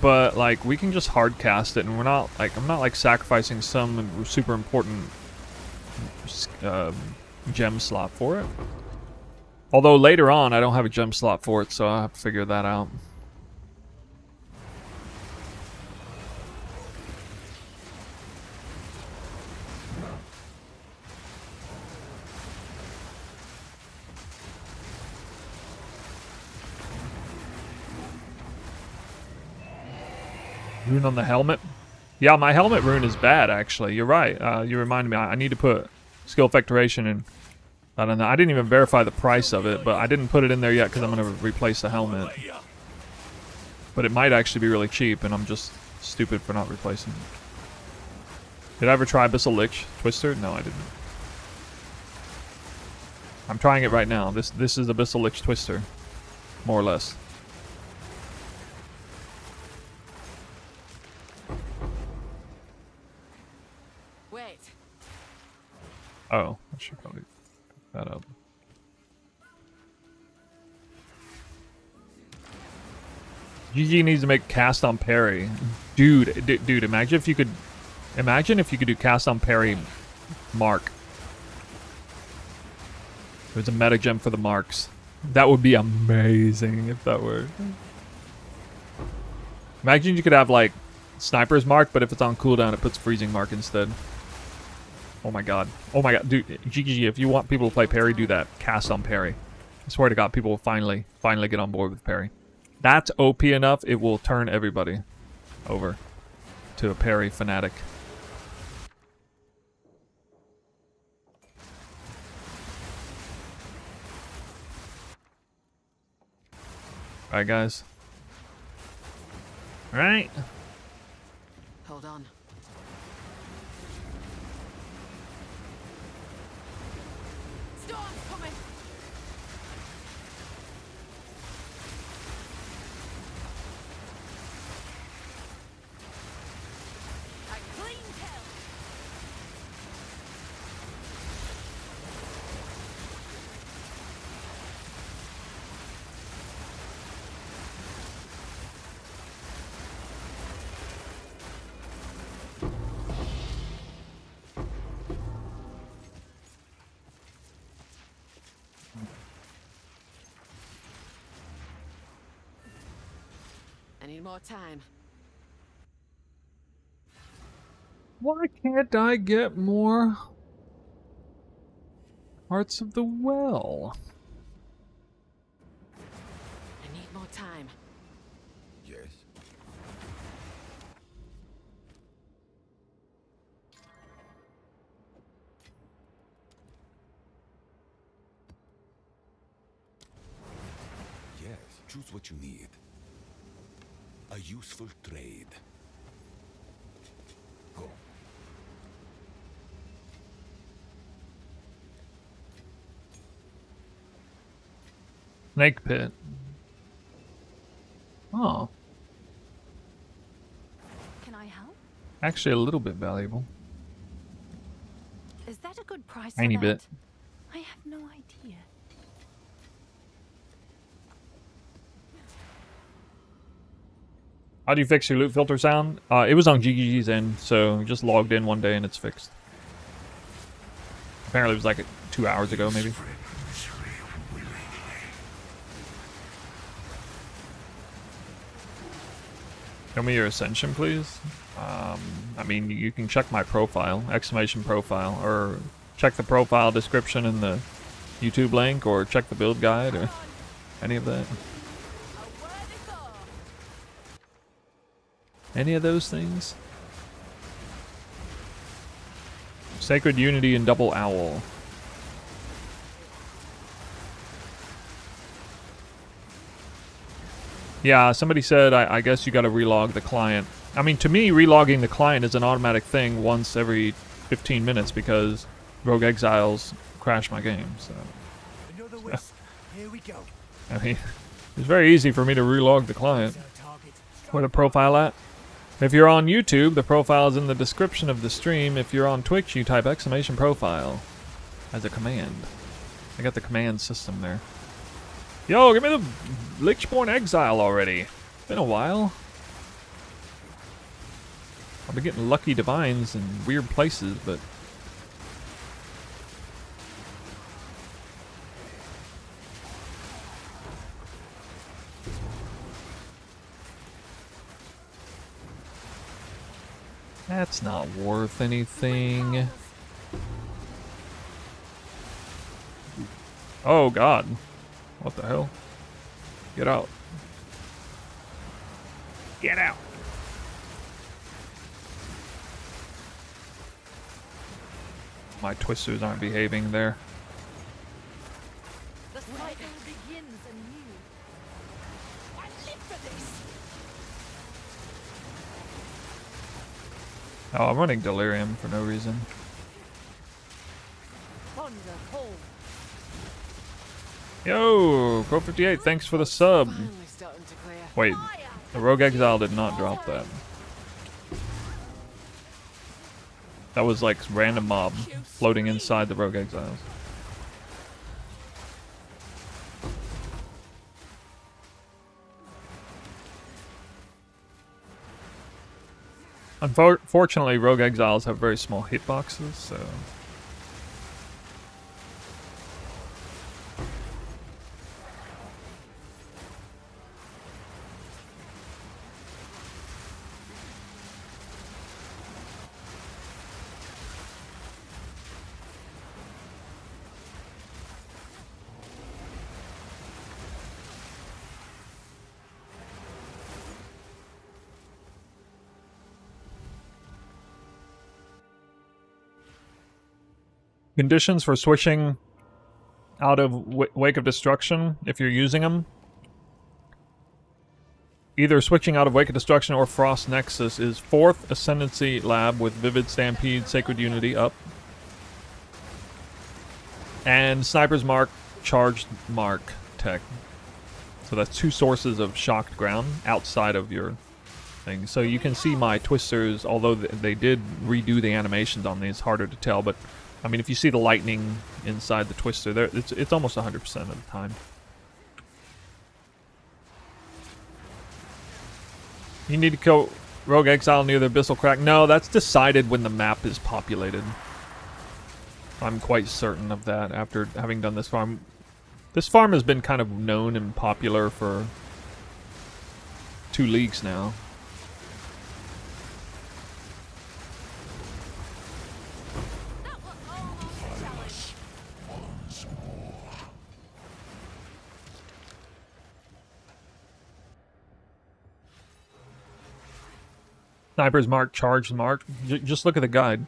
S2: but like we can just hard cast it, and we're not like I'm not like sacrificing some super important gem slot for it. Although later on I don't have a gem slot for it, so I'll have to figure that out. Rune on the helmet? Yeah, my helmet rune is bad, actually. You're right. You reminded me. I need to put skill effectoration in. I don't know. I didn't even verify the price of it, but I didn't put it in there yet because I'm going to replace the helmet. But it might actually be really cheap, and I'm just stupid for not replacing it. Did I ever try Abyssal Lich Twister? No, I didn't. I'm trying it right now. This is Abyssal Lich Twister, more or less. Oh, I should probably pick that up. GG needs to make cast on parry. Dude, imagine if you could do cast on parry mark. There's a meta gem for the marks. That would be amazing if that were. Imagine you could have like sniper's mark, but if it's on cooldown it puts freezing mark instead. Oh my god. Oh my god. Dude, GG, if you want people to play parry, do that. Cast on parry. I swear to god, people will finally get on board with parry. That's OP enough, it will turn everybody over to a parry fanatic. Alright, guys. Alright.
S1: Hold on. Need more time.
S2: Why can't I get more Hearts of the Well?
S1: I need more time.
S3: Yes. Yes, choose what you need. A useful trade. Go.
S2: Snake pit. Oh.
S4: Can I help?
S2: Actually, a little bit valuable.
S4: Is that a good price?
S2: Tiny
S4: for that?
S2: bit.
S4: I have no idea.
S2: How do you fix your loot filter sound? It was on GGG's end, so just logged in one day and it's fixed. Apparently it was like 2 hours ago, maybe. Show me your ascension, please. I mean, you can check my profile, exclamation profile, or check the profile description in the YouTube link, or check the build guide, or any of that. Any of those things? Sacred Unity and Double Owl. Yeah, somebody said, I guess you gotta relog the client. I mean, to me, relogging the client is an automatic thing once every 15 minutes because Rogue Exiles crash my game, so.
S6: Another wisp. Here we go.
S2: I mean, it's very easy for me to relog the client. Where the profile at? If you're on YouTube, the profile is in the description of the stream. If you're on Twitch, you type exclamation profile as a command. I got the command system there. Yo, give me the Lichborne Exile already. Been a while. I've been getting lucky divines in weird places, but that's not worth anything. Oh god. What the hell? Get out. Get out. My twisters aren't behaving there.
S1: The cycle begins anew. I live for this.
S2: Oh, I'm running Delirium for no reason.
S1: Thunder call.
S2: Yo, Pro58, thanks for the sub.
S1: Finally starting to clear.
S2: Wait, the Rogue Exile did not drop that. That was like random mob floating inside the Rogue Exiles. Unfortunately, Rogue Exiles have very small hitboxes, so... Conditions for switching out of Wake of Destruction, if you're using them. Either switching out of Wake of Destruction or Frost Nexus is 4th Ascendancy Lab with Vivid Stampede, Sacred Unity up. And Sniper's Mark, Charged Mark Tech. So that's 2 sources of Shocked Ground outside of your thing. So you can see my twisters, although they did redo the animations on these, harder to tell, but I mean, if you see the lightning inside the twister, there it's almost 100% of the time. You need to kill Rogue Exile near the Abyssal Crack. No, that's decided when the map is populated. I'm quite certain of that after having done this farm. This farm has been kind of known and popular for 2 leagues now. Sniper's Mark, Charged Mark. Just look at the guide.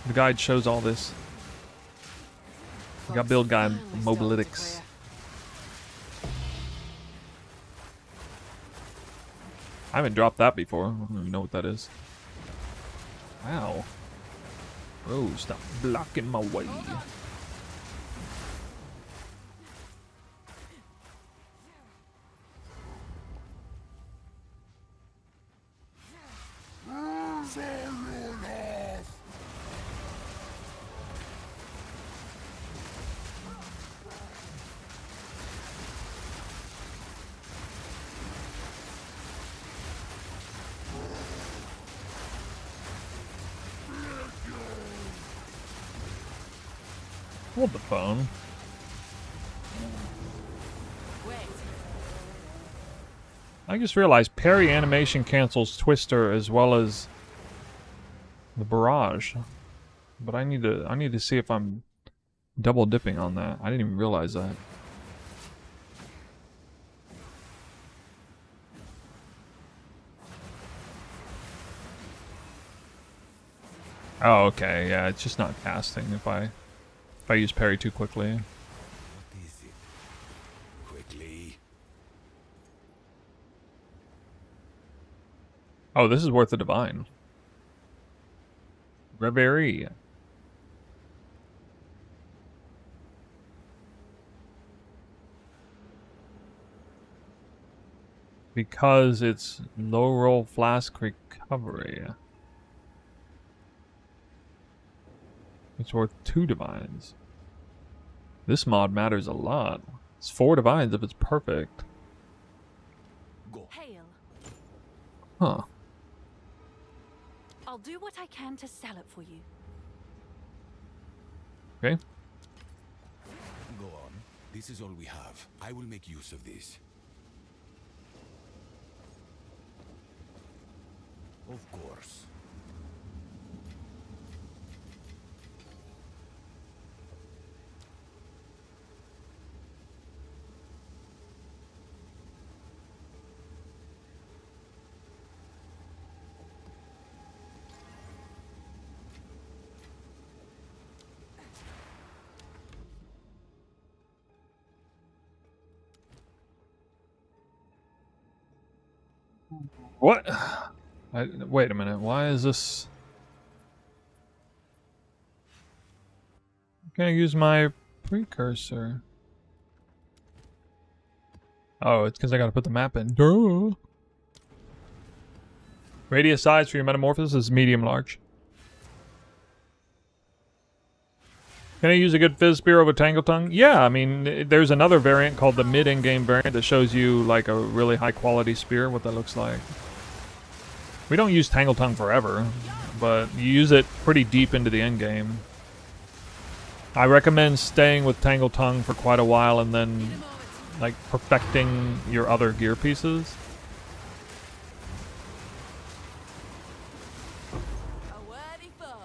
S2: The guide shows all this. We got build guide, Mobalytics. I haven't dropped that before. I don't even know what that is. Wow. Bro, stop blocking my way. Hold the phone. I just realized parry animation cancels Twister as well as the barrage, but I need to see if I'm double dipping on that. I didn't even realize that. Oh, okay, yeah, it's just not casting if I use parry too quickly.
S3: What is it? Quickly.
S2: Oh, this is worth the divine. Reverie. Because it's low roll flask recovery. It's worth 2 divines. This mod matters a lot. It's 4 divines if it's perfect.
S3: Go.
S1: Hail.
S2: Huh.
S4: I'll do what I can to sell it for you.
S2: Okay.
S3: Go on. This is all we have. I will make use of this. Of course.
S2: What? Wait a minute. Why is this? Can I use my precursor? Oh, it's because I gotta put the map in. Duh. Radius size for your metamorphosis is medium large. Can I use a good Fizz Spear over Tangle Tongue? Yeah, I mean, there's another variant called the mid-in-game variant that shows you like a really high-quality spear, what that looks like. We don't use Tangle Tongue forever, but you use it pretty deep into the end game. I recommend staying with Tangle Tongue for quite a while and then like perfecting your other gear pieces.
S1: A worthy foe.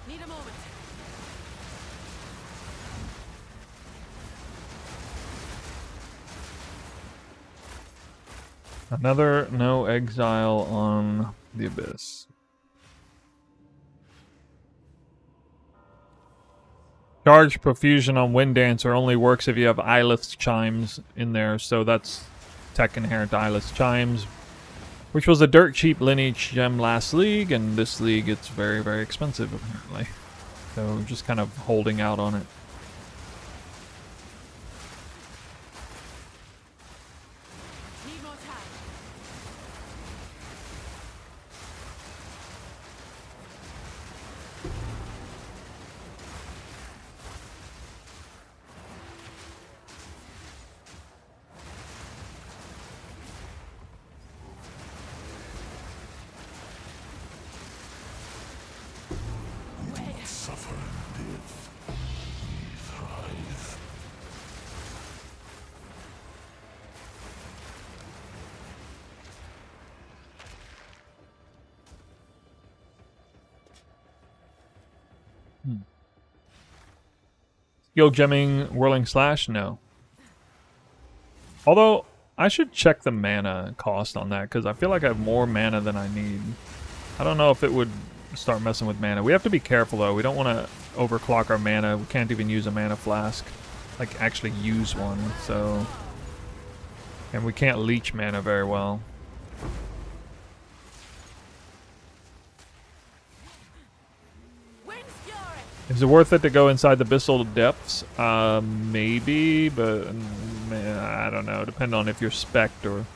S1: Need a moment.
S2: Another no exile on the Abyss. Charge Profusion on Wind Dancer only works if you have Eyelith's Chimes in there, so that's tech inherent Eyelith's Chimes, which was a dirt cheap lineage gem last league, and this league it's very, very expensive apparently. So just kind of holding out on it.
S1: Need more time.
S5: Suffer in death. We thrive.
S2: Skill gemming Whirling Slash? No. Although, I should check the mana cost on that, because I feel like I have more mana than I need. I don't know if it would start messing with mana. We have to be careful, though. We don't want to overclock our mana. We can't even use a mana flask. Like, actually use one, so... And we can't leech mana very well.
S1: Wind's fury.
S2: Is it worth it to go inside the Abyssal Depths? Maybe, but I don't know. Depending on if you're spec'd or...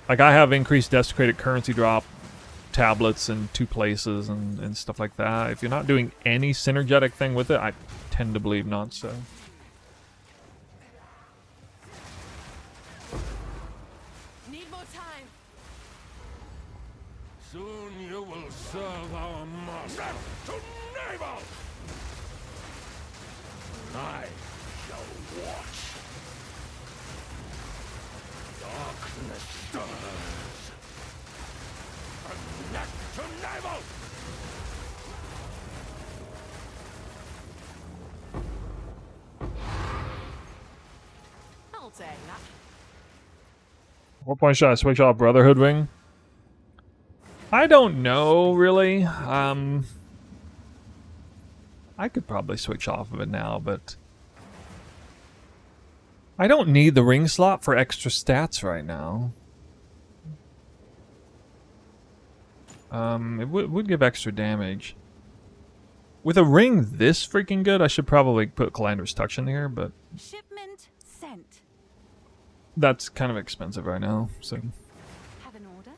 S2: Like, I have increased desecrated currency drop tablets in 2 places and stuff like that. If you're not doing any synergetic thing with it, I tend to believe not so.
S1: Need more time.
S5: Soon you will serve our master to navel. I shall watch. Darkness stirs. From neck to navel.
S1: I'll take that.
S2: What point should I switch off Brotherhood Ring? I don't know, really. I could probably switch off of it now, but... I don't need the ring slot for extra stats right now. It would give extra damage. With a ring this freaking good, I should probably put Calandra's Touch in here, but
S1: Shipment sent.
S2: that's kind of expensive right now, so...
S1: Have an order?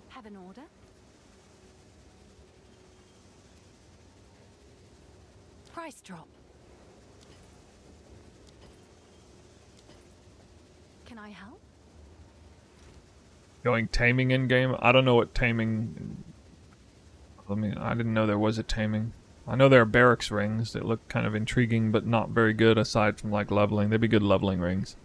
S1: Have an order? Price drop. Can I help?
S2: Going taming in game? I don't know what taming... I didn't know there was a taming. I know there are barracks rings that look kind of intriguing, but not very good aside from like leveling. They'd be good leveling rings.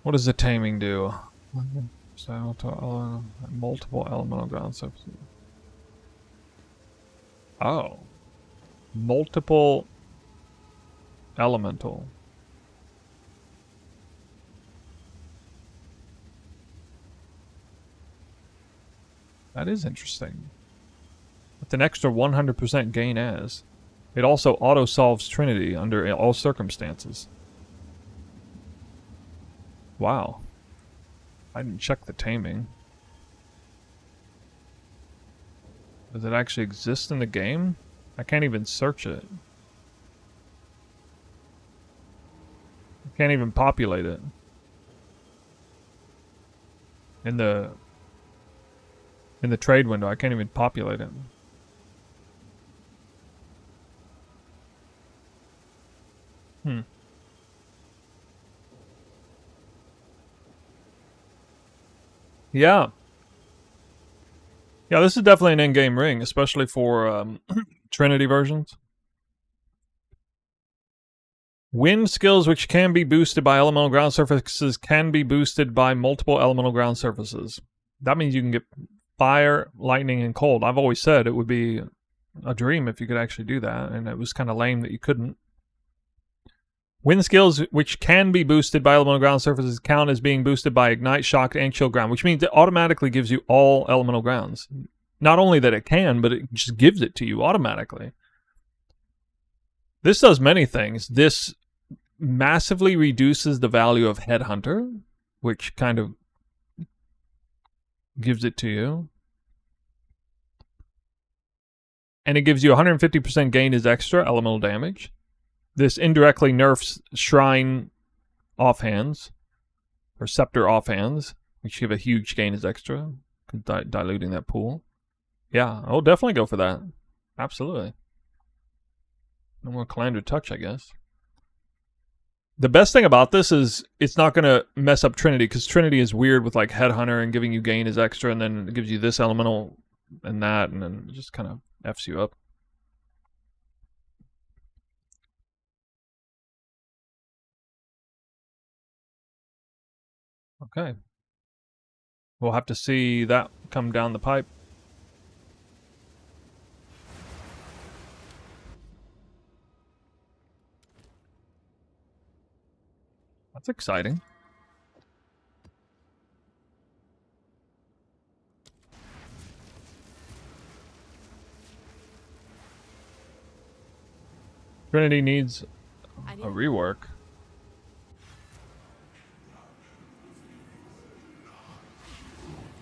S2: What does the taming do? So, multiple elemental ground surfaces. Oh. Multiple elemental. That is interesting. With an extra 100% gain as. It also auto-solves Trinity under all circumstances. Wow. I didn't check the taming. Does it actually exist in the game? I can't even search it. I can't even populate it. In the trade window, I can't even populate it. Yeah. Yeah, this is definitely an in-game ring, especially for Trinity versions. Wind skills which can be boosted by elemental ground surfaces can be boosted by multiple elemental ground surfaces. That means you can get fire, lightning, and cold. I've always said it would be a dream if you could actually do that, and it was kind of lame that you couldn't. Wind skills which can be boosted by elemental ground surfaces count as being boosted by Ignite, Shock, and Chill Ground, which means it automatically gives you all elemental grounds. Not only that it can, but it just gives it to you automatically. This does many things. This massively reduces the value of Headhunter, which kind of gives it to you. And it gives you 150% gain as extra elemental damage. This indirectly nerfs Shrine offhands, or Scepter offhands, which give a huge gain as extra, diluting that pool. Yeah, I'll definitely go for that. Absolutely. No more Calandra Touch, I guess. The best thing about this is it's not going to mess up Trinity, because Trinity is weird with like Headhunter and giving you gain as extra, and then it gives you this elemental and that, and then it just kind of F's you up. Okay. We'll have to see that come down the pipe. That's exciting. Trinity needs a rework.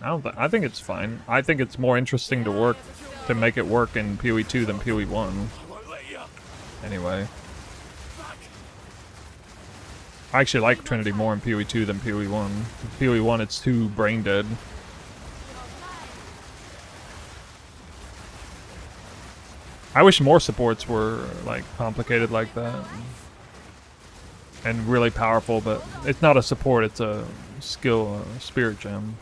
S2: I think it's fine. I think it's more interesting to make it work in PoE 2 than PoE 1. Anyway. I actually like Trinity more in PoE 2 than PoE 1. In PoE 1 it's too brain dead. I wish more supports were like complicated like that. And really powerful, but it's not a support, it's a skill, spirit gem.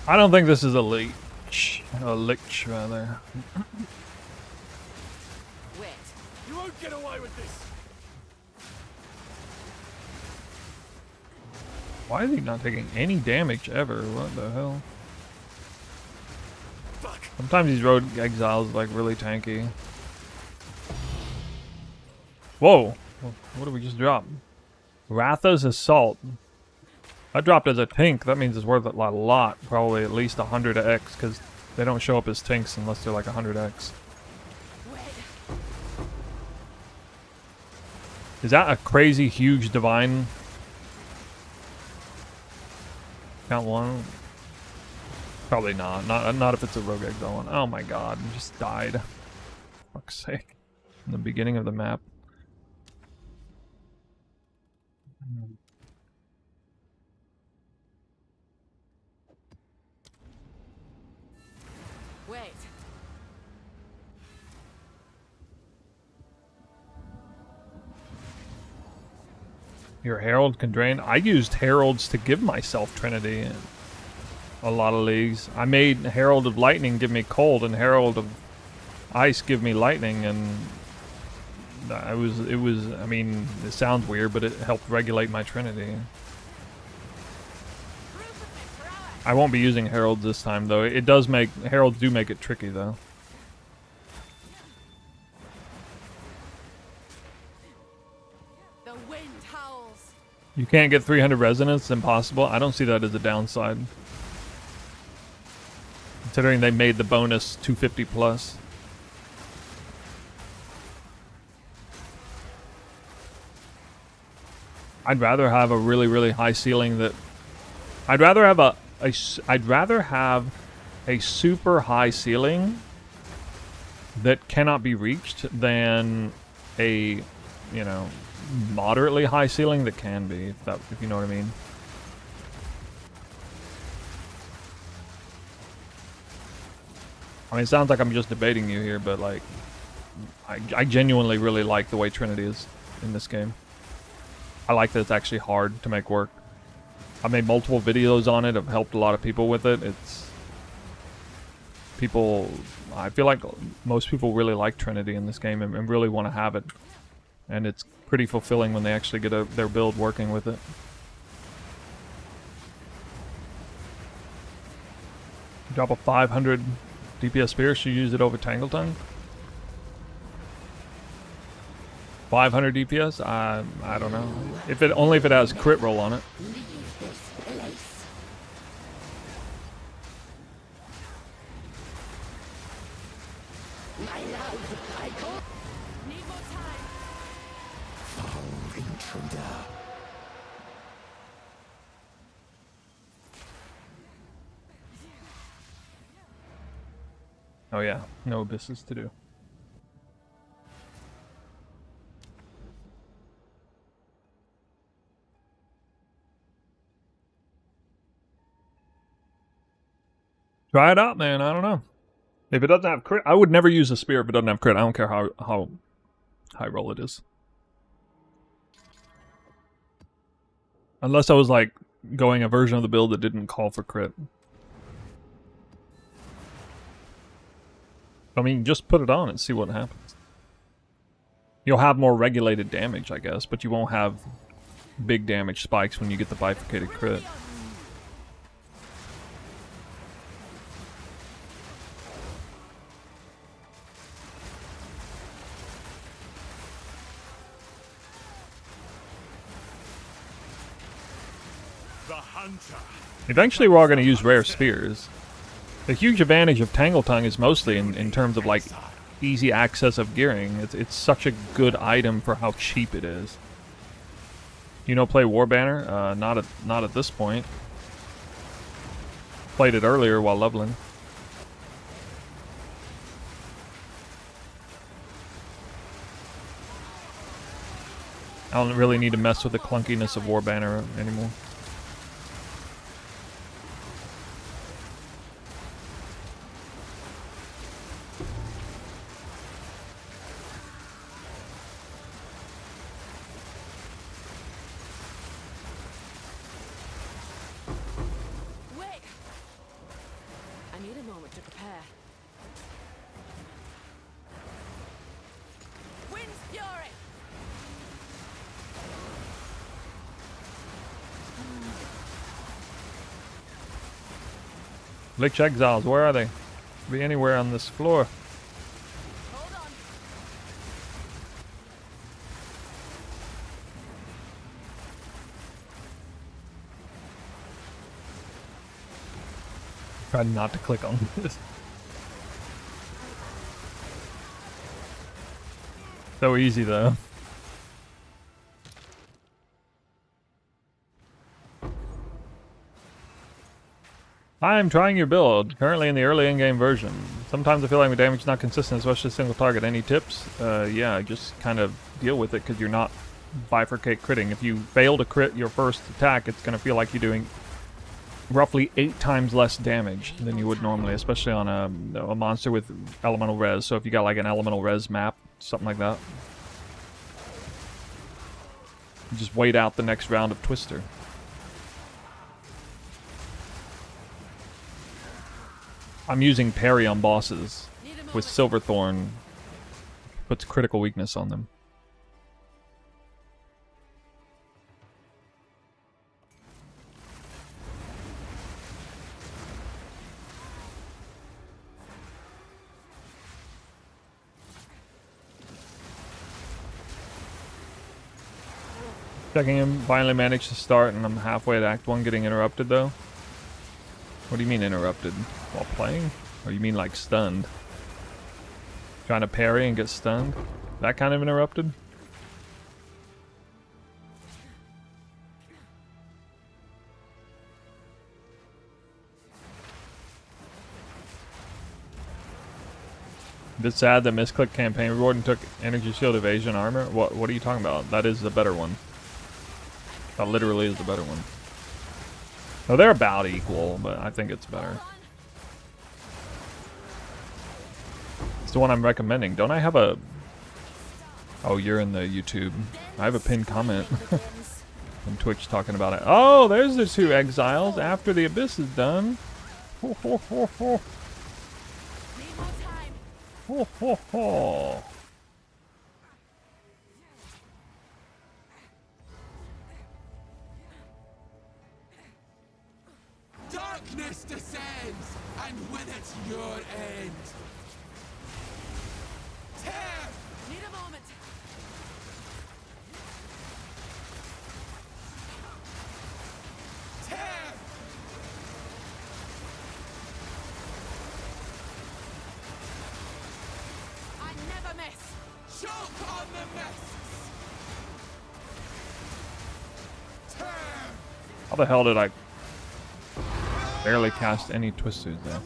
S2: I don't think this is a lich rather.
S6: Wait. You won't get away with this.
S2: Why is he not taking any damage ever? What the hell?
S6: Fuck.
S2: Sometimes these road exiles like really tanky. Whoa! What did we just drop? Ratha's Assault. That dropped as a tink. That means it's worth a lot. Probably at least 100x, because they don't show up as tinks unless they're like 100x. Is that a crazy huge divine? Count one? Probably not. Not if it's a rogue exile one. Oh my god, I just died. Fuck's sake. In the beginning of the map.
S1: Wait.
S2: Your Herald can drain. I used Heralds to give myself Trinity in a lot of leagues. I made Herald of Lightning give me Cold and Herald of Ice give me Lightning, and I mean, it sounds weird, but it helped regulate my Trinity. I won't be using Heralds this time, though. It does make... Heralds do make it tricky, though.
S1: The wind howls.
S2: You can't get 300 resonance? It's impossible. I don't see that as a downside. Considering they made the bonus 250 plus. I'd rather have a really, really high ceiling that... I'd rather have a super high ceiling that cannot be reached than a, you know, moderately high ceiling that can be, if you know what I mean. I mean, it sounds like I'm just debating you here, but like, I genuinely really like the way Trinity is in this game. I like that it's actually hard to make work. I made multiple videos on it. I've helped a lot of people with it. It's people. I feel like most people really like Trinity in this game and really want to have it, and it's pretty fulfilling when they actually get their build working with it. Drop a 500 DPS spear. Should use it over Tangletongue. 500 DPS? I don't know. Only if it has crit roll on it.
S1: Need more time.
S2: Oh yeah, no abysses to do. Try it out, man. I don't know. If it doesn't have crit, I would never use a spear if it doesn't have crit. I don't care how high roll it is. Unless I was like going a version of the build that didn't call for crit. I mean, just put it on and see what happens. You'll have more regulated damage, I guess, but you won't have big damage spikes when you get the bifurcated crit. Eventually we're all going to use rare spears. The huge advantage of Tangletongue is mostly in terms of like easy access of gearing. It's such a good item for how cheap it is. You know, play Warbanner? Not at this point. Played it earlier while leveling. I don't really need to mess with the clunkiness of Warbanner anymore. Lichborne Exiles, where are they? Be anywhere on this floor.
S1: Hold on.
S2: Try not to click on this. So easy though. I'm trying your build, currently in the early in-game version. Sometimes I feel like my damage is not consistent, especially a single target. Any tips? Yeah, just kind of deal with it because you're not bifurcate critting. If you fail to crit your first attack, it's going to feel like you're doing roughly 8 times less damage than you would normally, especially on a monster with elemental res. So if you got like an elemental res map, something like that, you just wait out the next round of Twister. I'm using parry on bosses with Silverthorn. Puts critical weakness on them. Checking him, finally managed to start, and I'm halfway at Act 1 getting interrupted though. What do you mean interrupted? While playing? Or you mean like stunned? Trying to parry and get stunned? That kind of interrupted? It's sad that misclick campaign reward and took energy shield evasion armor. What are you talking about? That is the better one. That literally is the better one. Oh, they're about equal, but I think it's better. It's the one I'm recommending. Don't I have a... Oh, you're in the YouTube. I have a pinned comment on Twitch talking about it. Oh, there's the 2 exiles after the abyss is done. Ho, ho, ho, ho. Ho, ho, ho.
S6: Darkness descends, and with it, your end. Tear!
S1: Need a moment.
S6: Tear!
S1: I never miss.
S6: Choke on the mists! Tear!
S2: How the hell did I barely cast any twisters there?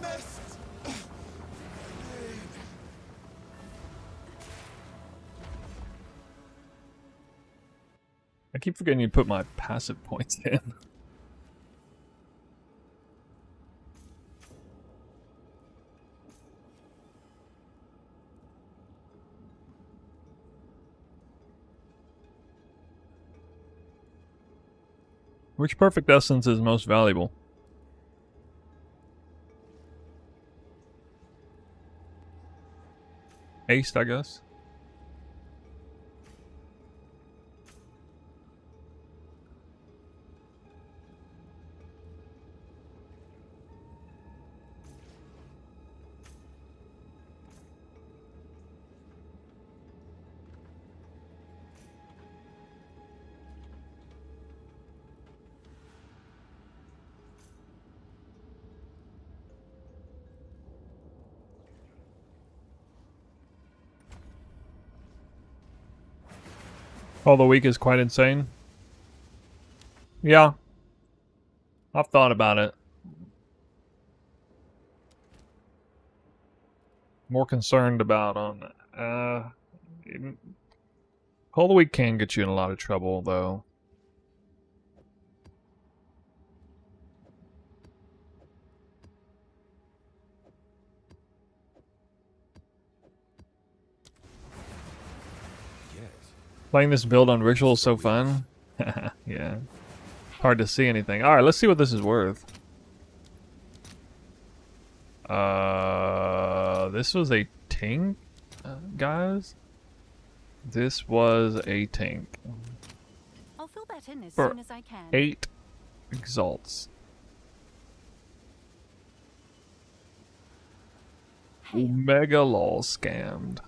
S2: I keep forgetting you put my passive points in. Which perfect essence is most valuable? Aced, I guess. Oh, the week is quite insane. Yeah. I've thought about it. More concerned about on Call of the Week can get you in a lot of trouble though. Playing this build on Ritual is so fun. Yeah. Hard to see anything. Alright, let's see what this is worth. This was a tink, guys. This was a tink.
S4: I'll fill that in as
S2: For
S4: soon as I can.
S2: 8 exalts. Mega lol scammed.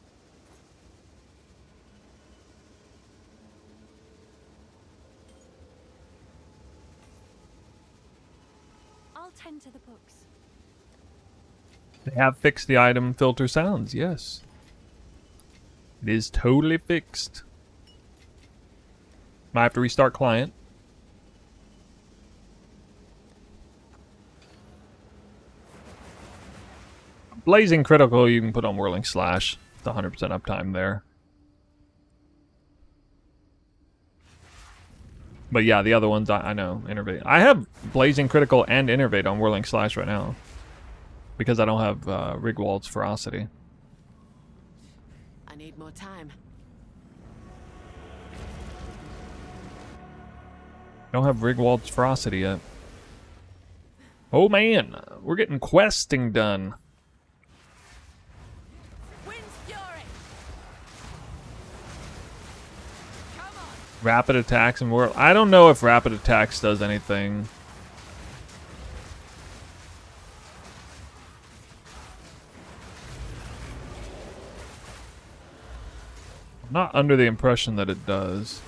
S4: I'll tend to the books.
S2: They have fixed the item filter sounds, yes. It is totally fixed. Might have to restart client. Blazing Critical you can put on Whirling Slash. It's 100% uptime there. But yeah, the other ones I know. Innervate. I have Blazing Critical and Innervate on Whirling Slash right now. Because I don't have Rigwald's Ferocity.
S1: I need more time.
S2: Don't have Rigwald's Ferocity yet. Oh man, we're getting questing done.
S1: Wind's fury. Come on.
S2: Rapid attacks and more. I don't know if rapid attacks does anything. I'm not under the impression that it does.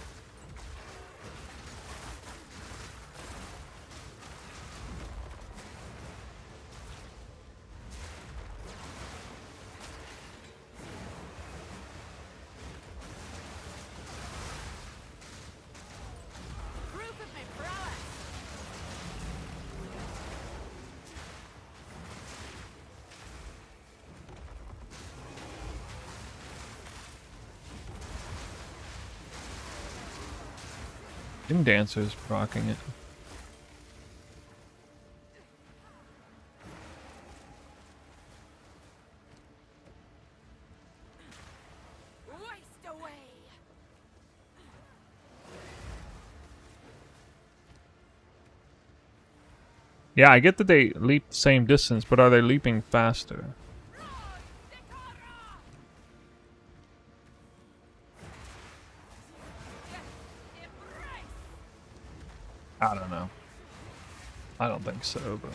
S1: Proof of my prowess.
S2: Dim Dancer's rocking it.
S1: Waste away.
S2: Yeah, I get that they leap the same distance, but are they leaping faster? I don't know. I don't think so, but...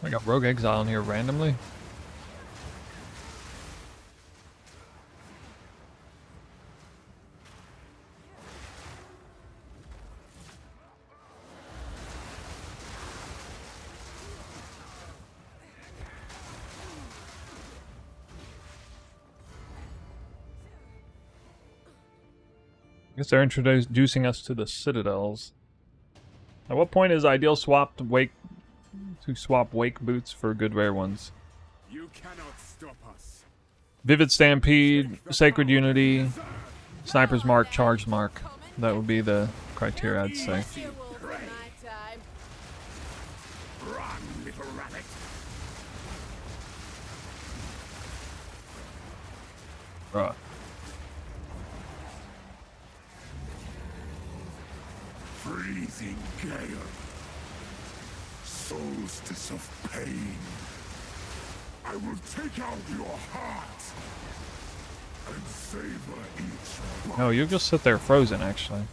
S2: I got Rogue Exile in here randomly. I guess they're introducing us to the Citadels. At what point is ideal swap to swap Wake boots for good rare ones?
S6: You cannot stop us.
S2: Vivid Stampede, Sacred Unity, Sniper's Mark, Charge Mark. That would be the criteria, I'd say.
S1: Your wolf in my time.
S6: Run, little rabbit.
S2: Right.
S5: Freezing gale. Solstice of pain. I will take out your heart and savor each bite.
S2: No, you'll just sit there frozen, actually.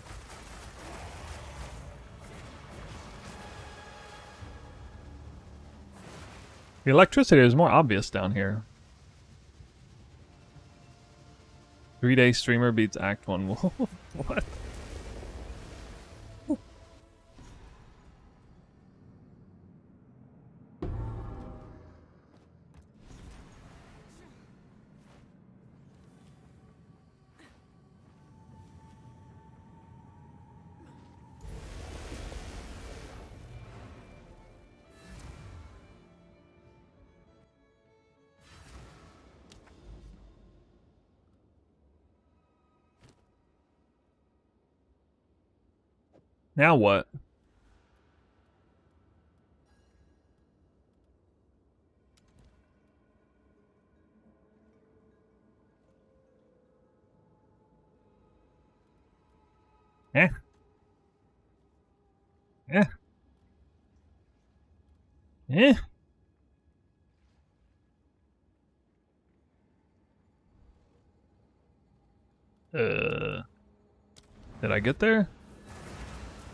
S2: The electricity is more obvious down here. 3-day streamer beats Act 1 Wolf. What? Now what? Eh? Eh? Eh? Did I get there?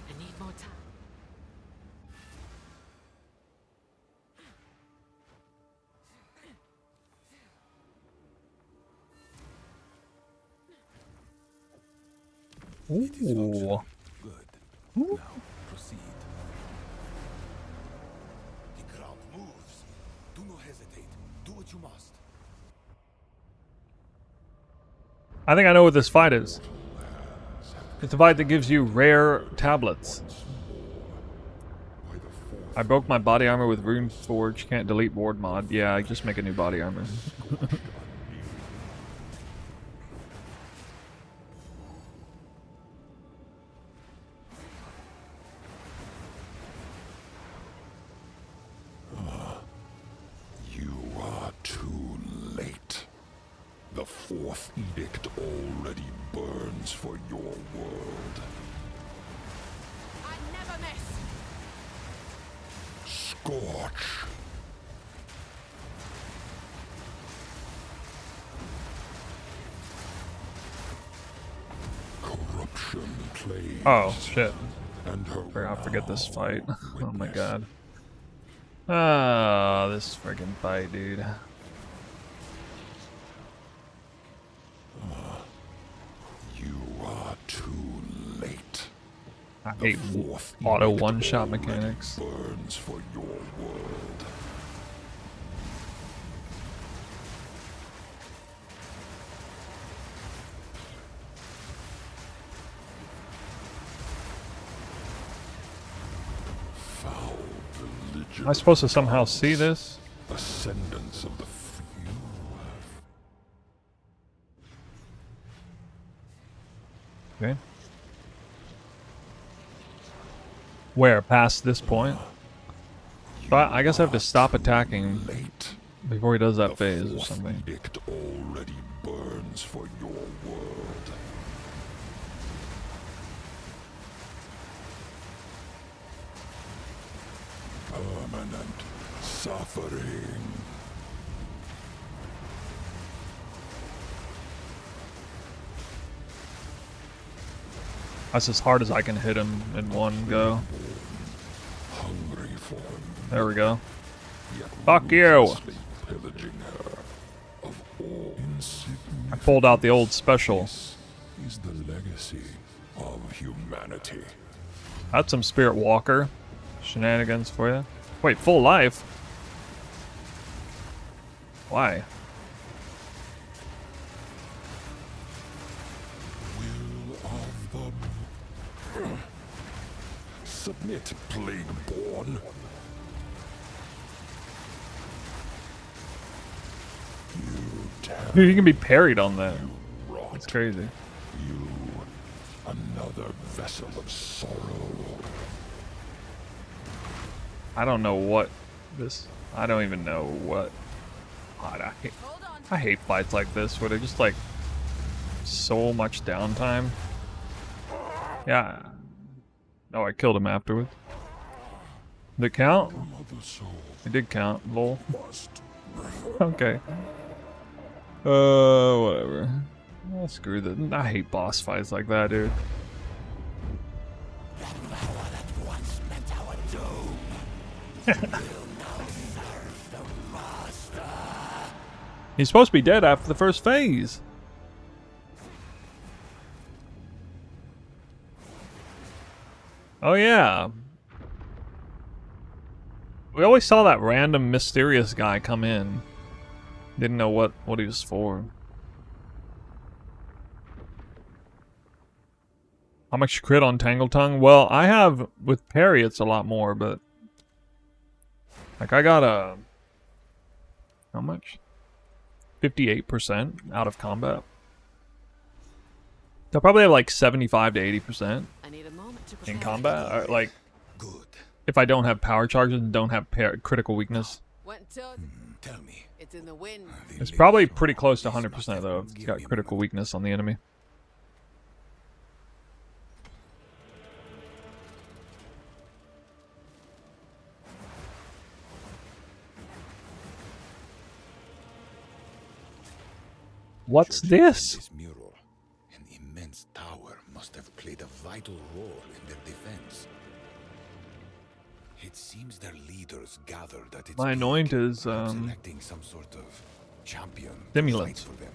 S1: I need more time.
S2: Ooh.
S3: Good. Now, proceed. The ground moves. Do not hesitate. Do what you must.
S2: I think I know what this fight is. It's a fight that gives you rare tablets.
S5: By the
S2: I broke my body armor with Rune Forge. Can't delete board mod. Yeah, I just make a new body armor.
S5: You are too late. The fourth edict already burns for your world.
S1: I never miss.
S5: Scorch. Corruption plays.
S2: Oh shit!
S5: And her
S2: I forget this fight. Oh my
S5: witness.
S2: god. Ah, this friggin' fight, dude.
S5: You are too late.
S2: I
S5: The
S2: hate
S5: fourth
S2: auto
S5: edict
S2: one-shot
S5: already
S2: mechanics.
S5: burns for your world. Foul religion.
S2: Am I supposed to somehow see this?
S5: Ascendants of the few.
S2: Okay. Where? Past this point? But I guess I have to stop attacking
S5: Late.
S2: before he does that
S5: The
S2: phase or
S5: fourth
S2: something.
S5: edict already burns for your world. Permanent suffering.
S2: That's as hard as I can hit him in one go.
S5: Hungry for
S2: There we go.
S5: yet
S2: Fuck you!
S5: ruthlessly pillaging her of all
S2: I pulled out the old special.
S5: This is the legacy of humanity.
S2: That's some Spirit Walker shenanigans for you. Wait, full life? Why?
S5: Will of the submit, plague-born. You tell
S2: Dude, you can be parried on that.
S5: rot.
S2: That's crazy.
S5: You, another vessel of sorrow.
S2: I don't know what this... I don't even know what... God,
S1: Hold on.
S2: I hate fights like this where they're just like... so much downtime. Yeah. Oh, I killed him afterwards. Did it count?
S5: Mother soul
S2: It did count. Lol.
S5: must
S2: Okay. Whatever. Oh, screw that. I hate boss fights like that, dude. He's supposed to be dead after the first phase. Oh yeah. We always saw that random mysterious guy come in. Didn't know what he was for. How much crit on Tangle Tongue? Well, I have with parry it's a lot more, but like I got a how much? 58% out of combat. They'll probably have like 75 to 80%
S1: I need a moment to
S2: in
S1: prepare.
S2: combat. Or like
S3: Good.
S2: if I don't have power charges and don't have critical weakness.
S1: Went to
S3: Tell me.
S1: it's in the wind.
S2: It's probably pretty close to 100% though if it's got critical weakness on the enemy. What's
S3: Judging
S2: this?
S3: from This mural, an immense tower must have played a vital role in their defense. It seems their leaders gathered at its
S2: My
S3: peak,
S2: anoint is,
S3: perhaps electing some sort of champion to
S2: stimulant.
S3: fight for them.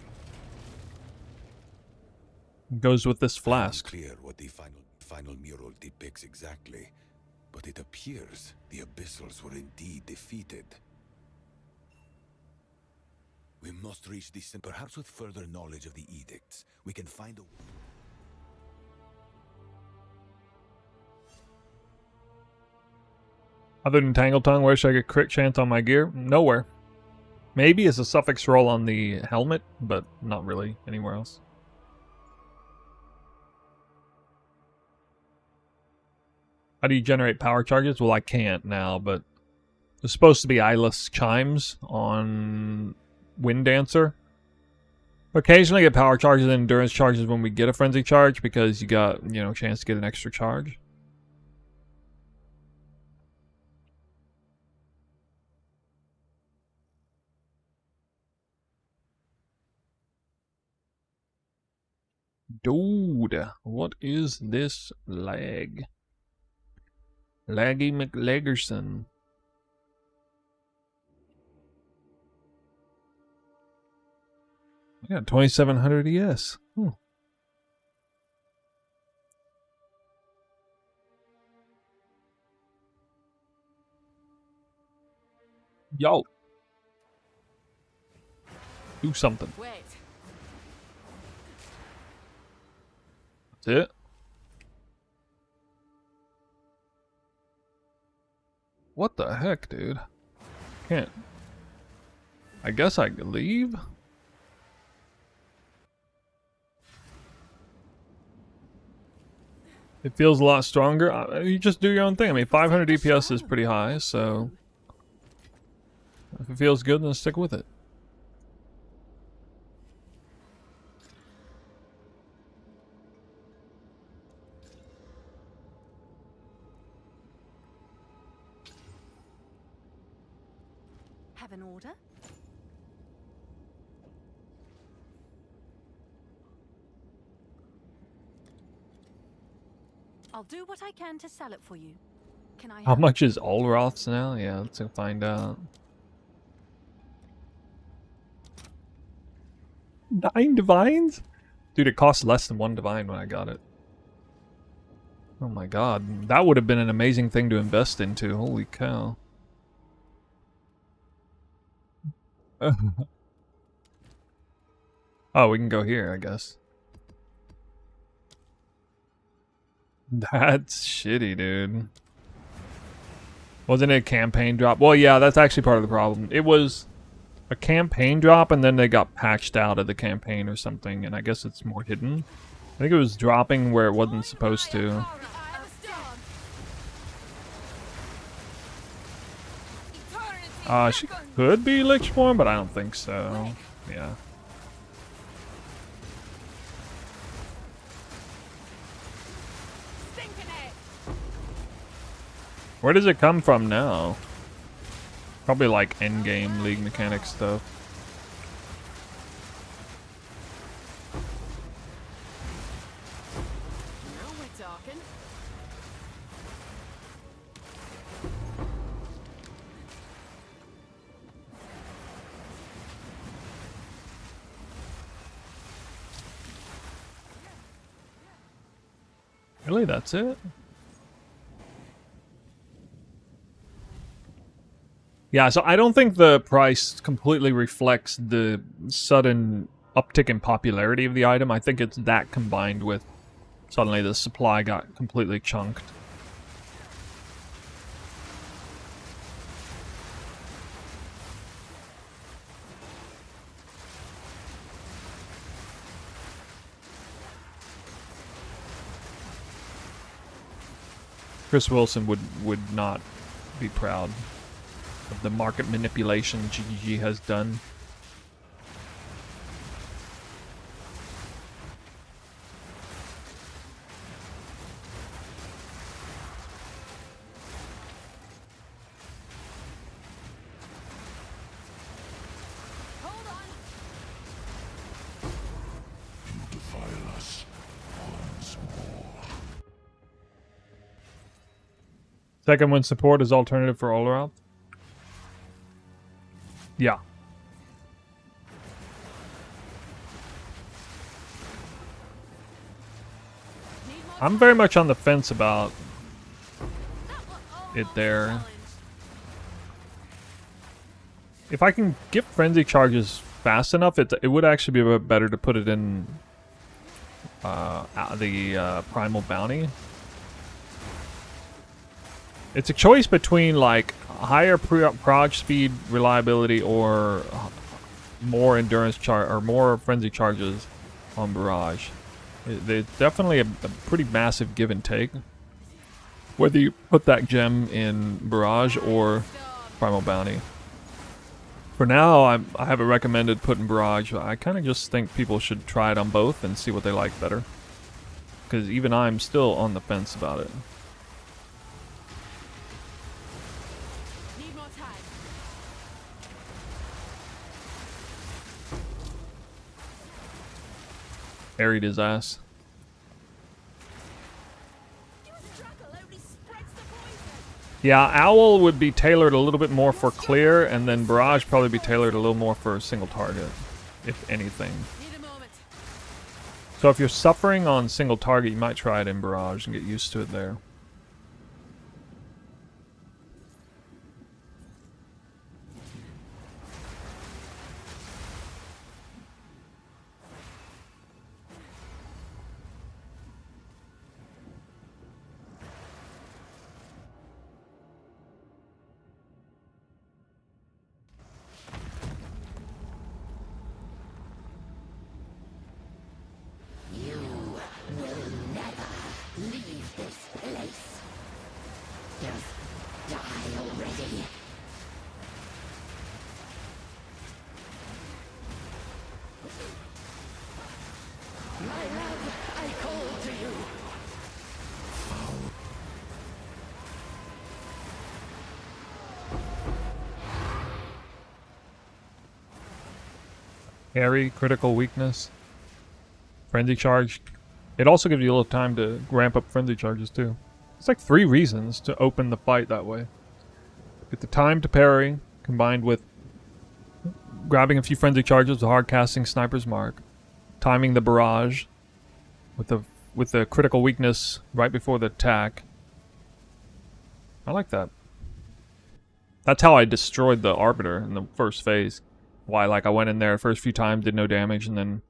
S2: Goes with this flask.
S3: Unclear what the final mural depicts exactly, but it appears the Abyssals were indeed defeated. We must reach this, and perhaps with further knowledge of the edicts, we can find a...
S2: Other than Tangle Tongue, where should I get crit chance on my gear? Nowhere. Maybe as a suffix roll on the helmet, but not really anywhere else. How do you generate power charges? Well, I can't now, but there's supposed to be eyeless chimes on Wind Dancer. Occasionally get power charges and endurance charges when we get a frenzy charge because you got, you know, a chance to get an extra charge. Dude, what is this lag? Laggy McLagerson. Yeah, 2700 ES. Yo. Do something.
S1: Wait.
S2: That's it. What the heck, dude? Can't. I guess I could leave? It feels a lot stronger. You just do your own thing. I mean, 500 DPS is pretty high, so if it feels good, then stick with it.
S1: Have an order? I'll do what I can to sell it for you. Can I
S2: How much is Olroth's now? Yeah, let's find out. 9 divines? Dude, it cost less than 1 divine when I got it. Oh my god. That would have been an amazing thing to invest into. Holy cow. Oh, we can go here, I guess. That's shitty, dude. Wasn't it a campaign drop? Well, yeah, that's actually part of the problem. It was a campaign drop, and then they got patched out of the campaign or something, and I guess it's more hidden. I think it was dropping where it wasn't supposed to. She could be Lichborne, but I don't think so. Yeah. Where does it come from now? Probably like Endgame League mechanics stuff.
S1: Now we're talking.
S2: Really, that's it? Yeah, so I don't think the price completely reflects the sudden uptick in popularity of the item. I think it's that combined with suddenly the supply got completely chunked. Chris Wilson would not be proud of the market manipulation GGG has done.
S1: Hold on.
S5: You defile us once more.
S2: Second one, support is alternative for Oloroth. Yeah. I'm very much on the fence about it there. If I can get frenzy charges fast enough, it would actually be better to put it in the primal bounty. It's a choice between like higher proj speed reliability or more endurance charge or more frenzy charges on barrage. There's definitely a pretty massive give and take. Whether you put that gem in barrage or primal bounty. For now, I haven't recommended putting barrage. I kind of just think people should try it on both and see what they like better. Because even I'm still on the fence about it.
S1: Need more time.
S2: Harried his ass. Yeah, Owl would be tailored a little bit more for clear, and then Barrage probably be tailored a little more for single target, if anything.
S1: Need a moment.
S2: So if you're suffering on single target, you might try it in Barrage and get used to it there. Carry, critical weakness, frenzy charge. It also gives you a little time to ramp up frenzy charges too. It's like 3 reasons to open the fight that way. Get the time to parry, combined with grabbing a few frenzy charges, the hard casting Sniper's Mark, timing the barrage with the critical weakness right before the attack. I like that. That's how I destroyed the Arbiter in the first phase. Why, like, I went in there the first few times, did no damage, and then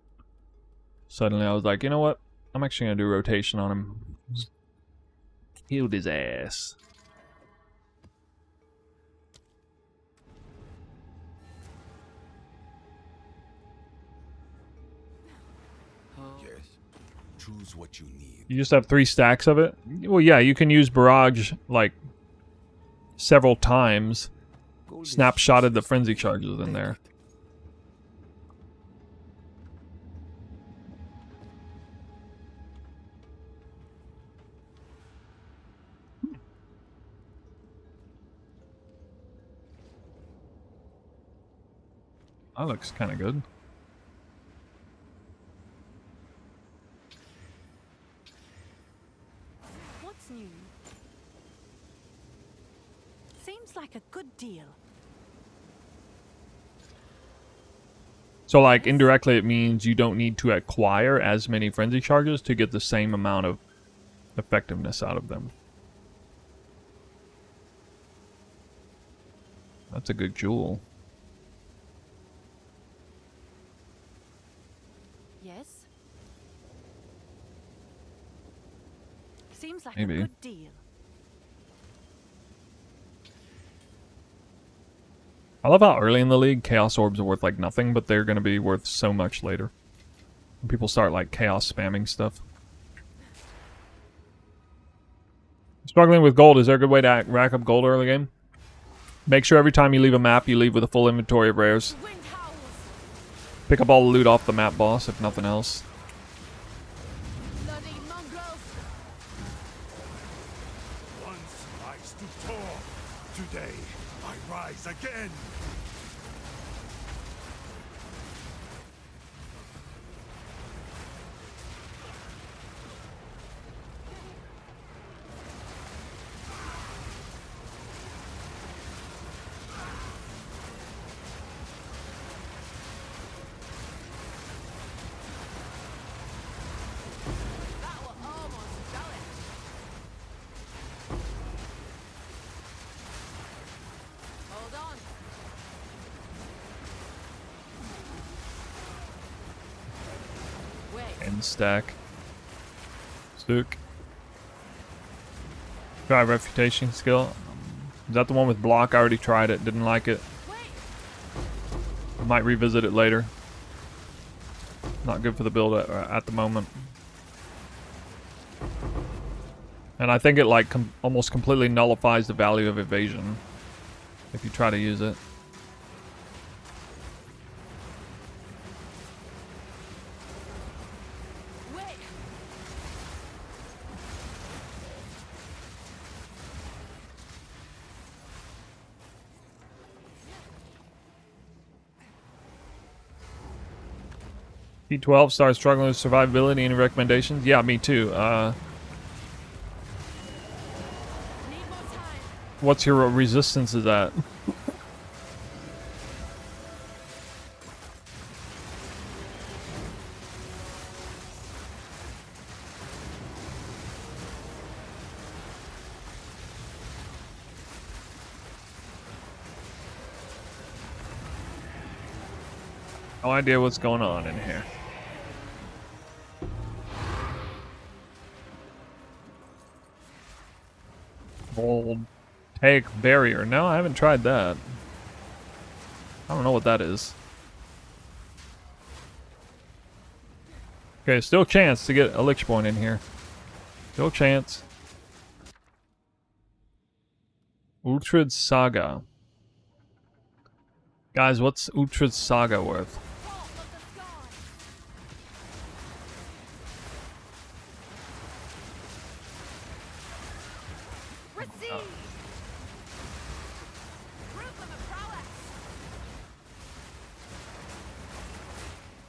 S2: suddenly I was like, you know what? I'm actually going to do rotation on him. Just killed his ass.
S3: Yes. Choose what you need.
S2: You just have 3 stacks of it? Well, yeah, you can use Barrage, like, several times. Snapshotted the frenzy charges in there. That looks kind of good.
S4: What's new? Seems like a good deal.
S2: So, like, indirectly it means you don't need to acquire as many frenzy charges to get the same amount of effectiveness out of them. That's a good jewel.
S4: Yes? Seems like
S2: Maybe.
S4: a good deal.
S2: I love how early in the league Chaos Orbs are worth like nothing, but they're going to be worth so much later. When people start like Chaos spamming stuff. Struggling with gold, is there a good way to rack up gold early game? Make sure every time you leave a map, you leave with a full inventory of rares.
S1: The wind howls.
S2: Pick up all the loot off the map boss, if nothing else.
S1: Bloody mongrels.
S5: Once I stood tall. Today, I rise again.
S1: That were almost a challenge. Hold on. Wait.
S2: End stack. Stook. Try refutation skill. Is that the one with block? I already tried it. Didn't like it. I might revisit it later. Not good for the build at the moment. And I think it like almost completely nullifies the value of evasion if you try to use it. T12 starts struggling with survivability. Any recommendations? Yeah, me too. What's your resistance is at? No idea what's going on in here. Voltaic barrier. No, I haven't tried that. I don't know what that is. Okay, still a chance to get a Lichborne in here. Still a chance. Uhtred Saga. Guys, what's Uhtred Saga worth?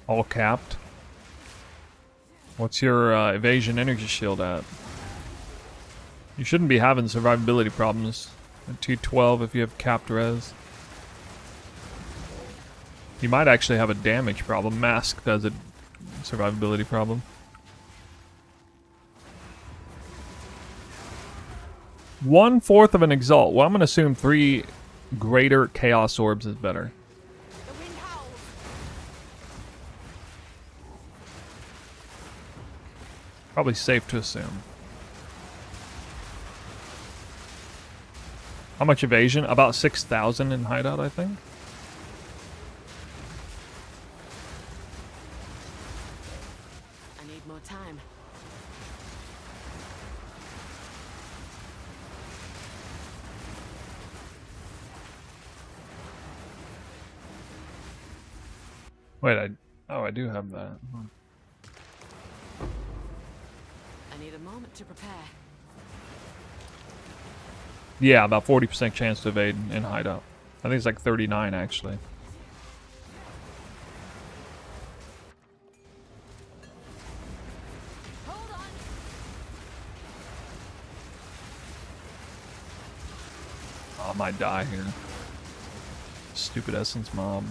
S2: All capped. What's your Evasion Energy Shield at? You shouldn't be having survivability problems. At T12 if you have capped res. You might actually have a damage problem. Mask does a survivability problem. 1/4 of an Exalt. Well, I'm going to assume 3 greater Chaos Orbs is better. Probably safe to assume. How much evasion? About 6,000 in hideout, I think.
S1: I need more time.
S2: Wait, I do have that. Huh.
S1: I need a moment to prepare.
S2: Yeah, about 40% chance to evade in hideout. I think it's like 39 actually.
S1: Hold on.
S2: Oh, I might die here. Stupid essence mob.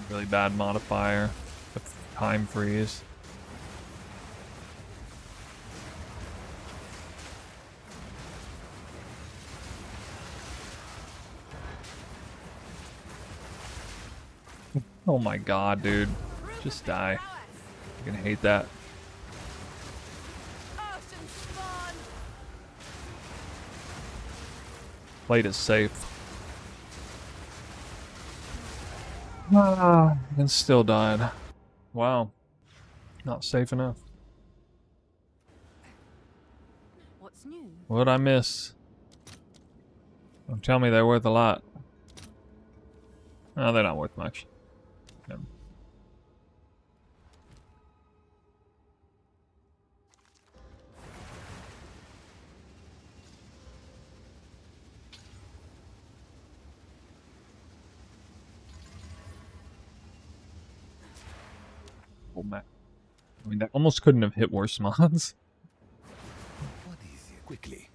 S2: Really bad modifier. The time freeze. Oh my god, dude. Just die. I can hate that.
S1: Ocean spawn.
S2: Played it safe. And still died. Wow. Not safe enough.
S1: What's new?
S2: What'd I miss? Don't tell me they're worth a lot. No, they're not worth much. No. Oh man. I mean, that almost couldn't have hit worse mods.
S3: What is it? Quickly.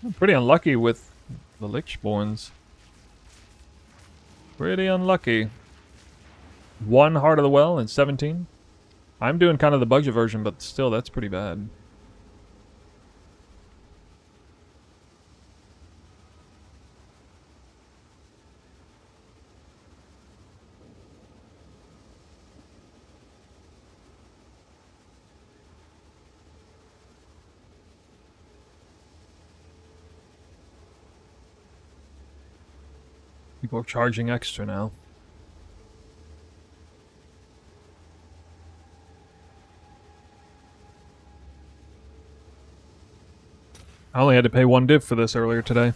S2: I'm pretty unlucky with the Lichborns. Pretty unlucky. 1 Heart of the Well and 17. I'm doing kind of the budget version, but still, that's pretty bad. People are charging extra now. I only had to pay 1 div for this earlier today.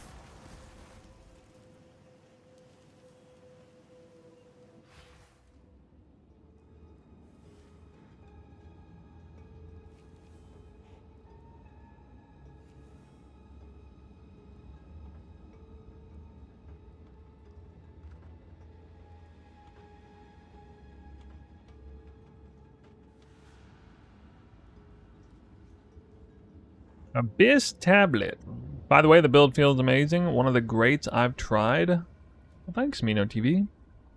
S2: Abyss tablet. By the way, the build feels amazing. One of the greats I've tried. Well, thanks, Mino TV.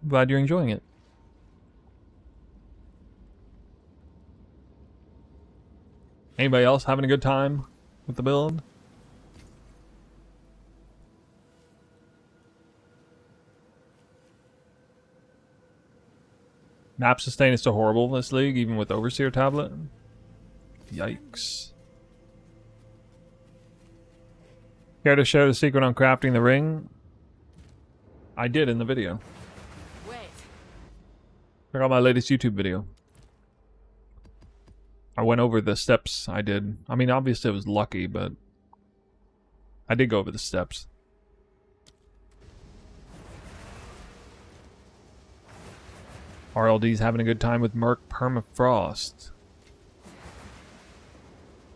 S2: Glad you're enjoying it. Anybody else having a good time with the build? Map sustain is so horrible in this league, even with Overseer tablet. Yikes. Care to share the secret on crafting the ring? I did in the video.
S1: Wait.
S2: Check out my latest YouTube video. I went over the steps I did. I mean, obviously it was lucky, but I did go over the steps. RLD's having a good time with Merc Permafrost.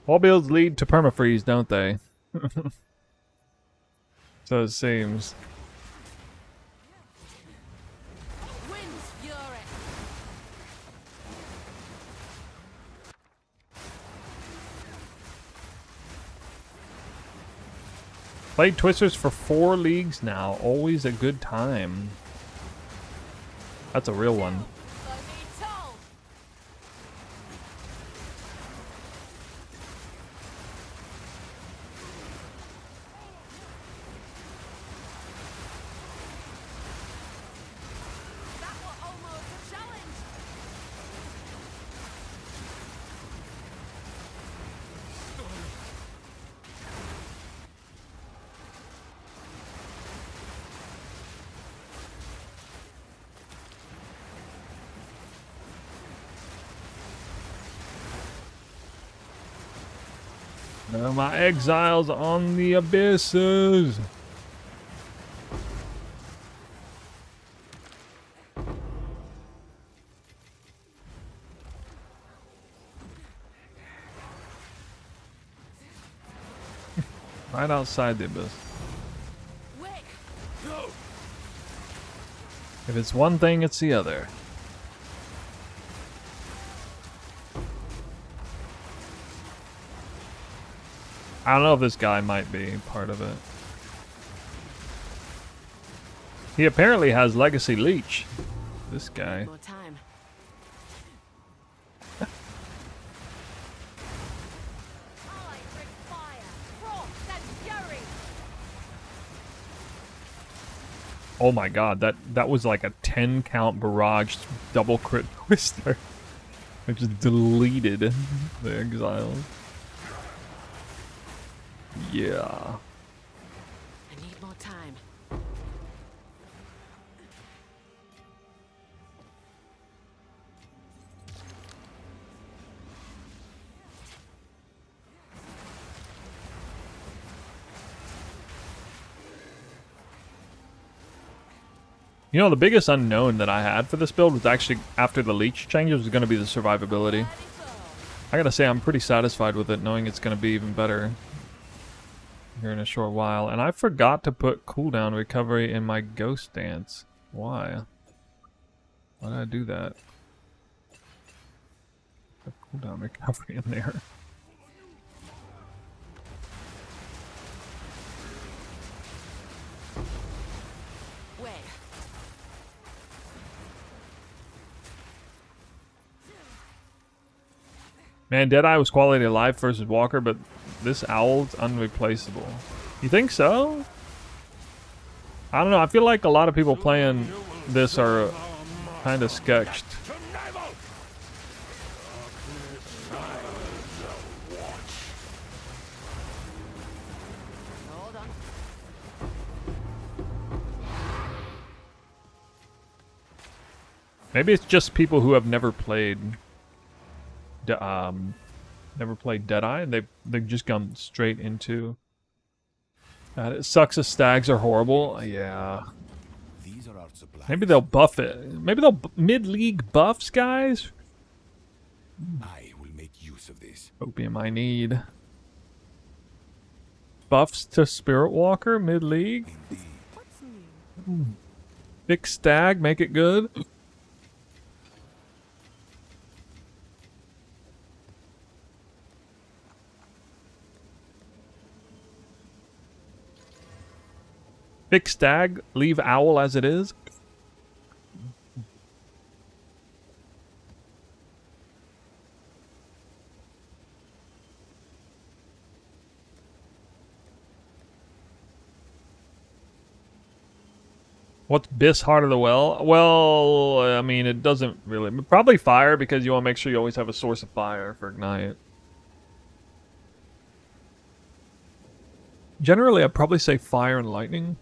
S2: All builds lead to permafreeze, don't they? So it seems.
S1: Wind's fury.
S2: Played Twisters for 4 leagues now. Always a good time. That's a real one.
S1: So be told. That was almost a challenge.
S2: No, my exiles on the abysses. Right outside the abyss.
S1: Wait.
S2: If it's one thing, it's the other. I don't know if this guy might be part of it. He apparently has Legacy Leech. This guy.
S1: More time. I bring fire, frost, and fury.
S2: Oh my god, that was like a 10 count barrage double crit twister. I just deleted the Exiles. Yeah.
S1: I need more time.
S2: You know, the biggest unknown that I had for this build was actually after the leech changes was going to be the survivability. I gotta say, I'm pretty satisfied with it, knowing it's going to be even better here in a short while. And I forgot to put cooldown recovery in my ghost dance. Why? Why did I do that? Put cooldown recovery in there.
S1: Wait.
S2: Man, Deadeye was quality of life versus Walker, but this owl's unreplaceable. You think so? I don't know. I feel like a lot of people playing this are kind of sketched.
S1: Hold on.
S2: Maybe it's just people who have never played Deadeye, and they've just gone straight into. It sucks if stags are horrible. Yeah.
S3: These are our supplies.
S2: Maybe they'll buff it. Maybe they'll mid-league buffs, guys.
S3: I will make use of this.
S2: Opium I need. Buffs to Spirit Walker mid-league.
S3: Indeed.
S1: What's new?
S2: Big stag, make it good. Big stag, leave owl as it is. What's Biss Heart of the Well? Well, I mean, it doesn't really... Probably fire, because you want to make sure you always have a source of fire for Ignite. Generally, I'd probably say fire and lightning.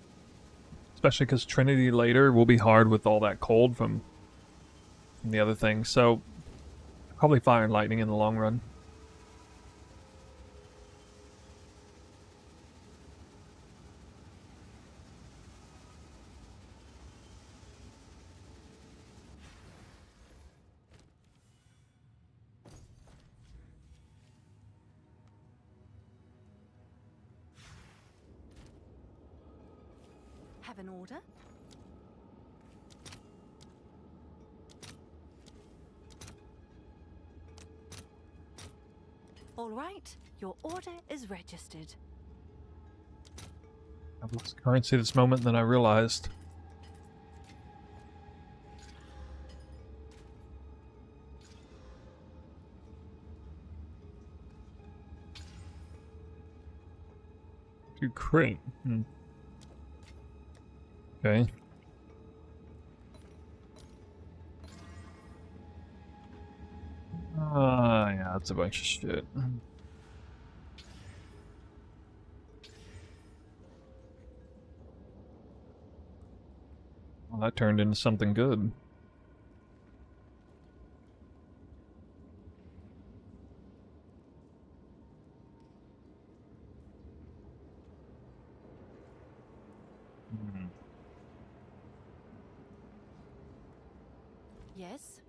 S2: Especially because Trinity later will be hard with all that cold from the other things. So, probably fire and lightning in the long run.
S1: Have an order? All right, your order is registered.
S2: I've lost currency this moment, then I realized. You crit. Okay. Yeah, that's a bunch of shit. Well, that turned into something good.
S1: Yes?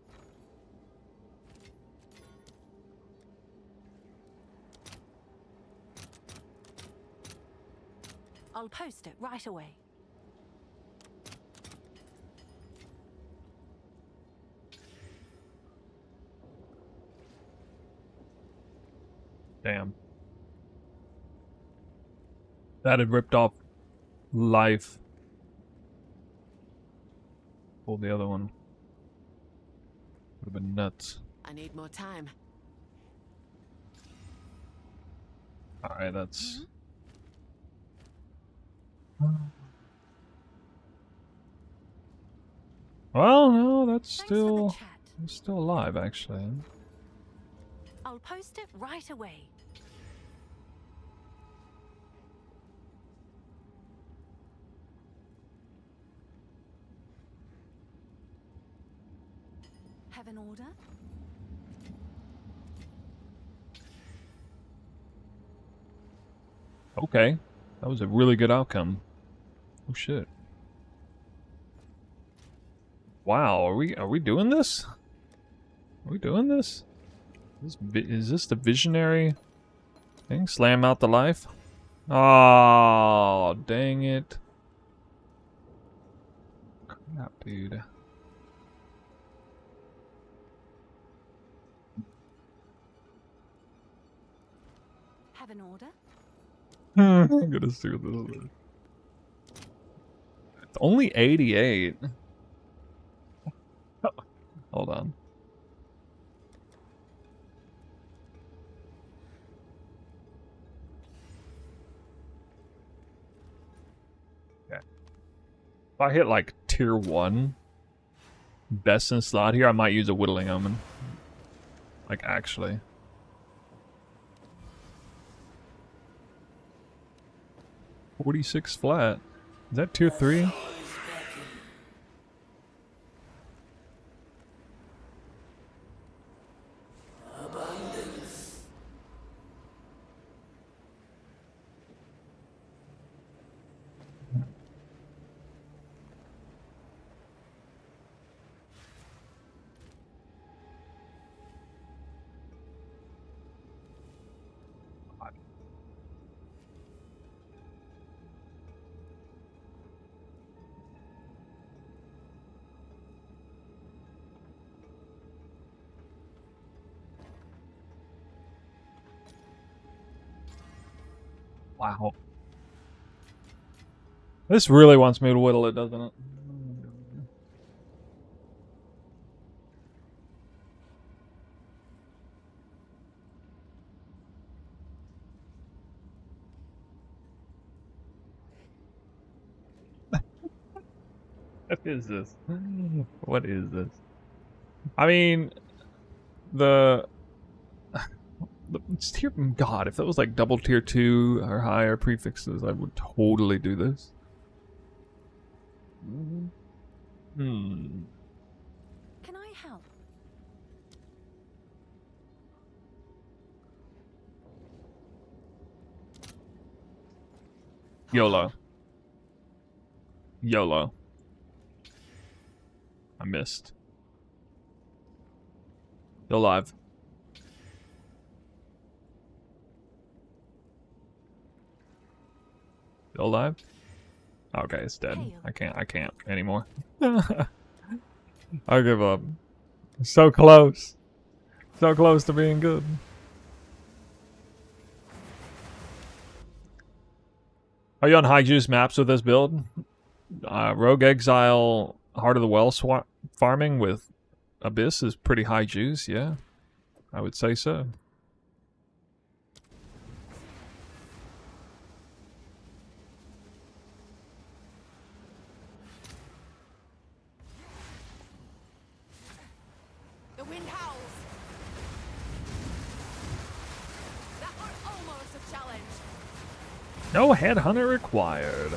S1: I'll post it right away.
S2: Damn. That had ripped off life. Pull the other one. Would have been nuts.
S1: I need more time.
S2: Alright, that's... Well, no, that's
S1: Thanks for the
S2: still...
S1: chat.
S2: It's still alive, actually.
S1: I'll post it right away. Have an order?
S2: Okay. That was a really good outcome. Oh shit. Wow, are we doing this? Are we doing this? Is this the visionary thing? Slam out the life? Oh, dang it. Crap, dude.
S1: Have an order?
S2: I'm gonna steal this. It's only 88. Hold on. Okay. If I hit like tier 1 best in slot here, I might use a Whittling Omen. Like actually. $46 flat. Is that tier 3? Wow. This really wants me to whittle it, doesn't it? What is this? What is this? I mean, it's tier. God, if that was like double tier 2 or higher prefixes, I would totally do this. Hmm.
S1: Can I help?
S2: YOLO. YOLO. I missed. Still alive. Still alive? Okay, it's dead.
S1: Hail.
S2: I can't anymore. I give up. So close. So close to being good. Are you on high juice maps with this build? Rogue Exile, Heart of the Well farming with Abyss is pretty high juice, yeah. I would say so.
S1: The wind howls. That was almost a challenge.
S2: No headhunter required.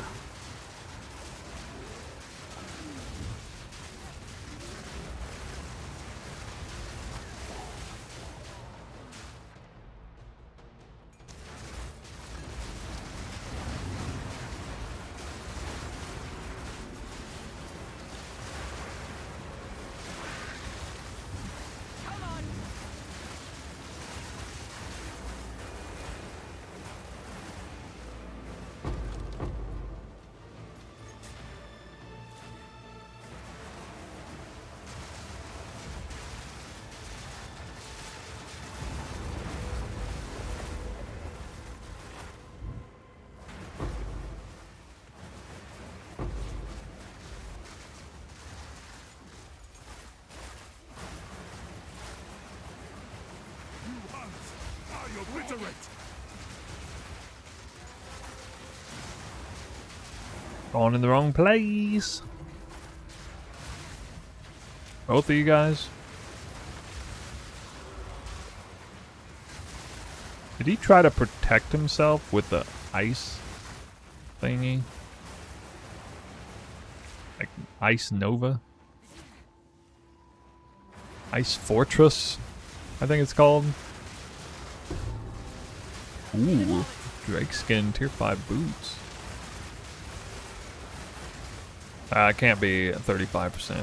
S1: Come on.
S5: You hunt, I obliterate.
S2: Going in the wrong place. Both of you guys. Did he try to protect himself with the ice thingy? Like Ice Nova? Ice Fortress, I think it's called. Ooh, Drake skin tier 5 boots. Can't be 35%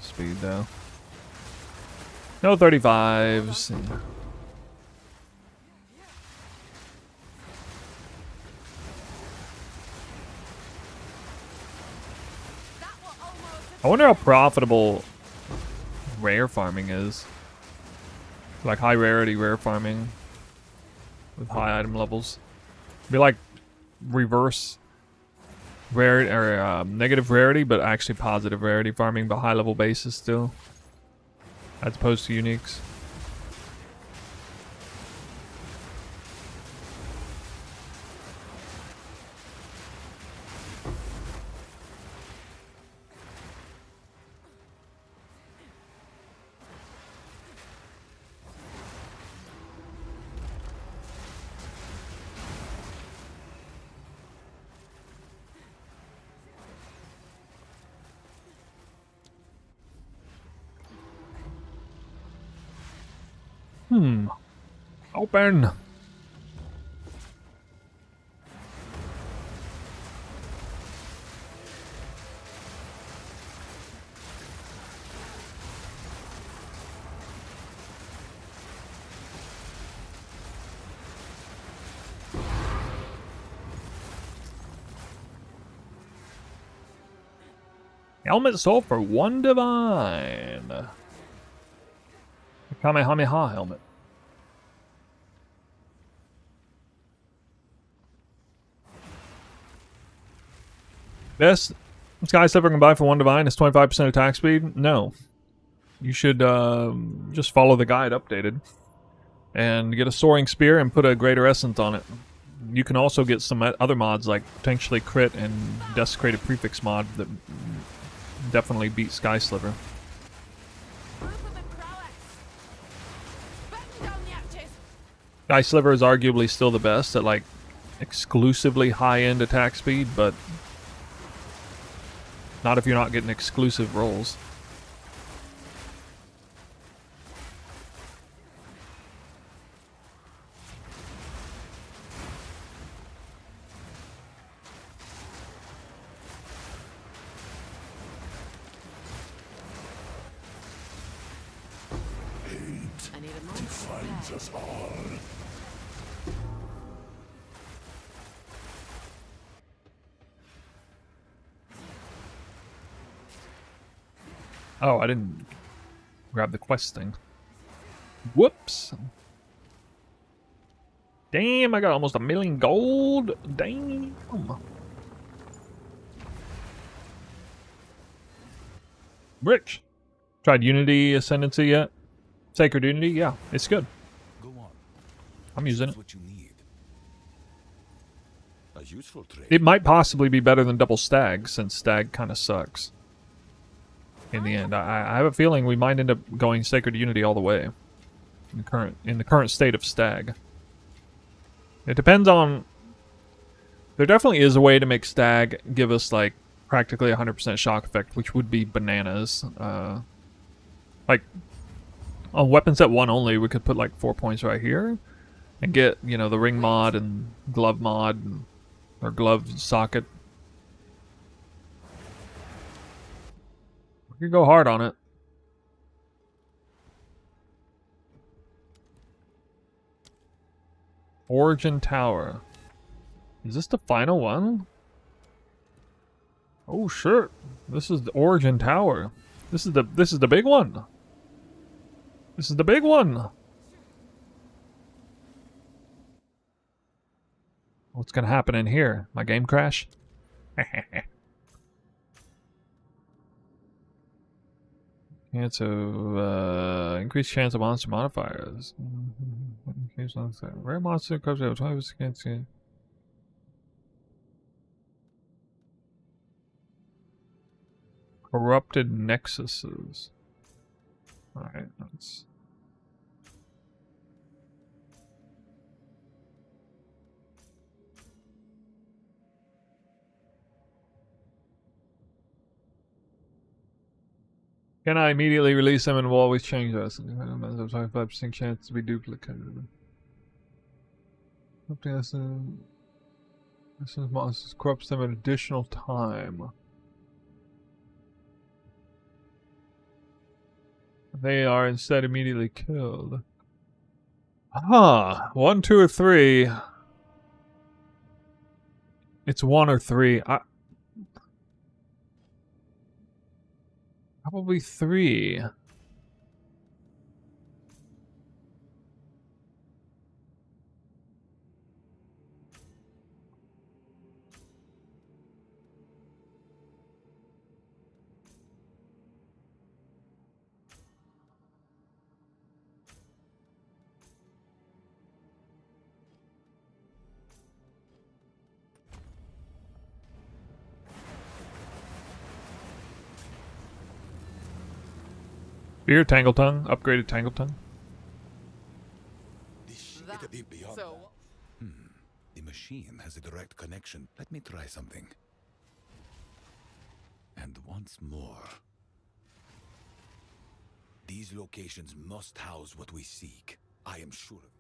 S2: speed though. No 35s.
S1: That was almost
S2: I wonder how profitable rare farming is. Like high rarity rare farming with high item levels. Be like reverse rarity or negative rarity, but actually positive rarity farming, but high level basis still, as opposed to uniques. Open. Helmet sold for 1 divine. Kamehameha helmet. Best Sky Slipper can buy for 1 divine is 25% attack speed? No. You should just follow the guide updated. And get a Soaring Spear and put a Greater Essence on it. You can also get some other mods like potentially Crit and Desecrated Prefix mod that definitely beat Sky Sliver. Sky Sliver is arguably still the best at like exclusively high-end attack speed, but not if you're not getting exclusive rolls.
S1: I need a moment.
S5: Defines us all.
S2: Oh, I didn't grab the quest thing. Whoops. Damn, I got almost 1,000,000 gold. Damn. Rich. Tried Unity Ascendancy yet? Sacred Unity? Yeah, it's good.
S3: Go on.
S2: I'm using it.
S3: What you need. A useful trade.
S2: It might possibly be better than Double Stag, since Stag kind of sucks. In the end, I have a feeling we might end up going Sacred Unity all the way. In the current state of Stag. It depends on... There definitely is a way to make Stag give us, like, practically 100% shock effect, which would be bananas. Like, on weapon set 1 only, we could put, like, 4 points right here. And get, you know, the ring mod and glove mod, and, or glove socket. We could go hard on it. Origin Tower. Is this the final one? Oh shit. This is the Origin Tower. This is the big one. This is the big one. What's gonna happen in here? My game crash? Chance of increased chance of monster modifiers. Rare monster comes out 20% against you. Corrupted nexuses. Alright, that's... Can I immediately release them and will always change us? 25% chance to be duplicated. This monsters corrupts them an additional time. They are instead immediately killed. Huh. 1, 2, or 3. It's 1 or 3. Probably 3. Spear, Tangle Tongue, upgraded Tangle Tongue.
S3: This shit a bit beyond
S1: So,
S3: that. The machine has a direct connection. Let me try something. And once more. These locations must house what we seek. I am sure.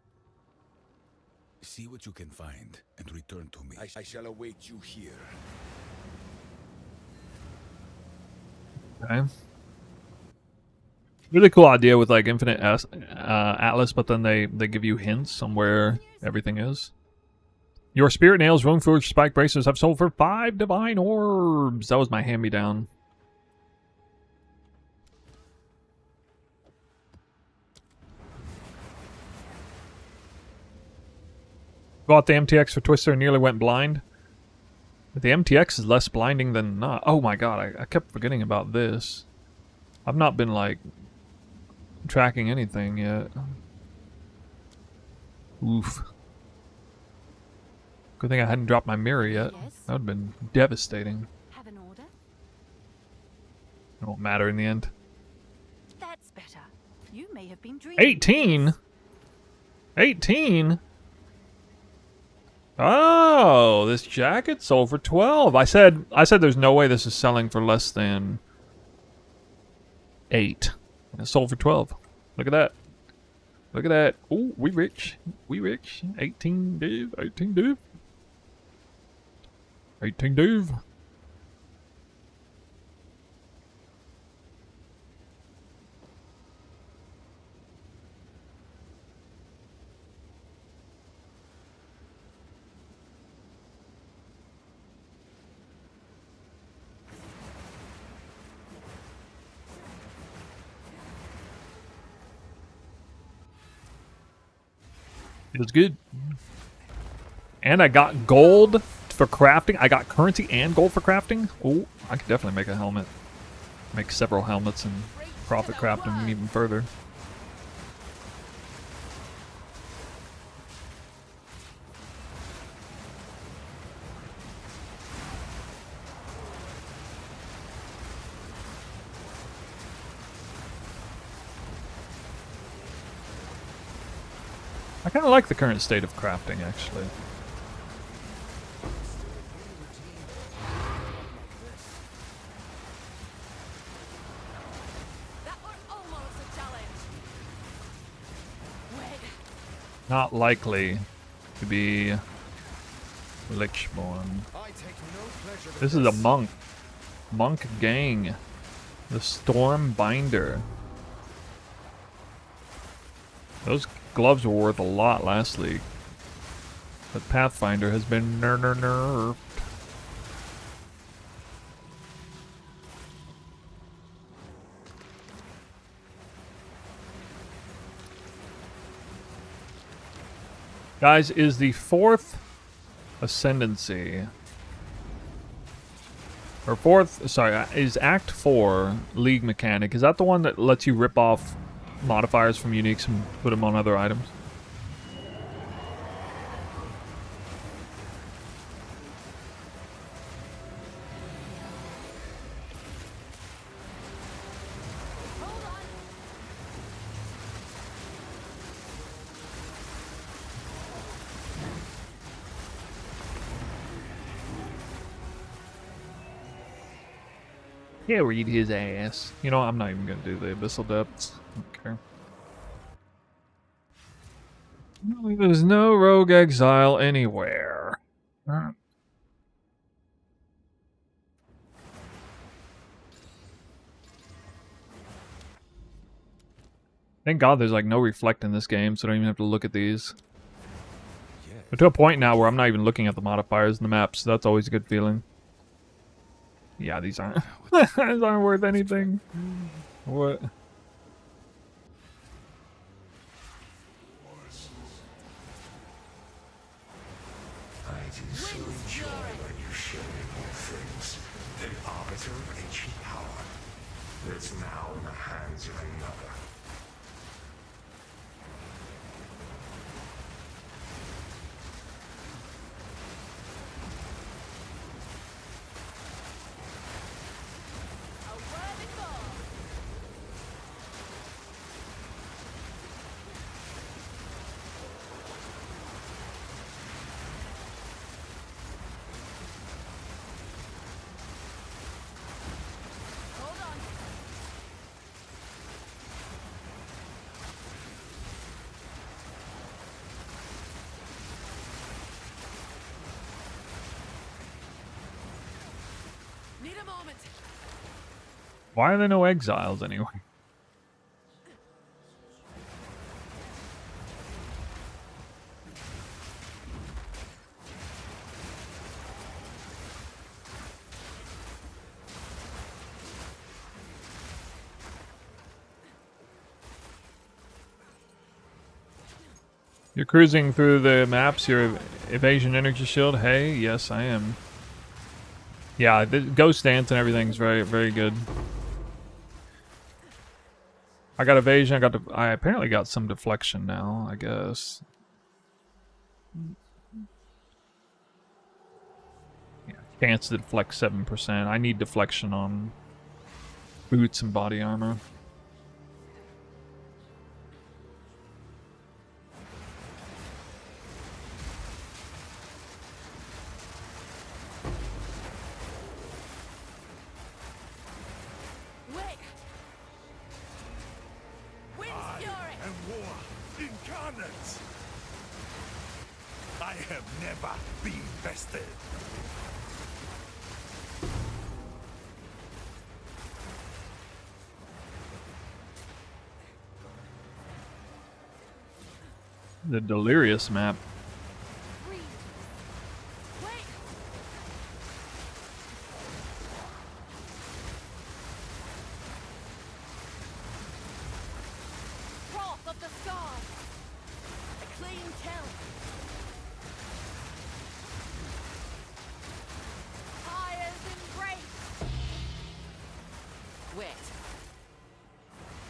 S3: See what you can find and return to me. I shall await you here.
S2: Okay. Really cool idea with like Infinite Atlas, but then they give you hints on where everything is. Your Spirit Nails, Rune Forge, Spike Bracers have sold for 5 Divine Orbs. That was my hand-me-down. Bought the MTX for Twister and nearly went blind. But the MTX is less blinding than not. Oh my god, I kept forgetting about this. I've not been, like, tracking anything yet. Oof. Good thing I hadn't dropped my mirror yet.
S1: Yes?
S2: That would have been devastating.
S1: Have an order?
S2: It won't matter in the end.
S1: That's better. You may have been dreaming.
S2: 18? 18? Oh, this jacket sold for 12. I said there's no way this is selling for less than 8. And it sold for 12. Look at that. Look at that. Oh, we rich. We rich. 18 div. 18 div. 18 div. It was good. And I got gold for crafting. I got currency and gold for crafting. Oh, I could definitely make a helmet. Make several helmets and profit craft them even further. I kind of like the current state of crafting, actually.
S1: That was almost a challenge. Wait.
S2: Not likely to be Lichborne. This is a monk. Monk gang. The Storm Binder. Those gloves were worth a lot last league. But Pathfinder has been nerfed. Guys, is the 4th Ascendancy, or 4th, sorry, is Act 4 League mechanic, is that the one that lets you rip off modifiers from uniques and put them on other items? Yeah, read his ass. You know, I'm not even gonna do the Abyssal Depths. I don't care. No, there's no rogue exile anywhere. Thank God there's like no reflect in this game, so I don't even have to look at these. But to a point now where I'm not even looking at the modifiers in the maps, so that's always a good feeling. Yeah, these aren't these aren't worth anything. What?
S5: I do so enjoy when you show me more things than arbiter of ancient power that's now in the hands of another.
S1: Need a moment.
S2: Why are there no exiles anyway? You're cruising through the maps, your Evasion Energy Shield? Hey, yes I am. Yeah, the ghost dance and everything's very, very good. I got evasion. I apparently got some deflection now, I guess. Yeah, chance to deflect 7%. I need deflection on boots and body armor.
S1: Wait. Wind's fury.
S5: And war incarnate. I have never been bested.
S2: The Delirious map.
S1: Breathe. Wait. Froth of the sky. A clean kill. Fire's embrace. Wit.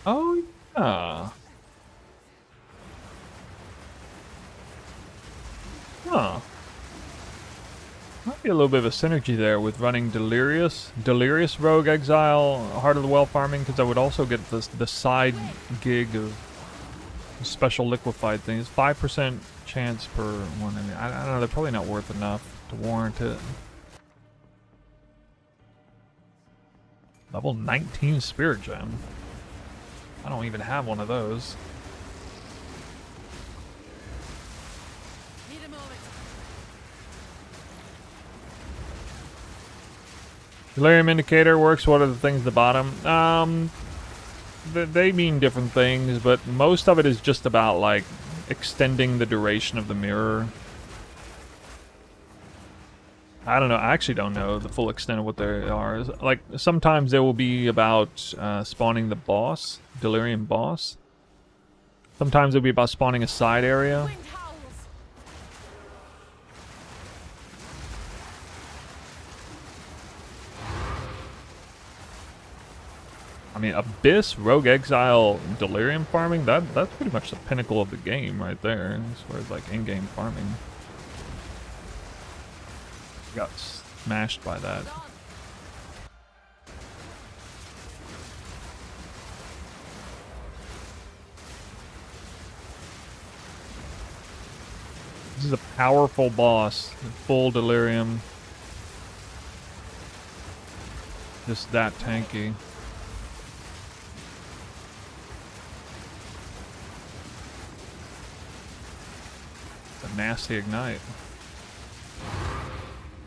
S2: Oh, yeah. Huh. Might be a little bit of a synergy there with running Delirious Rogue Exile, Heart of the Well farming, because I would also get the side gig of special liquefied things. 5% chance per one. I don't know, they're probably not worth enough to warrant it. Level 19 Spirit Gem. I don't even have one of those.
S1: Need a moment.
S2: Delirium Indicator works. What are the things at the bottom? They mean different things, but most of it is just about, like, extending the duration of the mirror. I don't know. I actually don't know the full extent of what they are. Like, sometimes they will be about spawning the boss, Delirium boss. Sometimes it'll be about spawning a side area.
S1: Wind howls.
S2: I mean, Abyss, Rogue Exile, Delirium farming, that's pretty much the pinnacle of the game right there, as far as, like, in-game farming. Got smashed by that.
S1: Done.
S2: This is a powerful boss, full Delirium. Just that tanky. It's a nasty ignite.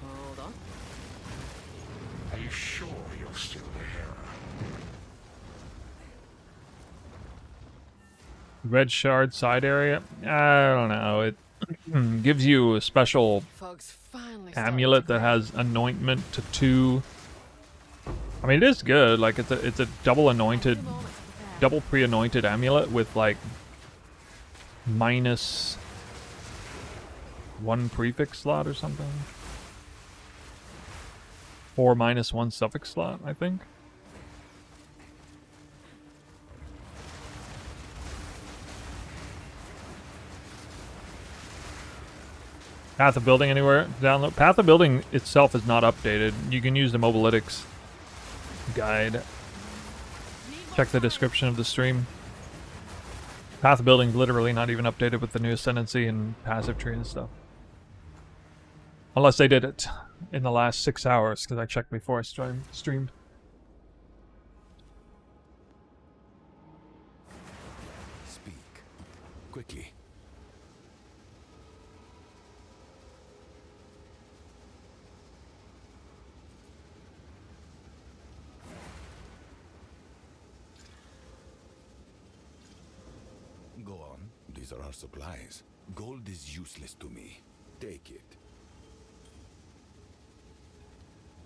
S1: Hold on.
S5: Are you sure you're still there?
S2: Red shard side area? I don't know. It gives you a special
S1: Fog's finally starting
S2: amulet
S1: to
S2: that has anointment to 2. I mean, it is good. Like, it's a double anointed,
S1: Give a moment to prepare.
S2: double pre-anointed amulet with, like, -1 prefix slot or something. Or -1 suffix slot, I think. Path of Building anywhere? Download. Path of Building itself is not updated. You can use the Mobalytics guide.
S1: Need
S2: Check the
S1: more
S2: description of the stream. Path of Building's literally not even updated with the new Ascendancy and passive tree and stuff. Unless they did it in the last 6 hours, because I checked before I streamed.
S3: Speak. Quickly. Go on. These are our supplies. Gold is useless to me. Take it.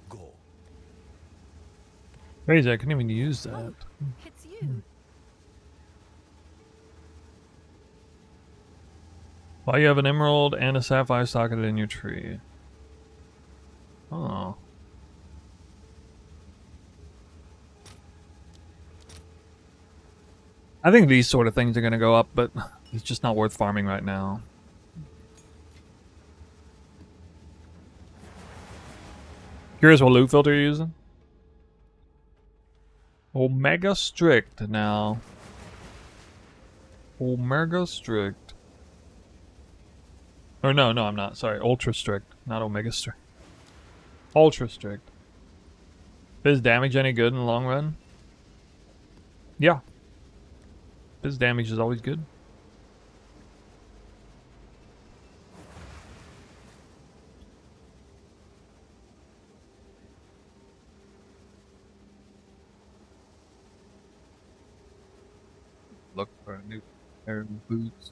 S3: Go.
S2: Crazy, I couldn't even use that.
S1: It's you.
S2: Why you have an emerald and a sapphire socketed in your tree? Oh. I think these sort of things are gonna go up, but it's just not worth farming right now. Curious what loot filter you're using? Omega strict now. Omega strict. Or no, I'm not. Sorry, ultra strict, not omega strict. Ultra strict. Is damage any good in the long run? Yeah. His damage is always good. Look for a new pair of boots.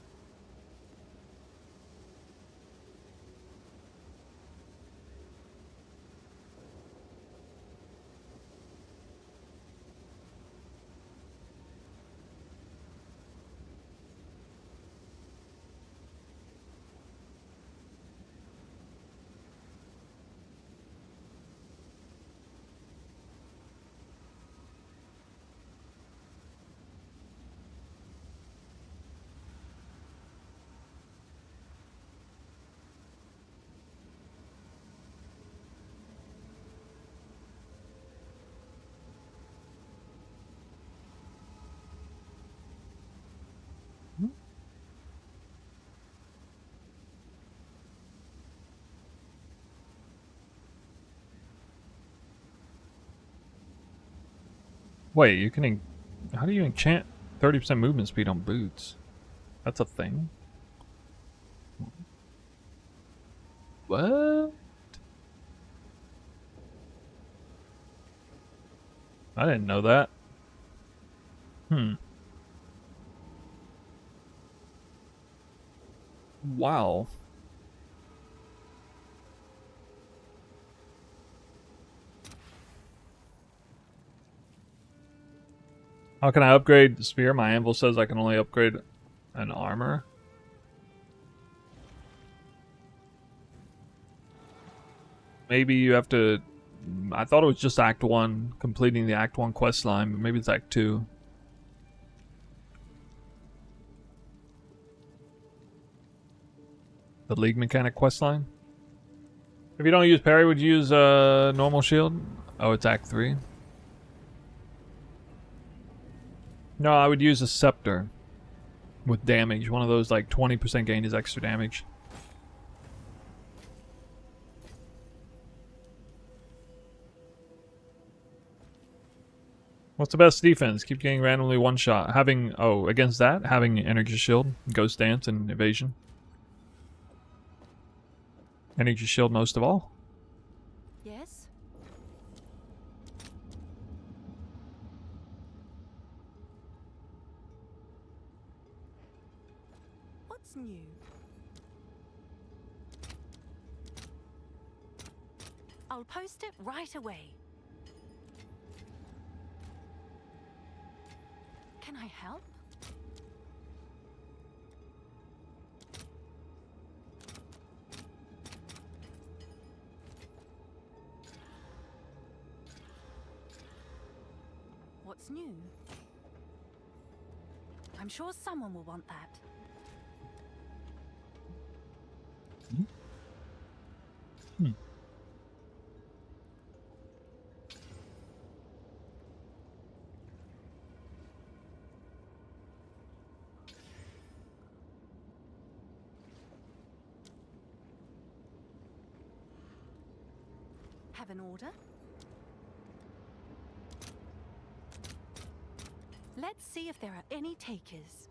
S2: Wait, you can... How do you enchant 30% movement speed on boots? That's a thing? What? I didn't know that. Wow. How can I upgrade the spear? My anvil says I can only upgrade an armor. Maybe you have to... I thought it was just Act 1, completing the Act 1 quest line, but maybe it's Act 2. The League Mechanic quest line? If you don't use parry, would you use a normal shield? Oh, it's Act 3. No, I would use a scepter with damage. One of those, like 20% gain is extra damage. What's the best defense? Keep getting randomly one shot. Having, oh, against that, having Energy Shield, Ghost Dance, and Evasion. Energy Shield most of all.
S1: Yes? What's new? I'll post it right away. Can I help? What's new? I'm sure someone will want that. Have an order? Let's see if there are any takers.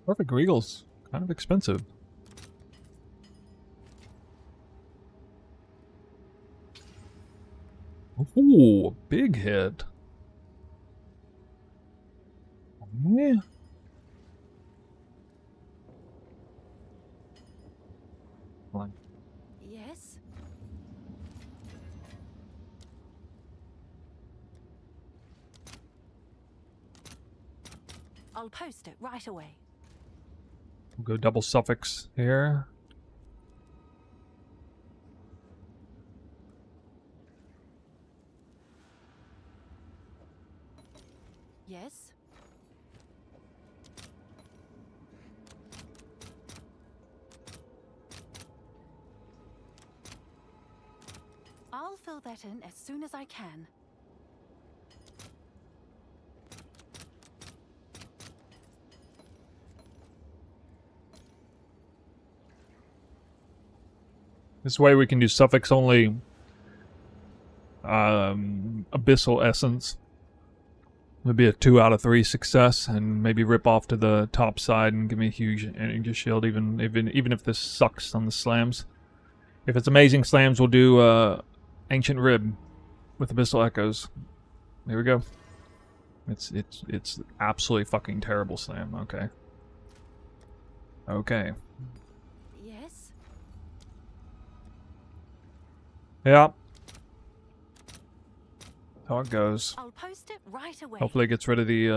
S2: Perfect Regal's kind of expensive. Ooh, big hit. Yeah.
S1: Yes? I'll post it right away.
S2: We'll go double suffix here.
S1: Yes?
S7: I'll fill that in as soon as I can.
S2: This way we can do suffix only abyssal essence. Would be a 2 out of 3 success, and maybe rip off to the top side and give me a huge energy shield, even if this sucks on the slams. If it's amazing slams, we'll do ancient rib with abyssal echoes. There we go. It's absolutely fucking terrible slam. Okay. Okay.
S7: Yes?
S2: Yeah. How it goes.
S7: I'll post it right away.
S2: Hopefully it gets rid of the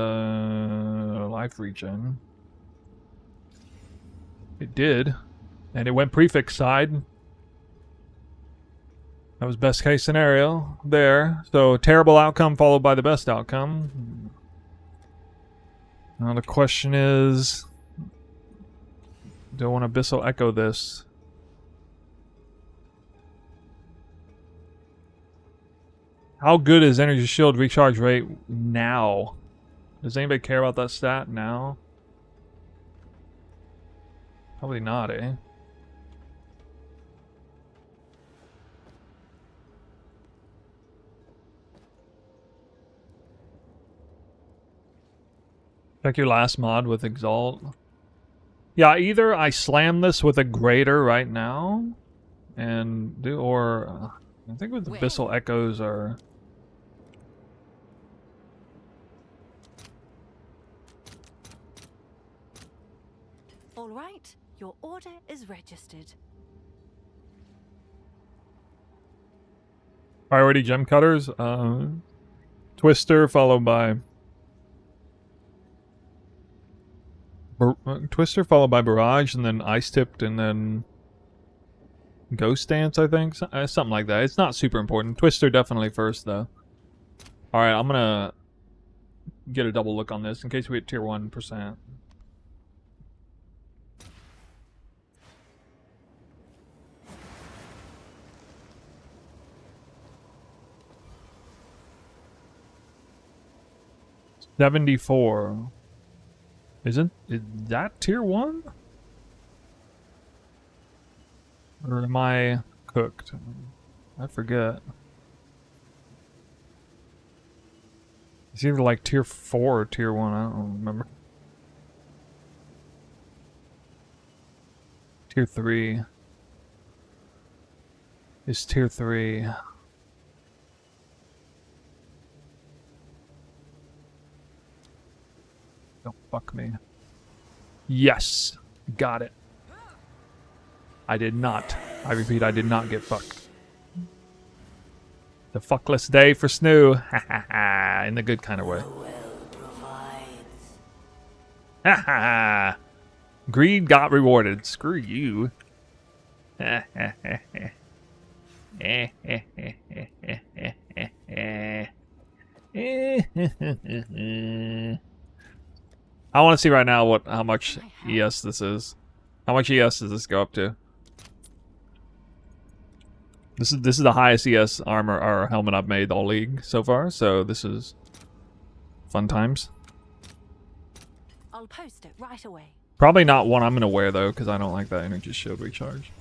S2: life regen. It did. And it went prefix side. That was best case scenario there. So terrible outcome followed by the best outcome. Now the question is, do I want to abyssal echo this? How good is energy shield recharge rate now? Does anybody care about that stat now? Probably not, eh? Check your last mod with Exalt. Yeah, either I slam this with a greater right now, and do, or I think with the abyssal echoes are.
S7: All right, your order is registered.
S2: Priority gem cutters. Twister followed by. Twister followed by Barrage, and then Ice Tipped, and then Ghost Dance, I think. Something like that. It's not super important. Twister definitely first, though. Alright, I'm gonna get a double look on this in case we hit tier 1%. $74. Is that tier 1? Or am I cooked? I forget. It's either like tier 4 or tier 1, I don't remember. Tier 3. Is tier 3. Don't fuck me. Yes! Got it. I did not. I repeat, I did not get fucked. The fuckless day for Snoo. Ha ha ha. In the good kind of way. Ha ha ha. Greed got rewarded. Screw you. Ha ha ha ha. I want to see right now how much ES this is. How much ES does this go up to? This is the highest ES armor or helmet I've made all league so far, so this is fun times.
S7: I'll post it right away.
S2: Probably not one I'm gonna wear though, because I don't like that energy shield recharge.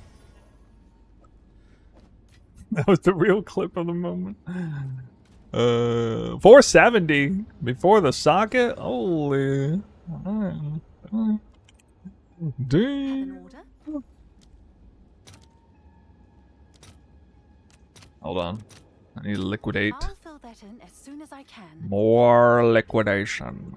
S2: That was the real clip of the moment. 470 before the socket. Holy. Damn. Hold on. I need to liquidate.
S7: I'll fill that in as soon as I can.
S2: More liquidation.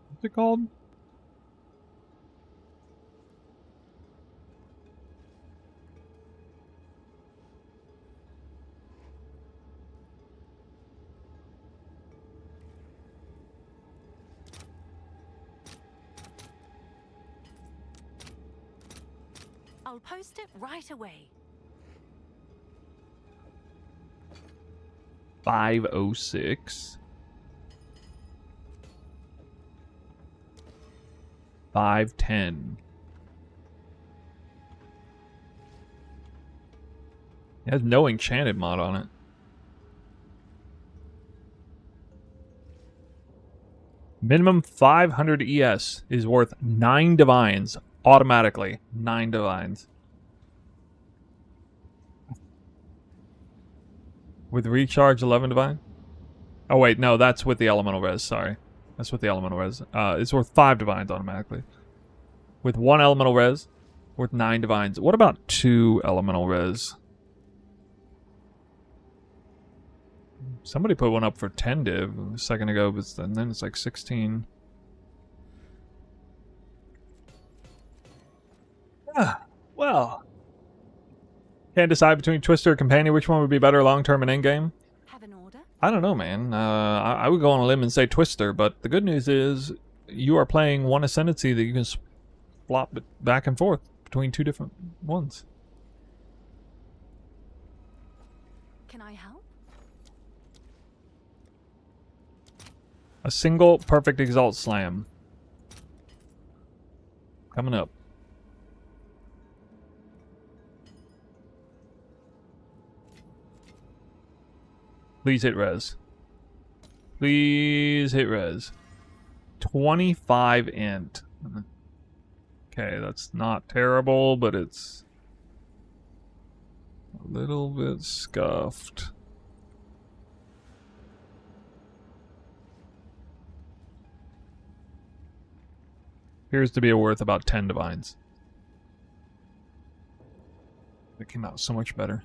S2: What's it called?
S7: I'll post it right away.
S2: 506. 510. It has no enchanted mod on it. Minimum 500 ES is worth 9 divines automatically. 9 divines. With recharge 11 divine? Oh wait, no, that's with the elemental res, sorry. That's with the elemental res. It's worth 5 divines automatically. With 1 elemental res, worth 9 divines. What about 2 elemental res? Somebody put one up for 10 div a second ago, but then it's like 16. Ah, well. Can't decide between Twister or Companion. Which one would be better long-term in endgame?
S7: Have an order?
S2: I don't know, man. I would go on a limb and say Twister, but the good news is you are playing one ascendancy that you can flop it back and forth between 2 different ones.
S7: Can I help?
S2: A single perfect Exalt Slam. Coming up. Please hit res. Please hit res. 25 int. Okay, that's not terrible, but it's a little bit scuffed. Appears to be worth about 10 divines. It came out so much better.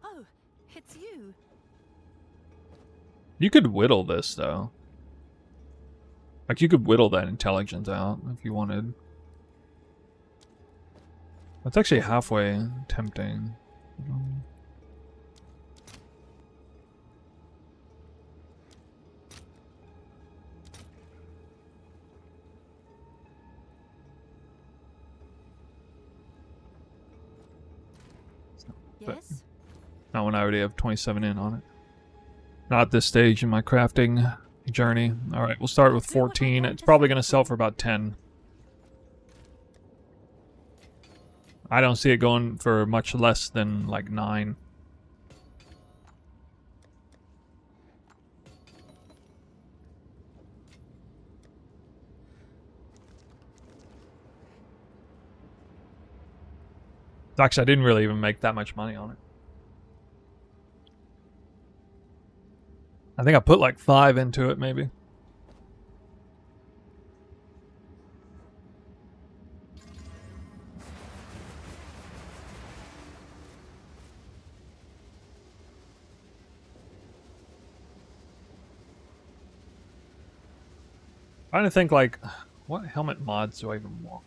S7: Oh, it's you.
S2: You could whittle this, though. Like, you could whittle that intelligence out if you wanted. That's actually halfway tempting.
S7: Yes?
S2: Not when I already have 27 in on it. Not at this stage in my crafting journey. Alright, we'll start with 14. It's probably going to sell for about 10. I don't see it going for much less than like 9. Actually, I didn't really even make that much money on it. I think I put like 5 into it, maybe. Trying to think, like, what helmet mods do I even want?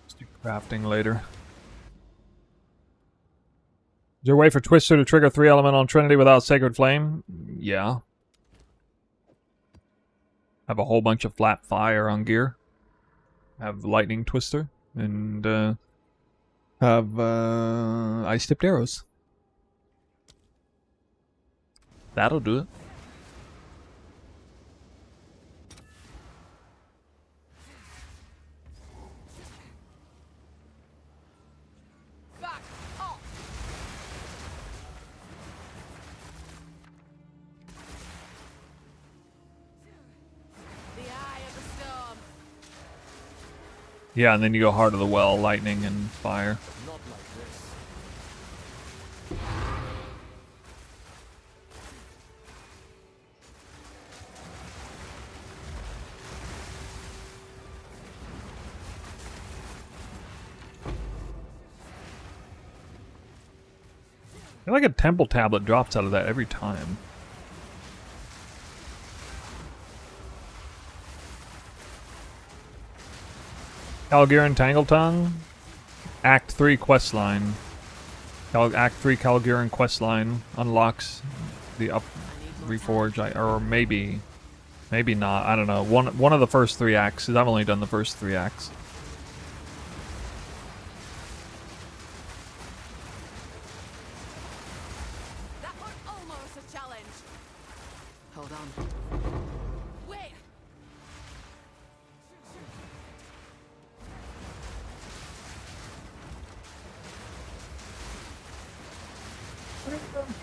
S2: Let's do crafting later. Is there a way for Twister to trigger 3 elemental on Trinity without Sacred Flame? Yeah. Have a whole bunch of flat fire on gear. Have Lightning Twister. And, have, ice-tipped arrows. That'll do it.
S1: Back off! The eye of the storm.
S2: Yeah, and then you go Heart of the Well, lightning and fire.
S6: Not like this.
S2: I feel like a temple tablet drops out of that every time. Calgiran Tangletongue, Act 3 questline. Act 3 Calgiran questline unlocks the up reforge, or maybe not. I don't know. One of the first 3 acts. I've only done the first 3 acts.
S1: That was almost a challenge.
S4: Hold on.
S1: Wait.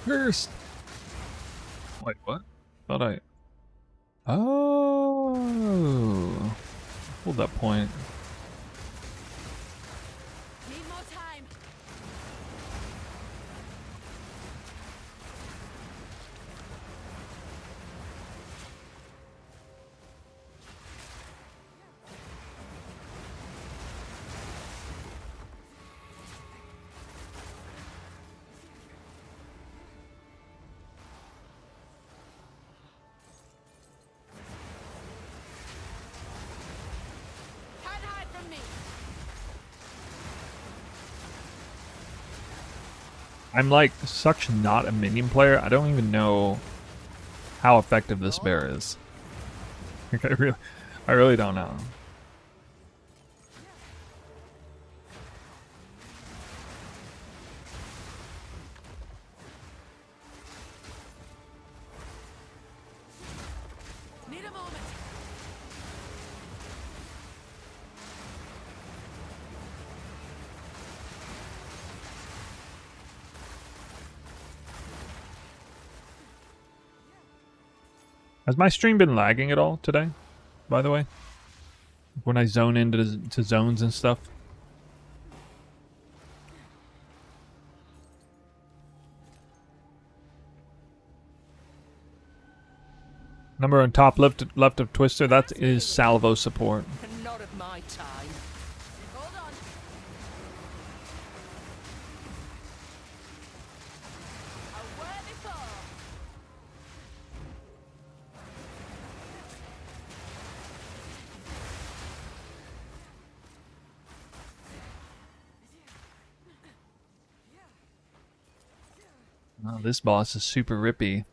S2: First. Wait, what? Thought I. Oh. Hold that point.
S1: Need more time. Can't hide from me.
S2: I'm like such not a minion player. I don't even know how effective this bear is. Like, I really don't know.
S1: Need a moment.
S2: Has my stream been lagging at all today, by the way? When I zone into to zones and stuff? Number on top left of Twister, that is salvo support.
S4: Not at my time.
S1: Hold on. A worthy foe.
S2: Oh, this boss is super rippy.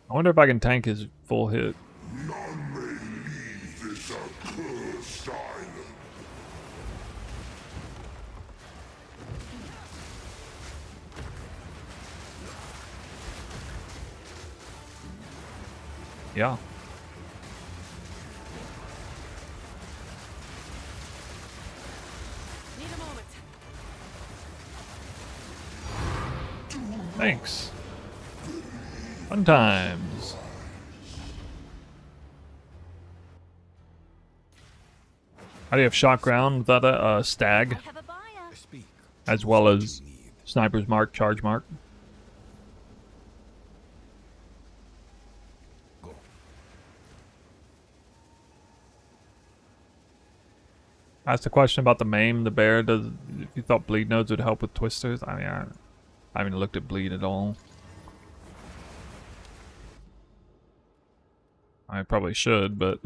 S2: I wonder if I can tank his full hit.
S5: None may leave this accursed island.
S2: Yeah.
S1: Need a moment.
S2: Thanks. Fun times. How do you have shot ground without a stag,
S7: I have a buyer.
S3: Speak.
S2: as well
S3: What
S2: as
S3: you need.
S2: sniper's mark, charge mark?
S3: Go.
S2: Asked the question about the maim, the bear. Does if you thought bleed nodes would help with twisters? I mean, I haven't looked at bleed at all. I probably should, but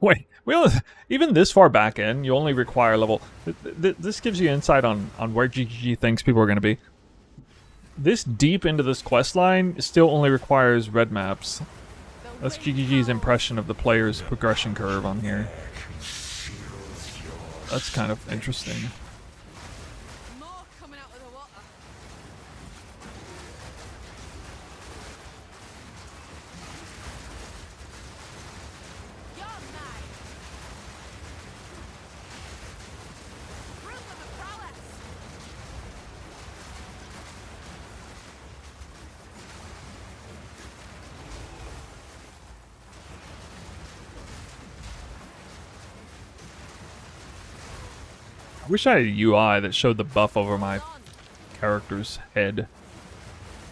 S2: wait, even this far back in, you only require level. This gives you insight on where GGG thinks people are going to be. This deep into this quest line still only requires red maps. That's GGG's impression of the player's progression curve on here. That's kind of interesting.
S1: More coming out of the water. You're mine. Proof of a prowess.
S2: I wish I had a UI that showed the buff over my character's head.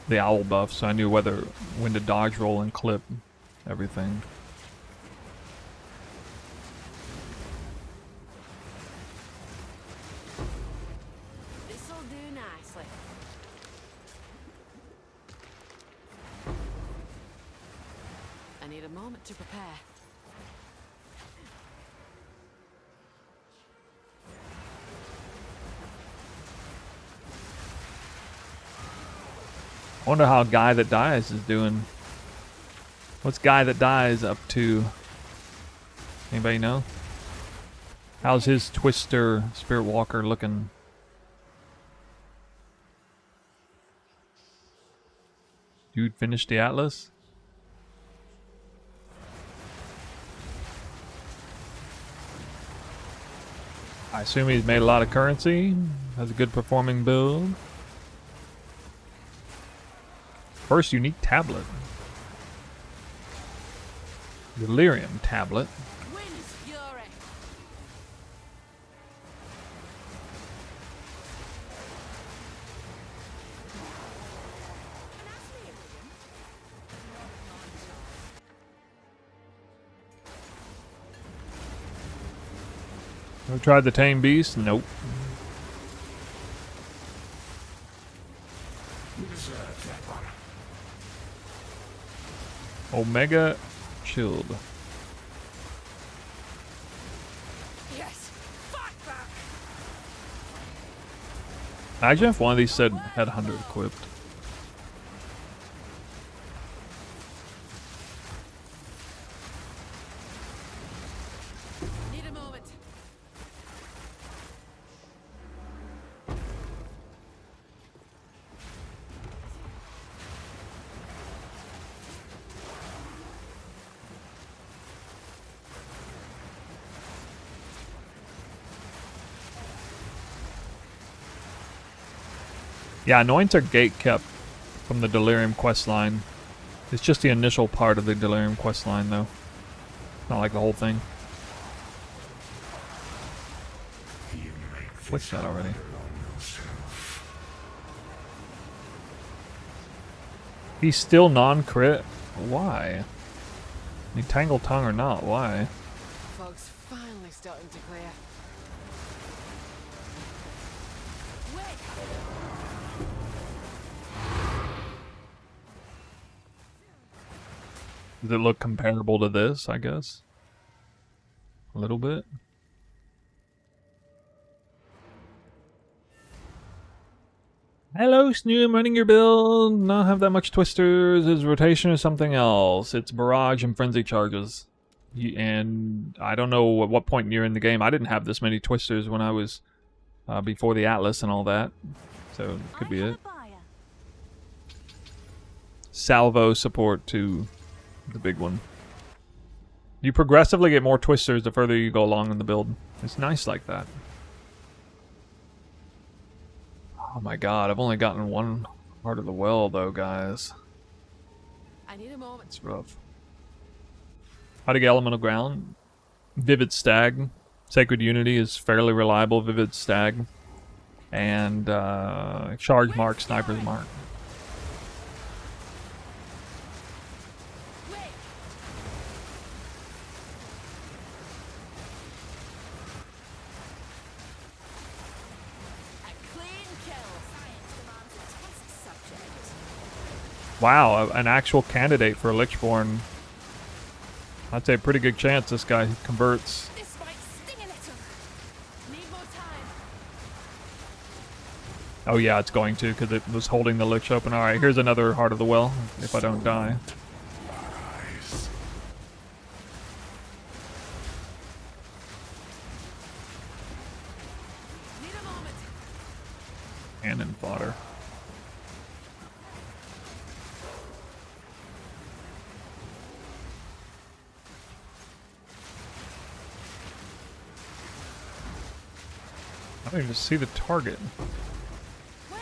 S2: The owl buff, so I knew when to dodge, roll, and clip everything.
S1: moment to prepare.
S2: I wonder how Guy That Dies is doing. What's Guy That Dies up to? Anybody know? How's his Twister Spirit Walker looking? Dude finished the Atlas? I assume he's made a lot of currency. Has a good performing build. First unique tablet. Delirium tablet.
S1: Wind's fury.
S2: Ever tried the Tame Beast? Nope.
S5: You deserve that one.
S2: Omega Shield.
S1: Yes. Fight back.
S2: Imagine if one of these said had 100 equipped.
S1: Need a moment.
S2: Yeah, Anoints are gate kept from the Delirium questline. It's just the initial part of the Delirium questline, though. Not like the whole thing.
S5: You make
S2: What's that already?
S5: yourself.
S2: He's still non-crit? Why? I mean, Tangle Tongue or not, why?
S1: Fog's finally starting to clear. Wait.
S2: Does it look comparable to this, I guess? A little bit. Hello, Snoo, I'm running your build. Not have that much twisters. Is rotation or something else? It's barrage and frenzy charges. And I don't know at what point you're in the game. I didn't have this many twisters when I was before the Atlas and all that. So it could be it. Salvo support to the big one. You progressively get more twisters the further you go along in the build. It's nice like that. Oh my god, I've only gotten one part of the well though, guys.
S1: I need a moment.
S2: It's rough. How to get Elemental Ground? Vivid Stag. Sacred Unity is fairly reliable. Vivid Stag. And Charge Mark, Sniper's Mark.
S1: Wait. A clean kill. Science demands a test subject.
S2: Wow, an actual candidate for a Lichborne. I'd say a pretty good chance this guy converts.
S1: This might sting a little. Need more time.
S2: Oh yeah, it's going to, because it was holding the Lich open. Alright, here's another Heart of the Well, if I don't die.
S5: Arise.
S1: Need a moment.
S2: Cannon fodder. I don't even see the target.
S1: Wait.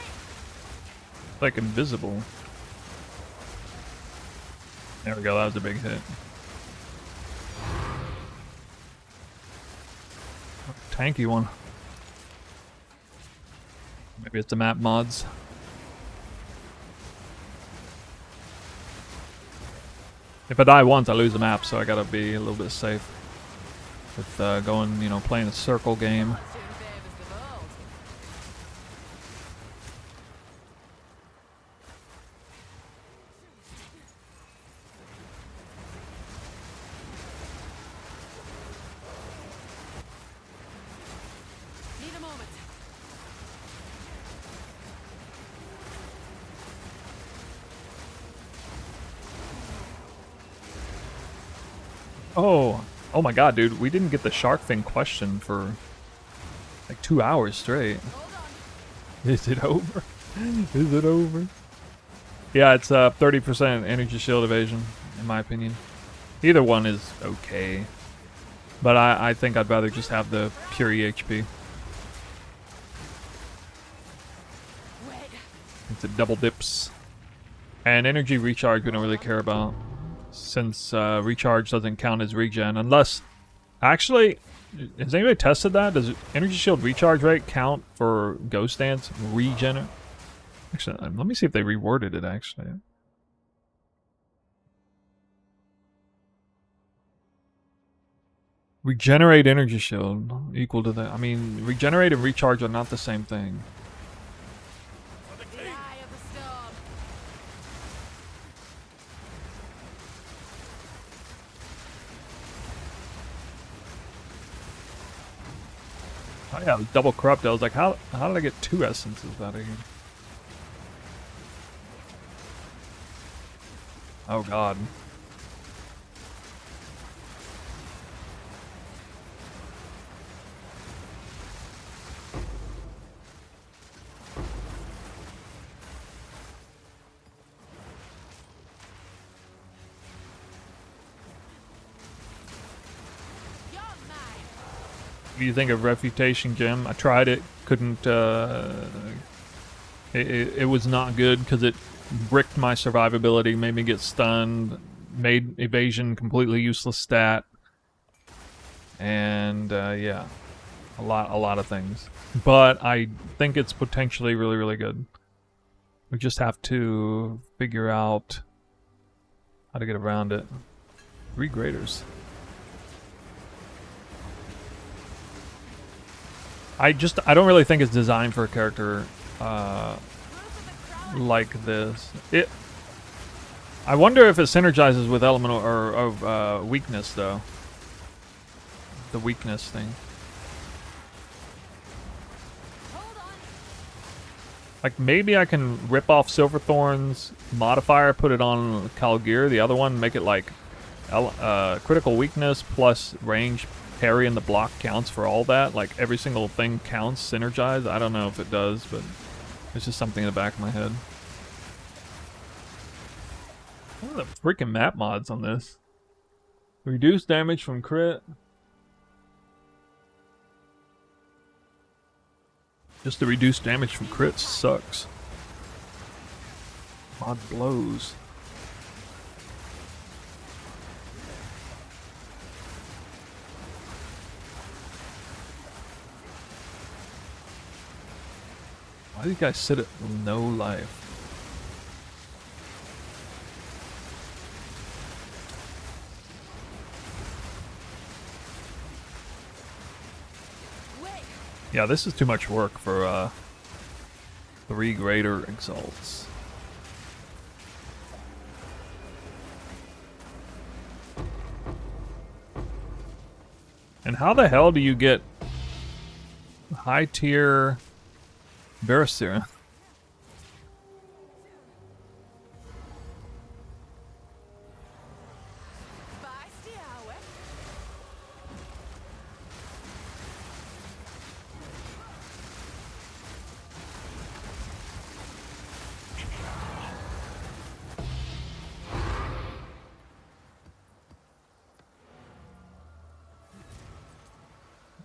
S2: It's like invisible. There we go, that was a big hit. Tanky one. Maybe it's the map mods. If I die once, I lose the map, so I gotta be a little bit safe with going, you know, playing a circle game.
S1: Soon favors the bold.
S2: Oh, oh my god, dude. We didn't get the shark fin question for like 2 hours straight. Is it over? Is it over? Yeah, it's 30% energy shield evasion, in my opinion. Either one is okay. But I think I'd rather just have the pure EHP. It's a double dips. And energy recharge we don't really care about, since recharge doesn't count as regen unless... Actually, has anybody tested that? Does energy shield recharge rate count for ghost dance regen? Actually, let me see if they reworded it actually. Regenerate energy shield equal to that. I mean, regenerate and recharge are not the same thing.
S1: The eye of the storm.
S2: Oh yeah, it was double corrupt. I was like, how did I get 2 essences out of here? Oh god.
S1: You're mine.
S2: What do you think of Refutation Gem? I tried it, couldn't, it was not good because it bricked my survivability, made me get stunned, made evasion completely useless stat, and yeah, a lot of things. But I think it's potentially really, really good. We just have to figure out how to get around it. 3 graders. I don't really think it's designed for a character like this. I wonder if it synergizes with elemental or weakness though. The weakness thing. Like maybe I can rip off Silverthorn's modifier, put it on Kalgir, the other one, make it like critical weakness plus range, parry, and the block counts for all that. Like every single thing counts, synergize. I don't know if it does, but it's just something in the back of my head. What are the freaking map mods on this? Reduce damage from crit. Just the reduced damage from crits sucks. Mod blows. Why do you guys sit at no life? Yeah, this is too much work for 3 greater exalts. And how the hell do you get high tier Barrister?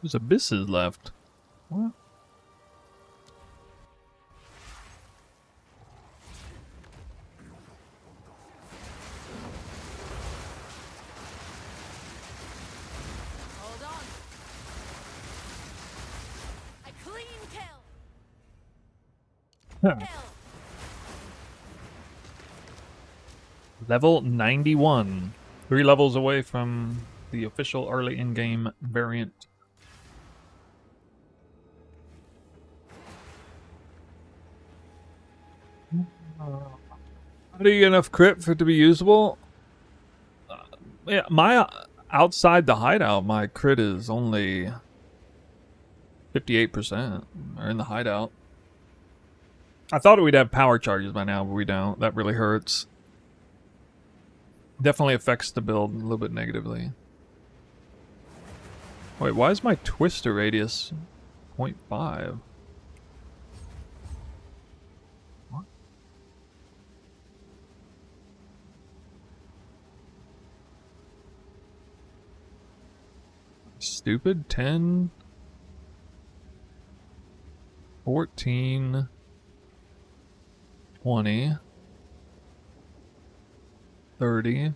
S2: There's abysses left. What?
S1: Hold on. A clean kill. Kill.
S2: Level 91. 3 levels away from the official early in-game variant. How do you get enough crit for it to be usable? Yeah, my outside the hideout, my crit is only 58%. Or in the hideout. I thought we'd have power charges by now, but we don't. That really hurts. Definitely affects the build a little bit negatively. Wait, why is my twister radius 0.5? What? Stupid. 10, 14, 20, 30,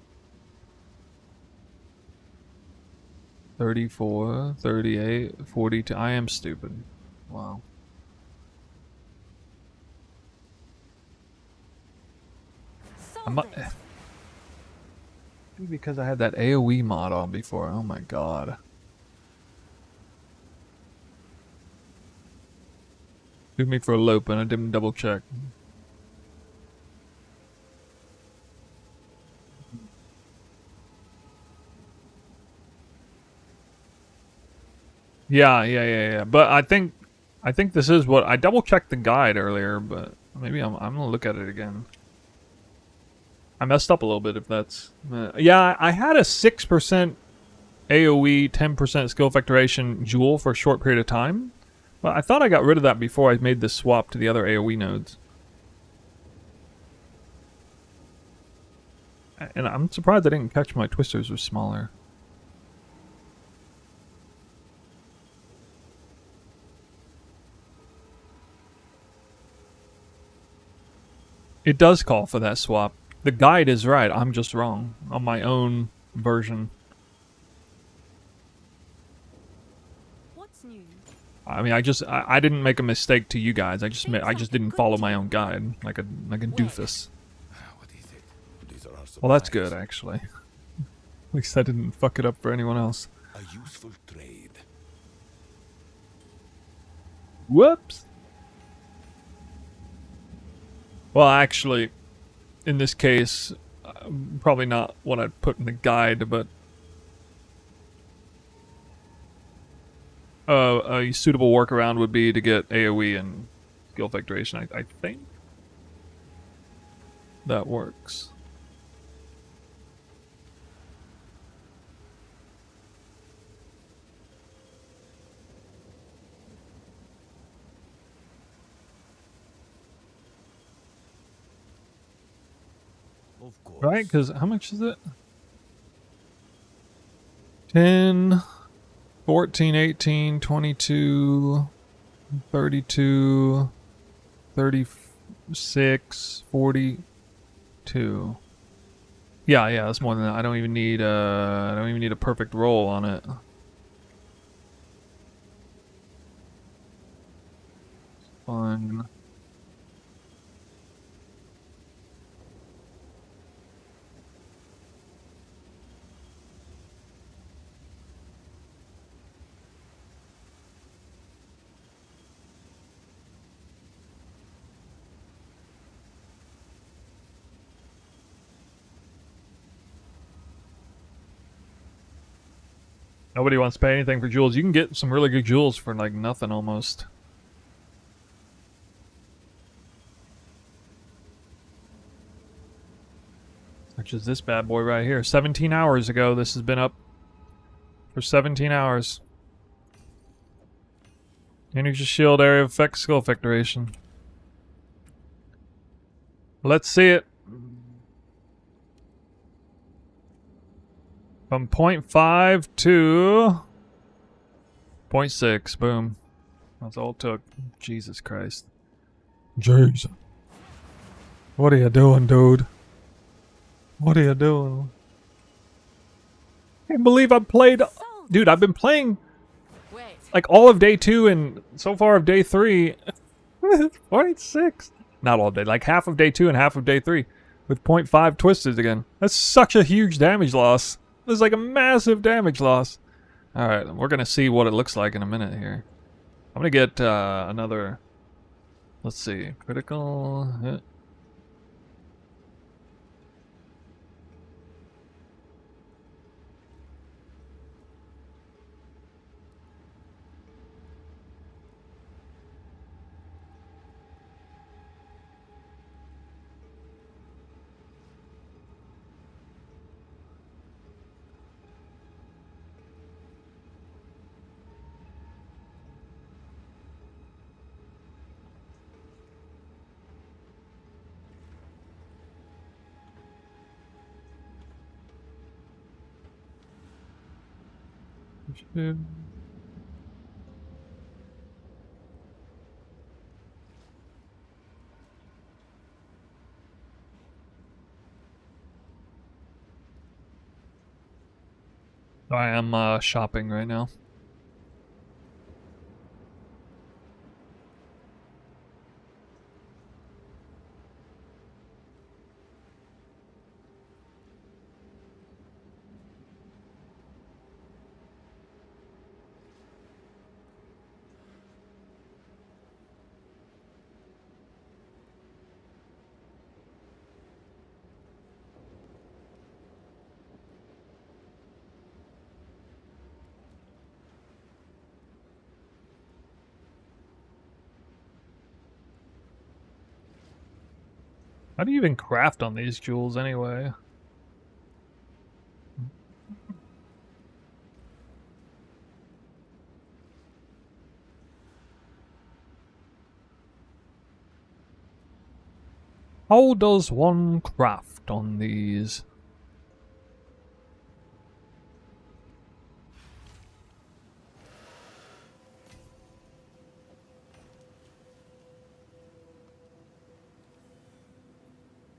S2: 34, 38, 42. I am stupid. Wow.
S7: Solve it.
S2: Maybe because I had that AoE mod on before. Oh my god. Took me for a loop and I didn't double check. Yeah. But I think this is what I double checked the guide earlier, but maybe I'm gonna look at it again. I messed up a little bit if that's yeah, I had a 6% AoE, 10% skill effectuation jewel for a short period of time. But I thought I got rid of that before I made this swap to the other AoE nodes. And I'm surprised I didn't catch my twisters were smaller. It does call for that swap. The guide is right, I'm just wrong on my own version.
S7: What's new?
S2: I mean, I didn't make a mistake to you guys. I just didn't follow my own guide like a doofus.
S3: What is it? These are our
S2: Well, that's good
S3: supplies.
S2: actually. At least I didn't fuck it up for anyone else.
S3: A useful trade.
S2: Whoops. Well, actually, in this case, probably not what I'd put in the guide, but a suitable workaround would be to get AoE and skill effectuation. I think that works.
S3: Of course.
S2: Right? Because how much is it? 10, 14, 18, 22, 32, 36, 42. Yeah, that's more than that. I don't even need a perfect roll on it. Fine. Nobody wants to pay anything for jewels. You can get some really good jewels for like nothing almost. Such as this bad boy right here. 17 hours ago, this has been up for 17 hours. Energy Shield, area of effect, skill effectuation. Let's see it. From 0.5 to 0.6. Boom. That's all it took. Jesus Christ. Jeez. What are you doing, dude? What are you doing? I can't believe I played... Dude, I've been playing
S1: Wait.
S2: like all of day 2 and so far of day 3. 0.6. Not all day. Like half of day 2 and half of day 3. With 0.5 twisters again. That's such a huge damage loss. There's like a massive damage loss. Alright, we're gonna see what it looks like in a minute here. I'm gonna get another... Let's see. Critical hit. I am shopping right now. How do you even craft on these jewels anyway? How does one craft on these?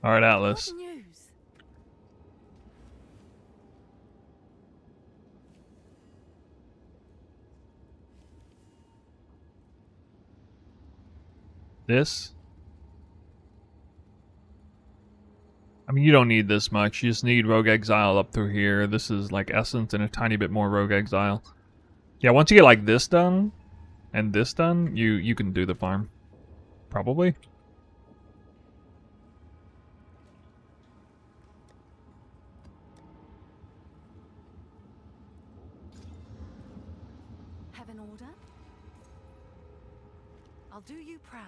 S2: Alright, Atlas.
S7: What news?
S2: This? I mean, you don't need this much. You just need Rogue Exile up through here. This is like Essence and a tiny bit more Rogue Exile. Yeah, once you get like this done and this done, you can do the farm. Probably.
S7: Have an order? I'll do you proud.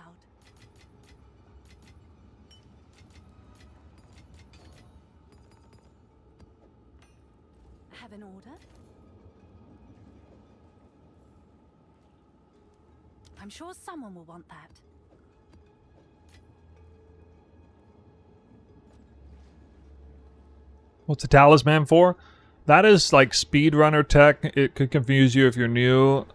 S7: Have an order? I'm sure someone will want that.
S2: What's a talisman for? That is like speedrunner tech. It could confuse you if you're new.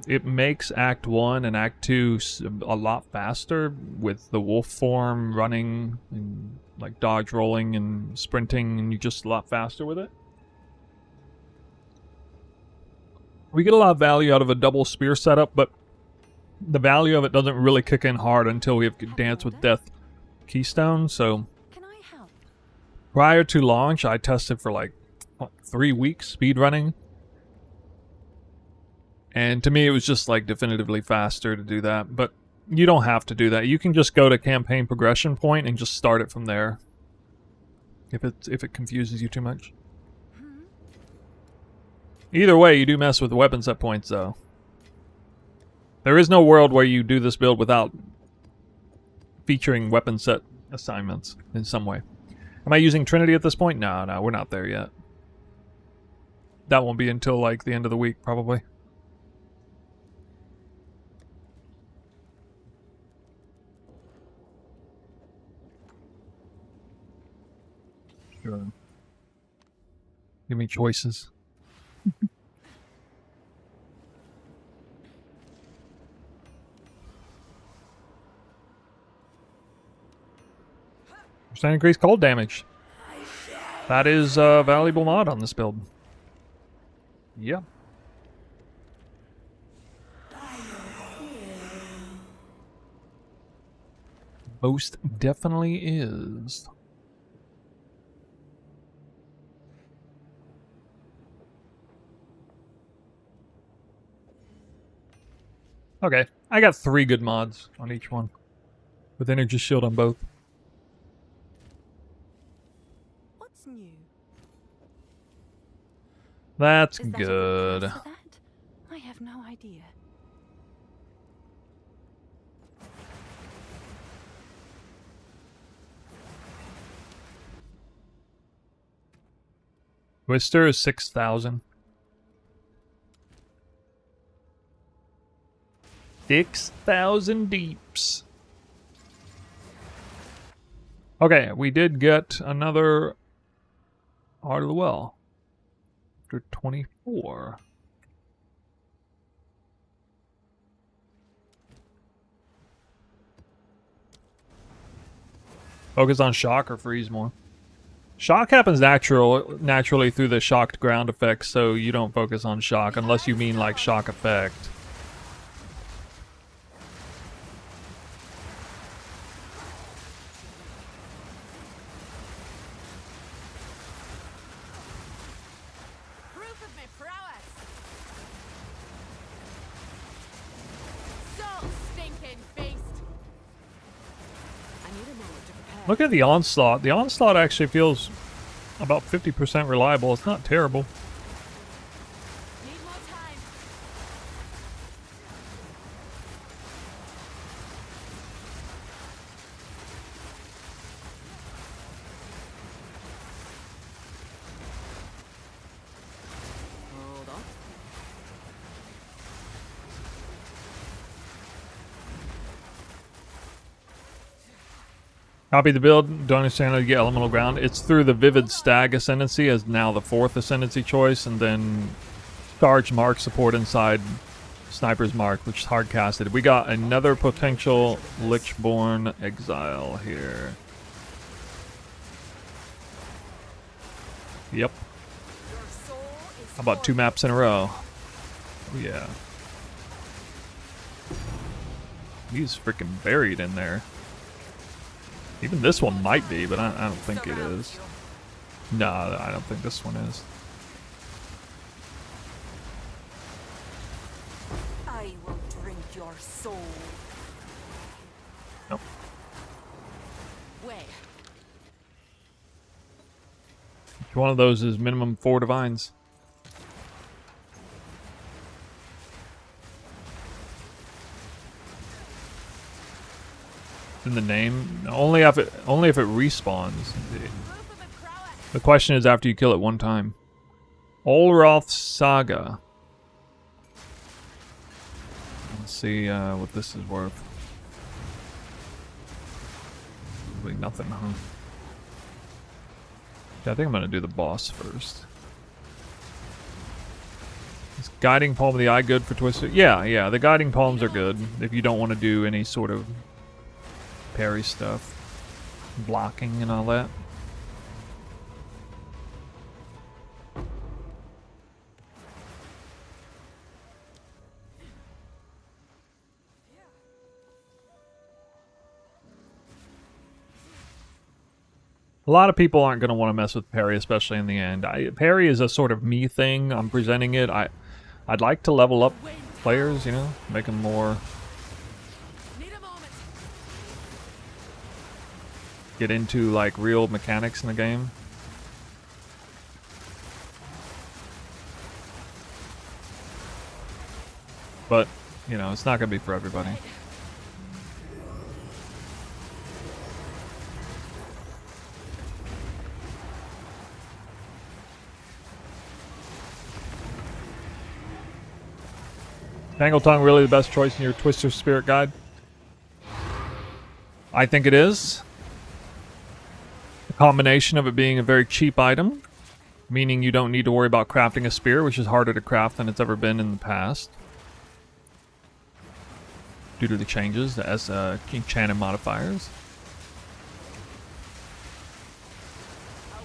S2: It makes Act 1 and Act 2 a lot faster with the wolf form running and like dodge rolling and sprinting, and you're just a lot faster with it. We get a lot of value out of a double spear setup, but the value of it doesn't really kick in hard until we have Dance with Death Keystone, so...
S7: Can I help?
S2: Prior to launch, I tested for like, what, 3 weeks speedrunning. And to me, it was just like definitively faster to do that, but you don't have to do that. You can just go to campaign progression point and just start it from there. If it confuses you too much. Either way, you do mess with weapon set points, though. There is no world where you do this build without featuring weapon set assignments in some way. Am I using Trinity at this point? No, we're not there yet. That won't be until, like, the end of the week, probably. Sure. Give me choices. Percent increased cold damage. That is a valuable mod on this build. Yeah. Most definitely is. Okay, I got 3 good mods on each one, with Energy Shield on both.
S7: What's new?
S2: That's
S7: Is that a
S2: good.
S7: price for that? I have no idea.
S2: Twister is 6,000. 6,000 deeps. Okay, we did get another Heart of the Well. After 24. Focus on shock or freeze more. Shock happens naturally through the shocked ground effect, so you don't focus on shock unless you mean like shock effect.
S1: Proof of my prowess. So stinking beast.
S7: I need a moment to prepare.
S2: Look at the onslaught. The onslaught actually feels about 50% reliable. It's not terrible.
S1: Need more time.
S7: Hold on.
S2: Copy the build. Don't understand how to get elemental ground. It's through the Vivid Stag Ascendancy as now the 4th Ascendancy choice, and then Charge Mark support inside Sniper's Mark, which is hard casted. We got another potential Lichborne Exile here. Yep.
S1: Your soul is
S2: How about 2 maps in a row? Oh, yeah. He's freaking buried in there. Even this one might be, but I don't think it is. No, I don't think this one is.
S7: I will drink your soul.
S2: Nope.
S1: way.
S2: Each one of those is minimum 4 divines. In the name, only if it respawns.
S1: Proof of my prowess.
S2: The question is after you kill it one time. Olroth Saga. Let's see what this is worth. Probably nothing, huh? Yeah, I think I'm gonna do the boss first. Is Guiding Palm of the Eye good for Twister? Yeah, the Guiding Palms are good if you don't want to do any sort of parry stuff, blocking and all that. A lot of people aren't going to want to mess with parry, especially in the end. Parry is a sort of me thing. I'm presenting it. I'd like to level up players, you know, make them more,
S1: Need a moment.
S2: get into like real mechanics in the game. But, you know, it's not going to be for everybody. Tangle Tongue really the best choice in your Twister Spirit Guide? I think it is. The combination of it being a very cheap item, meaning you don't need to worry about crafting a spear, which is harder to craft than it's ever been in the past. Due to the changes as enchanted modifiers.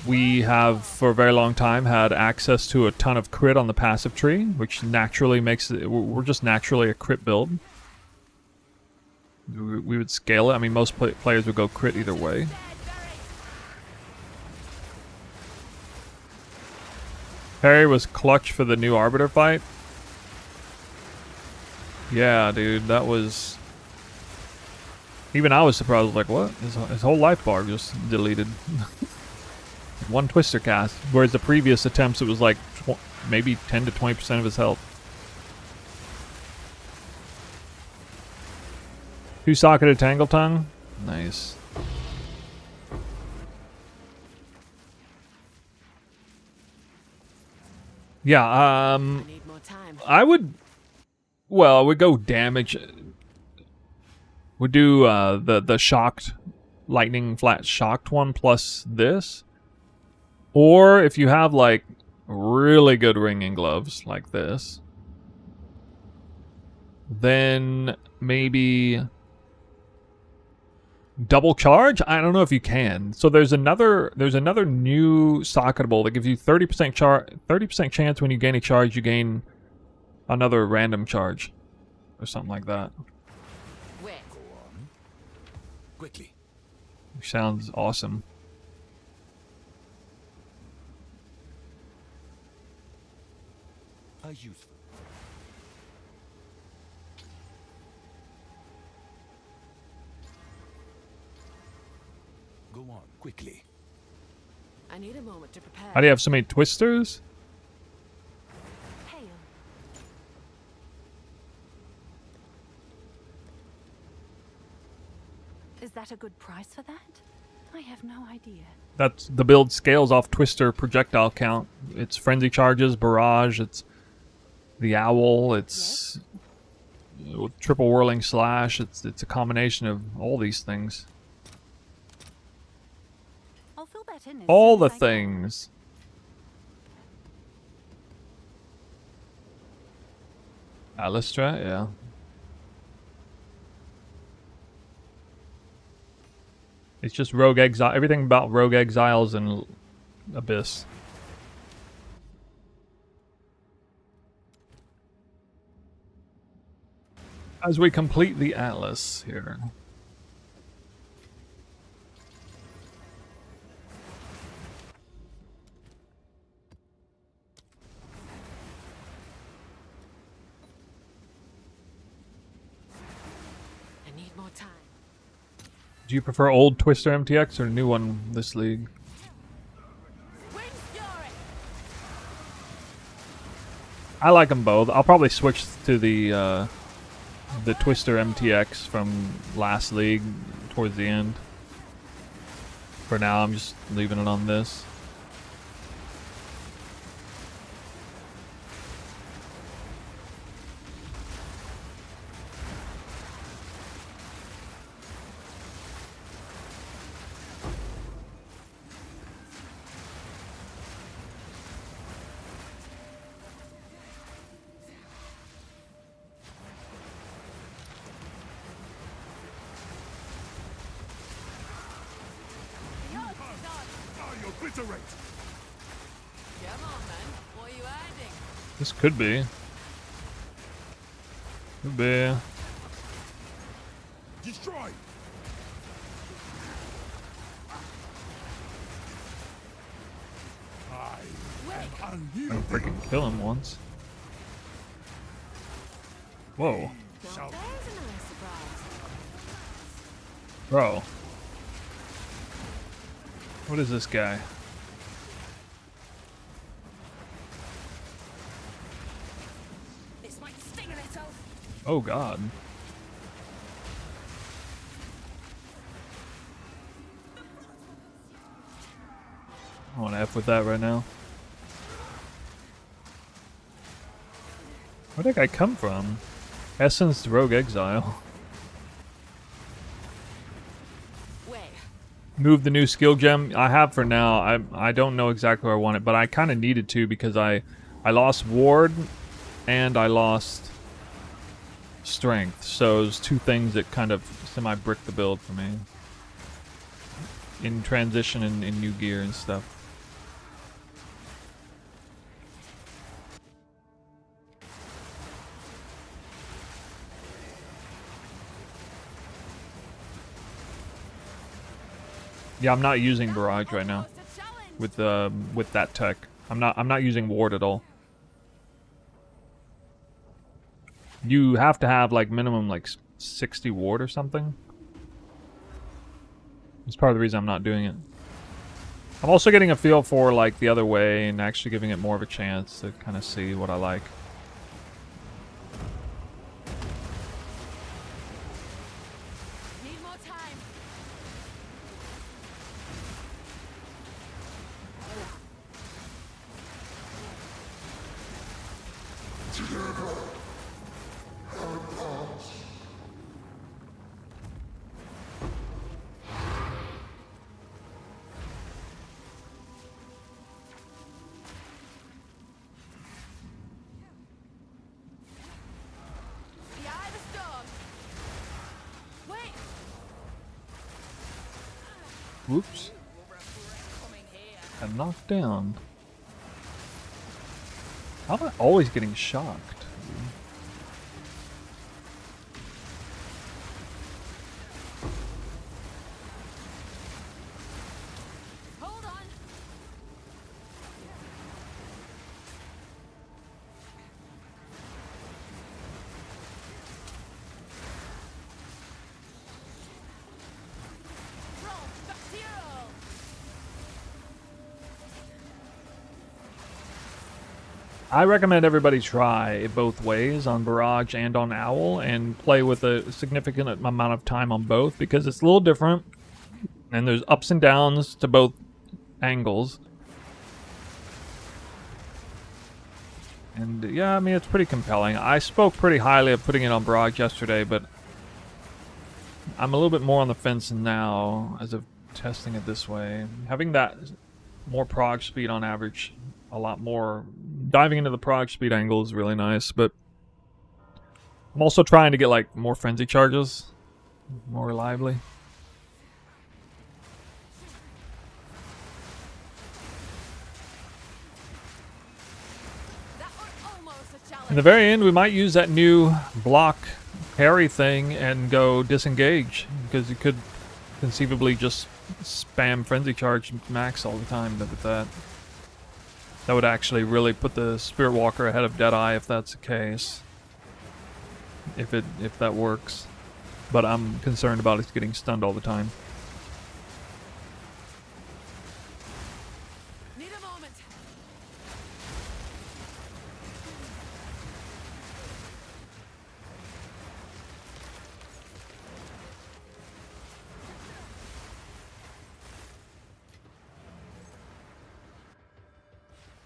S2: We have, for a very long time, had access to a ton of crit on the passive tree, which naturally makes it... We're just naturally a crit build. We would scale it. I mean, most players would go crit either way. Parry was clutch for the new Arbiter fight. Yeah, dude, that was... Even I was surprised. I was like, what? His whole life bar just deleted. One Twister cast, whereas the previous attempts it was like maybe 10 to 20% of his health. 2-socketed Tangle Tongue, nice. Yeah,
S1: Need more time.
S2: I would. Well, we go damage. We do the shocked lightning flat shocked one plus this. Or if you have like really good ringing gloves like this, then maybe double charge? I don't know if you can. So there's another new socketable that gives you 30% chance when you gain a charge, you gain another random charge. Or something like that.
S1: Wait.
S3: Go on. Quickly.
S2: Which sounds awesome.
S3: A useful. Go on, quickly.
S1: I need a moment to prepare.
S2: How do you have so many twisters?
S7: Hail. Is that a good price for that? I have no idea.
S2: That's the build scales off twister projectile count. It's frenzy charges, barrage, it's the owl, it's triple whirling slash, it's a combination of all these things.
S7: I'll fill that in.
S2: All the things. Alistra, yeah. It's just Rogue Exile. Everything about Rogue Exiles and Abyss. As we complete the Atlas here.
S1: I need more time.
S2: Do you prefer old Twister MTX or new one this league?
S1: Wind Fury!
S2: I like them both. I'll probably switch to the Twister MTX from last league towards the end. For now, I'm just leaving it on this.
S3: Obliterate!
S1: Come on, man. What are you adding?
S2: This could be. Could be.
S3: Destroy! I am
S2: I'll
S3: unyielding.
S2: freaking kill him once. Whoa.
S1: Now there's a nice surprise.
S2: Bro. What is this guy?
S1: This might sting a little.
S2: Oh god. I want to F with that right now. Where'd that guy come from? Essence Rogue Exile.
S1: Wait.
S2: Move the new skill gem. I have for now. I don't know exactly where I want it, but I kind of needed to because I lost ward and I lost strength. So those two things that kind of semi-brick the build for me. In transition and in new gear and stuff. Yeah, I'm not using barrage right now with that tech. I'm not using ward at all. You have to have like minimum like 60 ward or something. It's part of the reason I'm not doing it. I'm also getting a feel for like the other way and actually giving it more of a chance to kind of see what I like.
S1: Need more time. The eye of the storm. Wait.
S2: Whoops. And knocked down. How am I always getting shocked?
S1: Hold on. Roll back to your roll.
S2: I recommend everybody try it both ways on Barrage and on Owl and play with a significant amount of time on both because it's a little different and there's ups and downs to both angles. And yeah, I mean, it's pretty compelling. I spoke pretty highly of putting it on Barrage yesterday, but I'm a little bit more on the fence now as of testing it this way. Having that more prog speed on average, a lot more. Diving into the prog speed angle is really nice, but I'm also trying to get like more frenzy charges more reliably.
S1: That was almost a challenge.
S2: In the very end, we might use that new block parry thing and go disengage, because you could conceivably just spam frenzy charge max all the time with that. That would actually really put the Spirit Walker ahead of Deadeye if that's the case. If that works. But I'm concerned about it getting stunned all the time.
S1: Need a moment.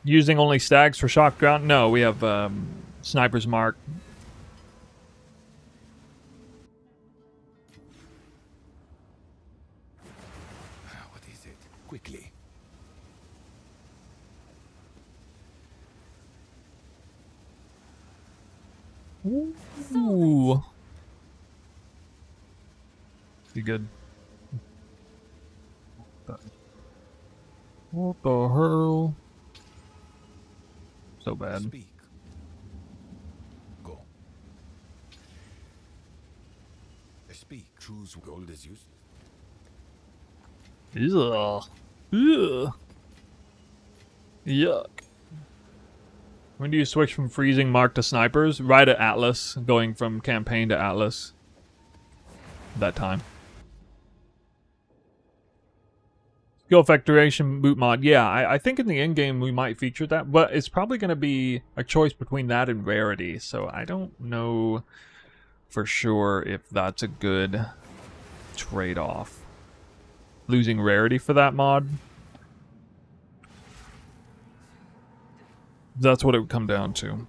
S2: Using only stags for shock ground? No, we have Sniper's Mark.
S3: What is it? Quickly.
S2: Ooh. Be good. What the hell? So bad.
S3: Speak. Go. Speak. Choose gold is used.
S2: Ugh. Ugh. Yuck. When do you switch from freezing Mark to snipers? Right at Atlas, going from campaign to Atlas. That time. Skill effect duration boot mod. Yeah, I think in the endgame we might feature that, but it's probably going to be a choice between that and rarity, so I don't know for sure if that's a good trade-off. Losing rarity for that mod? That's what it would come down to.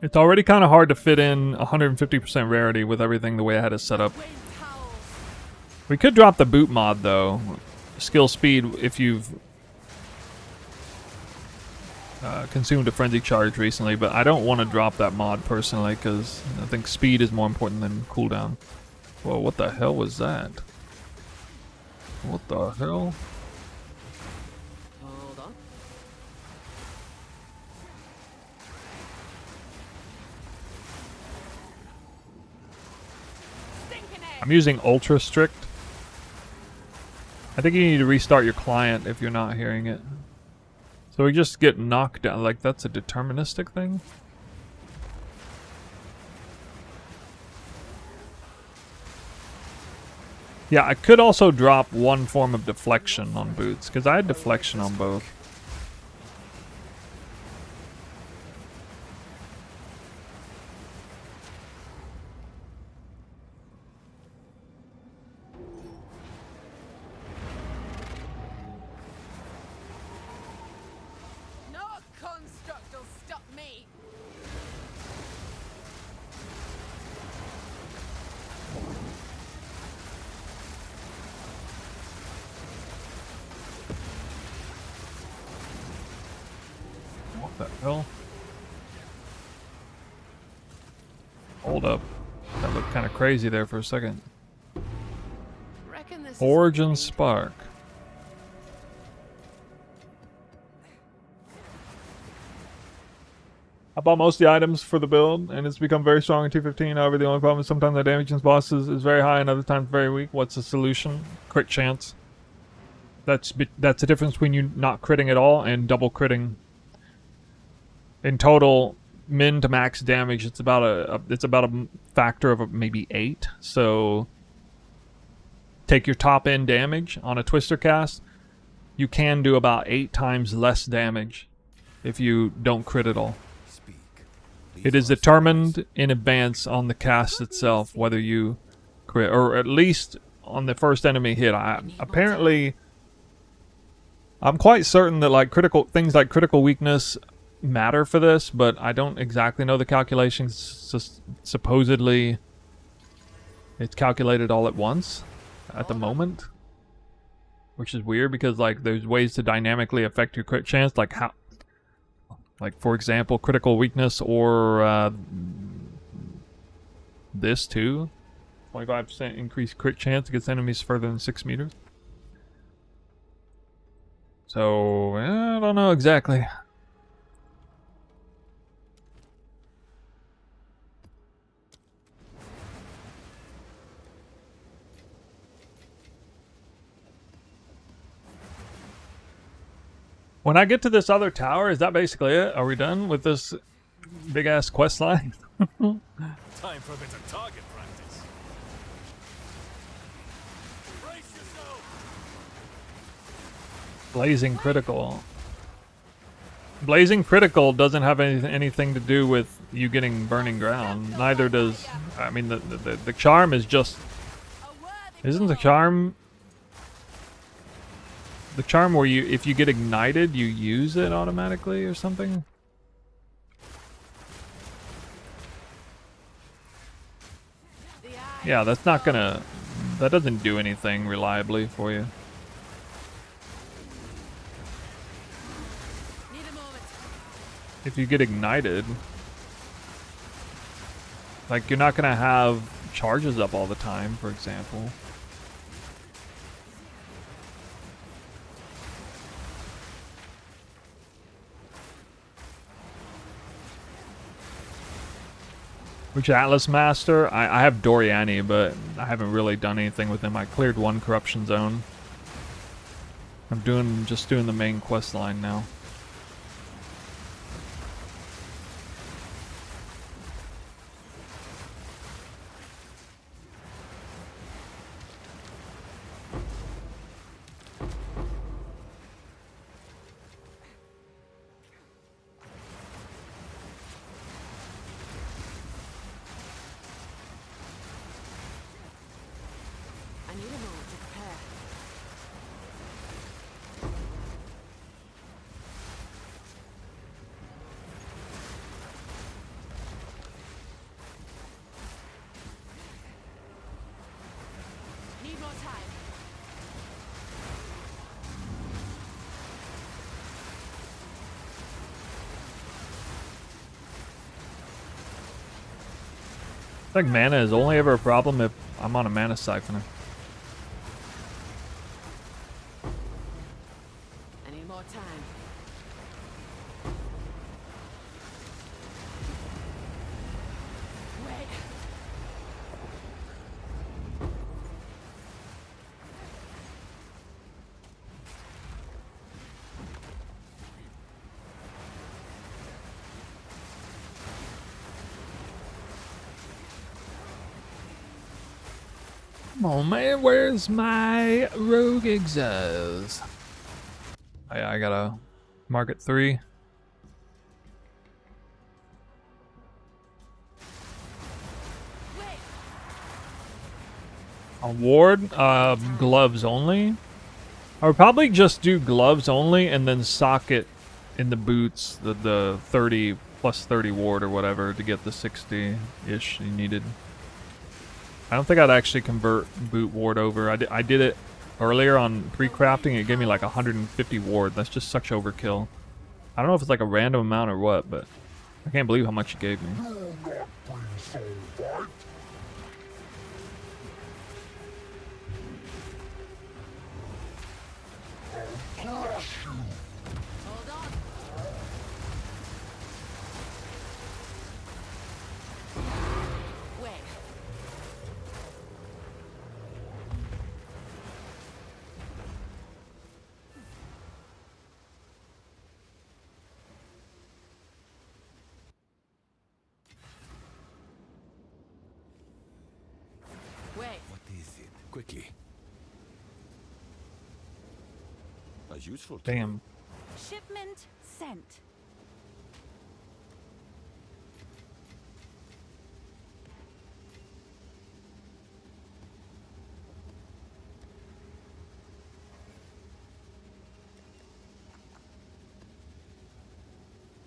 S2: It's already kind of hard to fit in 150% rarity with everything the way I had it set up.
S1: Wind howls.
S2: We could drop the boot mod though. Skill speed if you've consumed a frenzy charge recently, but I don't want to drop that mod personally because I think speed is more important than cooldown. Whoa, what the hell was that? What the hell?
S1: Hold on. Stinking egg.
S2: I'm using ultra strict. I think you need to restart your client if you're not hearing it. So we just get knocked down, like that's a deterministic thing? Yeah, I could also drop one form of deflection on boots, because I had deflection on both.
S1: No construct will stop me.
S2: What the hell? Hold up. That looked kind of crazy there for a second.
S1: Reckon this
S2: Origin Spark. I bought most of the items for the build, and it's become very strong in 215. However, the only problem is sometimes the damage against bosses is very high, and other times very weak. What's the solution? Crit chance. That's the difference between you not critting at all and double critting. In total, min to max damage, it's about a factor of maybe 8. So take your top end damage on a twister cast. You can do about 8 times less damage if you don't crit at all. It is determined in advance on the cast itself whether you crit, or at least on the first enemy hit. Apparently, I'm quite certain that like things like critical weakness matter for this, but I don't exactly know the calculations. Supposedly, it's calculated all at once at the moment, which is weird because like there's ways to dynamically affect your crit chance, like how. Like, for example, critical weakness or this too. 25% increased crit chance against enemies further than 6 meters. So, I don't know exactly. When I get to this other tower, is that basically it? Are we done with this big-ass quest line?
S8: Time for a bit of target practice. Brace yourself.
S2: Blazing Critical. Blazing Critical doesn't have anything to do with you getting Burning Ground. Neither does... I mean, the charm is just... Isn't the charm... The charm where you, if you get ignited, you use it automatically or something? Yeah, that's not gonna... That doesn't do anything reliably for you. If you get ignited... Like, you're not gonna have charges up all the time, for example. Which Atlas Master? I have Doriani, but I haven't really done anything with him. I cleared one corruption zone. I'm just doing the main quest line now. I think mana is only ever a problem if I'm on a mana siphoner.
S1: I need more time. Wait.
S2: Come on, man, where's my rogue exiles? I gotta mark it 3. On ward, gloves only. I would probably just do gloves only and then sock it in the boots, the 30 plus 30 ward or whatever to get the 60-ish you needed. I don't think I'd actually convert boot ward over. I did it earlier on pre-crafting. It gave me like 150 ward. That's just such overkill. I don't know if it's like a random amount or what, but I can't believe how much it gave me.
S3: quickly. A useful tool.
S2: Damn.
S7: Shipment sent.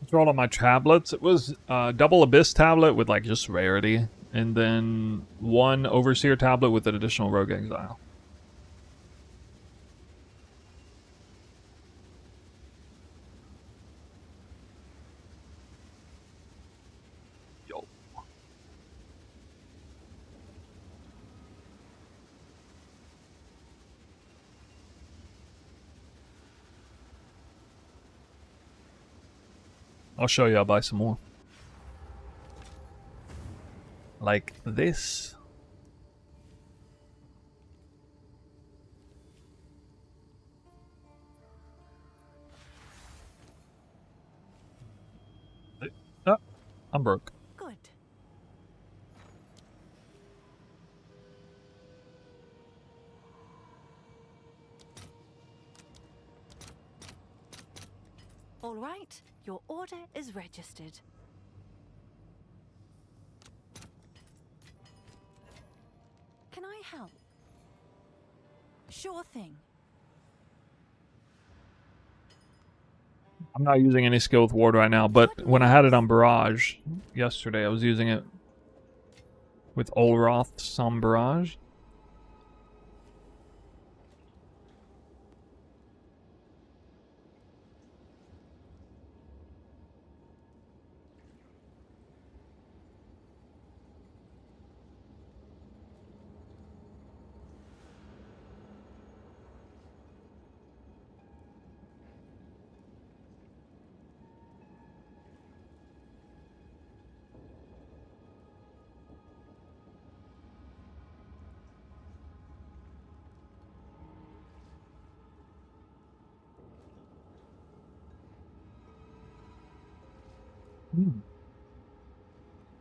S2: These are all on my tablets. It was double Abyss tablet with like just rarity, and then one Overseer tablet with an additional Rogue Exile. Yo. I'll show you. I'll buy some more. Like this. Oh, I'm broke.
S7: Good. All right, your order is registered. Can I help? Sure thing.
S2: I'm not using any skill with Ward right now, but when I had it on Barrage yesterday, I was using it with Olroth's on Barrage.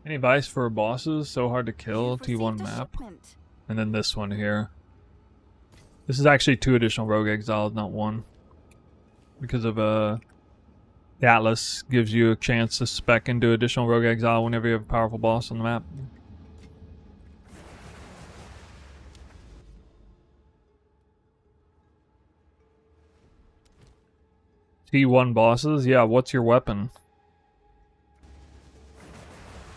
S2: Any advice for bosses? So hard to kill,
S7: You've
S2: T1
S7: received a
S2: map.
S7: shipment.
S2: And then this one here. This is actually 2 additional Rogue Exiles, not 1. Because of the Atlas gives you a chance to spec into additional Rogue Exile whenever you have a powerful boss on the map. T1 bosses? Yeah, what's your weapon?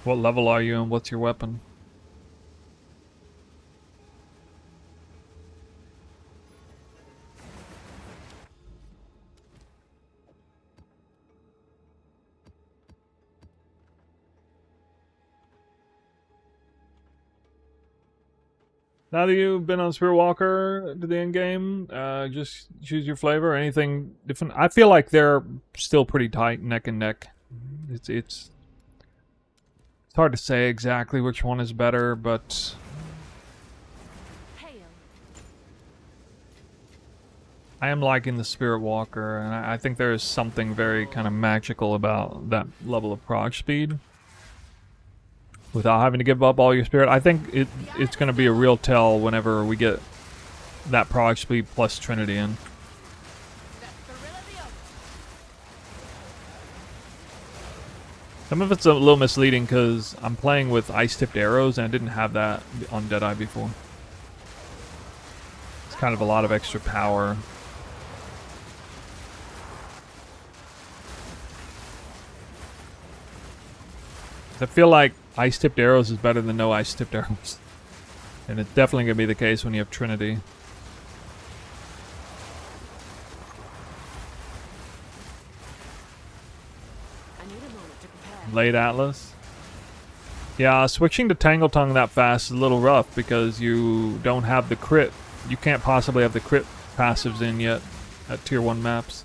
S2: What level are you and what's your weapon? Now that you've been on Spirit Walker to the end game, just choose your flavor. Anything different? I feel like they're still pretty tight, neck and neck. It's hard to say exactly which one is better, but
S7: Hail.
S2: I am liking the Spirit Walker, and I think there is something very kind of magical about that level of prog speed. Without having to give up all your spirit. I think it's going to be a real tell whenever we get that prog speed plus Trinity in. Some of it's a little misleading because I'm playing with ice-tipped arrows and I didn't have that on Deadeye before. It's kind of a lot of extra power. I feel like ice-tipped arrows is better than no ice-tipped arrows. And it's definitely going to be the case when you have Trinity.
S1: I need a moment to prepare.
S2: Late Atlas. Yeah, switching to Tangle Tongue that fast is a little rough because you don't have the crit. You can't possibly have the crit passives in yet at tier 1 maps.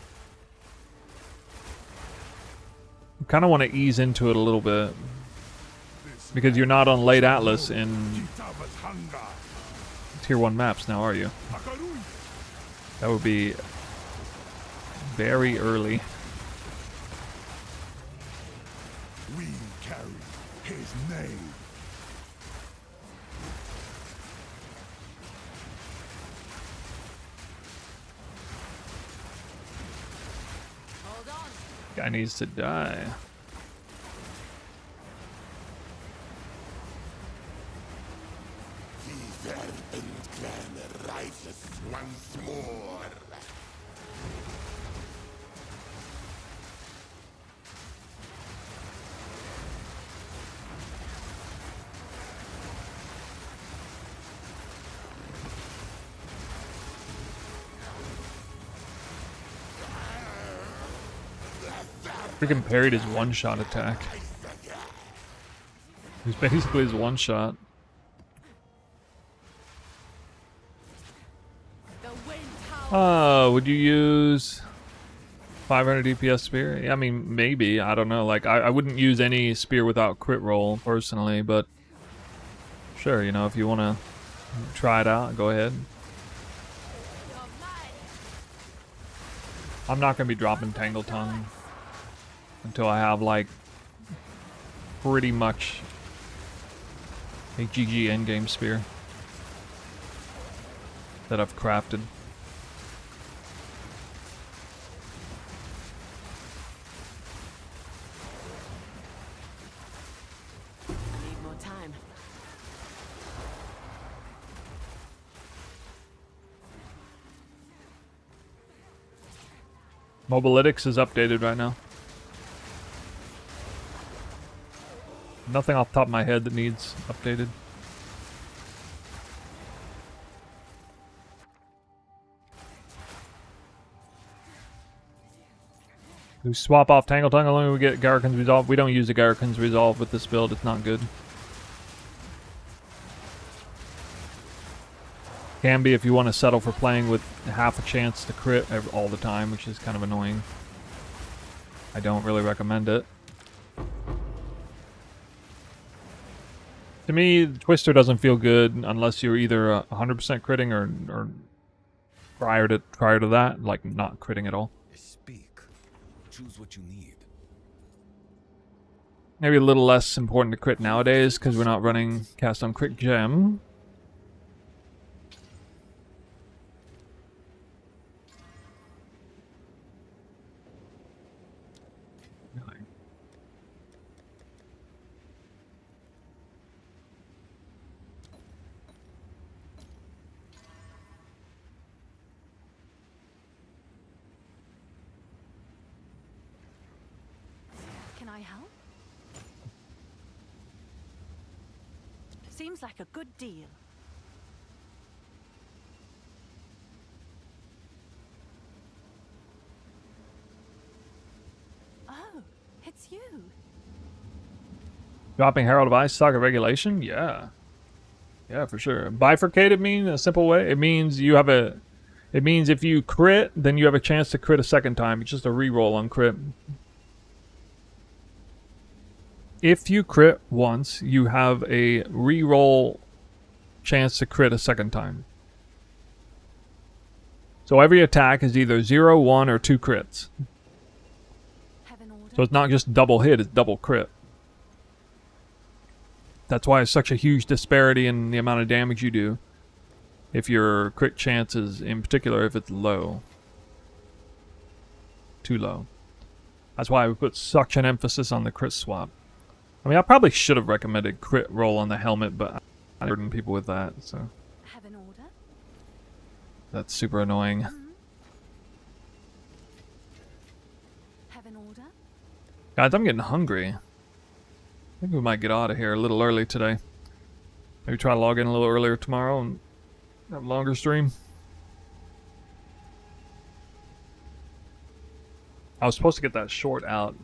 S2: You kind of want to ease into it a little bit. Because you're not on Late Atlas in tier 1 maps now, are you? That would be very early.
S5: We carry his name.
S2: Guy needs to die.
S3: The Serpent Clan rises once more.
S2: Freaking parried his one-shot attack. He's basically his one-shot.
S1: The wind howls.
S2: Would you use 500 DPS spear? Yeah, I mean, maybe. I don't know. Like, I wouldn't use any spear without crit roll, personally, but sure, you know, if you want to try it out, go ahead.
S1: You're mine.
S2: I'm not going to be dropping Tangle Tongue until I have, like, pretty much a GG endgame spear that I've crafted.
S1: I need more time.
S2: Mobalytics is updated right now. Nothing off the top of my head that needs updated. We swap off Tangle Tongue, only we get Garrican's Resolve. We don't use the Garrican's Resolve with this build, it's not good. Can be if you want to settle for playing with half a chance to crit all the time, which is kind of annoying. I don't really recommend it. To me, Twister doesn't feel good unless you're either 100% critting or prior to that, like not critting at all.
S3: Speak. Choose what you need.
S2: Maybe a little less important to crit nowadays because we're not running Cast on Crit Gem.
S7: Can I help? Seems like a good deal. Oh, it's you.
S2: Dropping Herald of Ice Saga Regulation? Yeah. Yeah, for sure. Bifurcated mean a simple way? It means you have a... It means if you crit, then you have a chance to crit a second time. It's just a reroll on crit. If you crit once, you have a reroll chance to crit a second time. So every attack is either 0, 1, or 2 crits.
S7: Have an order?
S2: So it's not just double hit, it's double crit. That's why it's such a huge disparity in the amount of damage you do. If your crit chance is, in particular, if it's low. Too low. That's why we put such an emphasis on the crit swap. I mean, I probably should have recommended crit roll on the helmet, but I burden people with that, so
S7: Have an order?
S2: that's super annoying.
S7: Have an order?
S2: Guys, I'm getting hungry. I think we might get out of here a little early today. Maybe try to log in a little earlier tomorrow and have a longer stream. I was supposed to get that short out.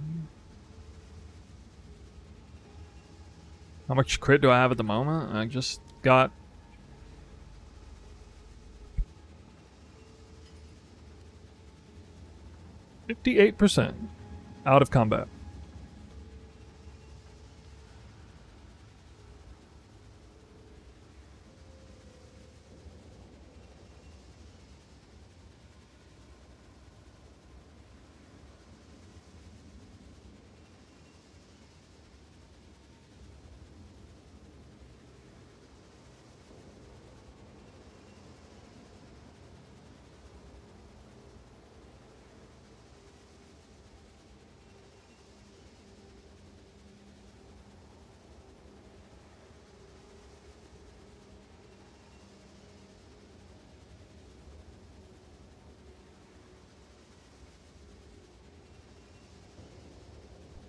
S2: How much crit do I have at the moment? I just got... %58 out of combat.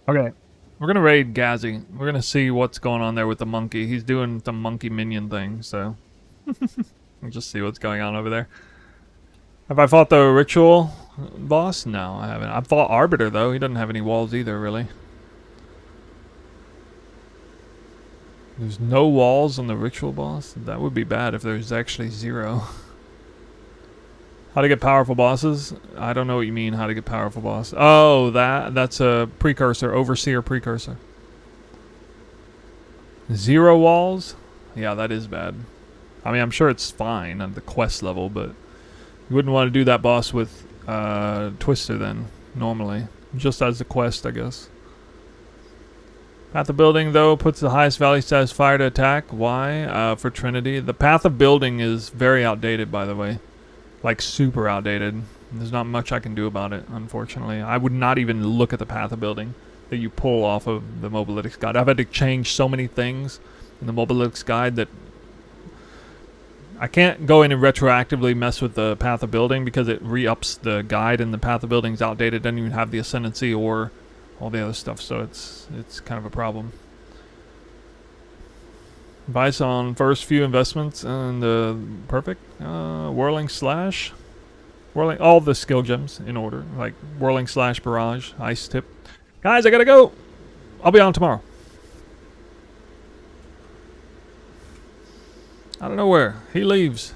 S2: Okay, we're gonna raid Gazi. We're gonna see what's going on there with the monkey. He's doing some monkey minion thing, so we'll just see what's going on over there. Have I fought the ritual boss? No, I haven't. I've fought Arbiter though. He doesn't have any walls either, really. There's no walls on the ritual boss? That would be bad if there's actually 0. How to get powerful bosses? I don't know what you mean, how to get powerful boss. Oh, that's a precursor, overseer precursor. 0 walls? Yeah, that is bad. I mean, I'm sure it's fine at the quest level, but you wouldn't want to do that boss with Twister then, normally. Just as a quest, I guess. Path of Building, though, puts the highest value status fire to attack. Why? For Trinity. The Path of Building is very outdated, by the way. Like, super outdated. There's not much I can do about it, unfortunately. I would not even look at the Path of Building that you pull off of the Mobalytics Guide. I've had to change so many things in the Mobalytics Guide that I can't go in and retroactively mess with the Path of Building because it re-ups the guide, and the Path of Building is outdated. It doesn't even have the Ascendancy or all the other stuff, so it's kind of a problem. Advice on first few investments and perfect. Whirling Slash. All the skill gems in order. Like Whirling Slash, Barrage, Ice Tip. Guys, I gotta go. I'll be on tomorrow. I don't know where. He leaves.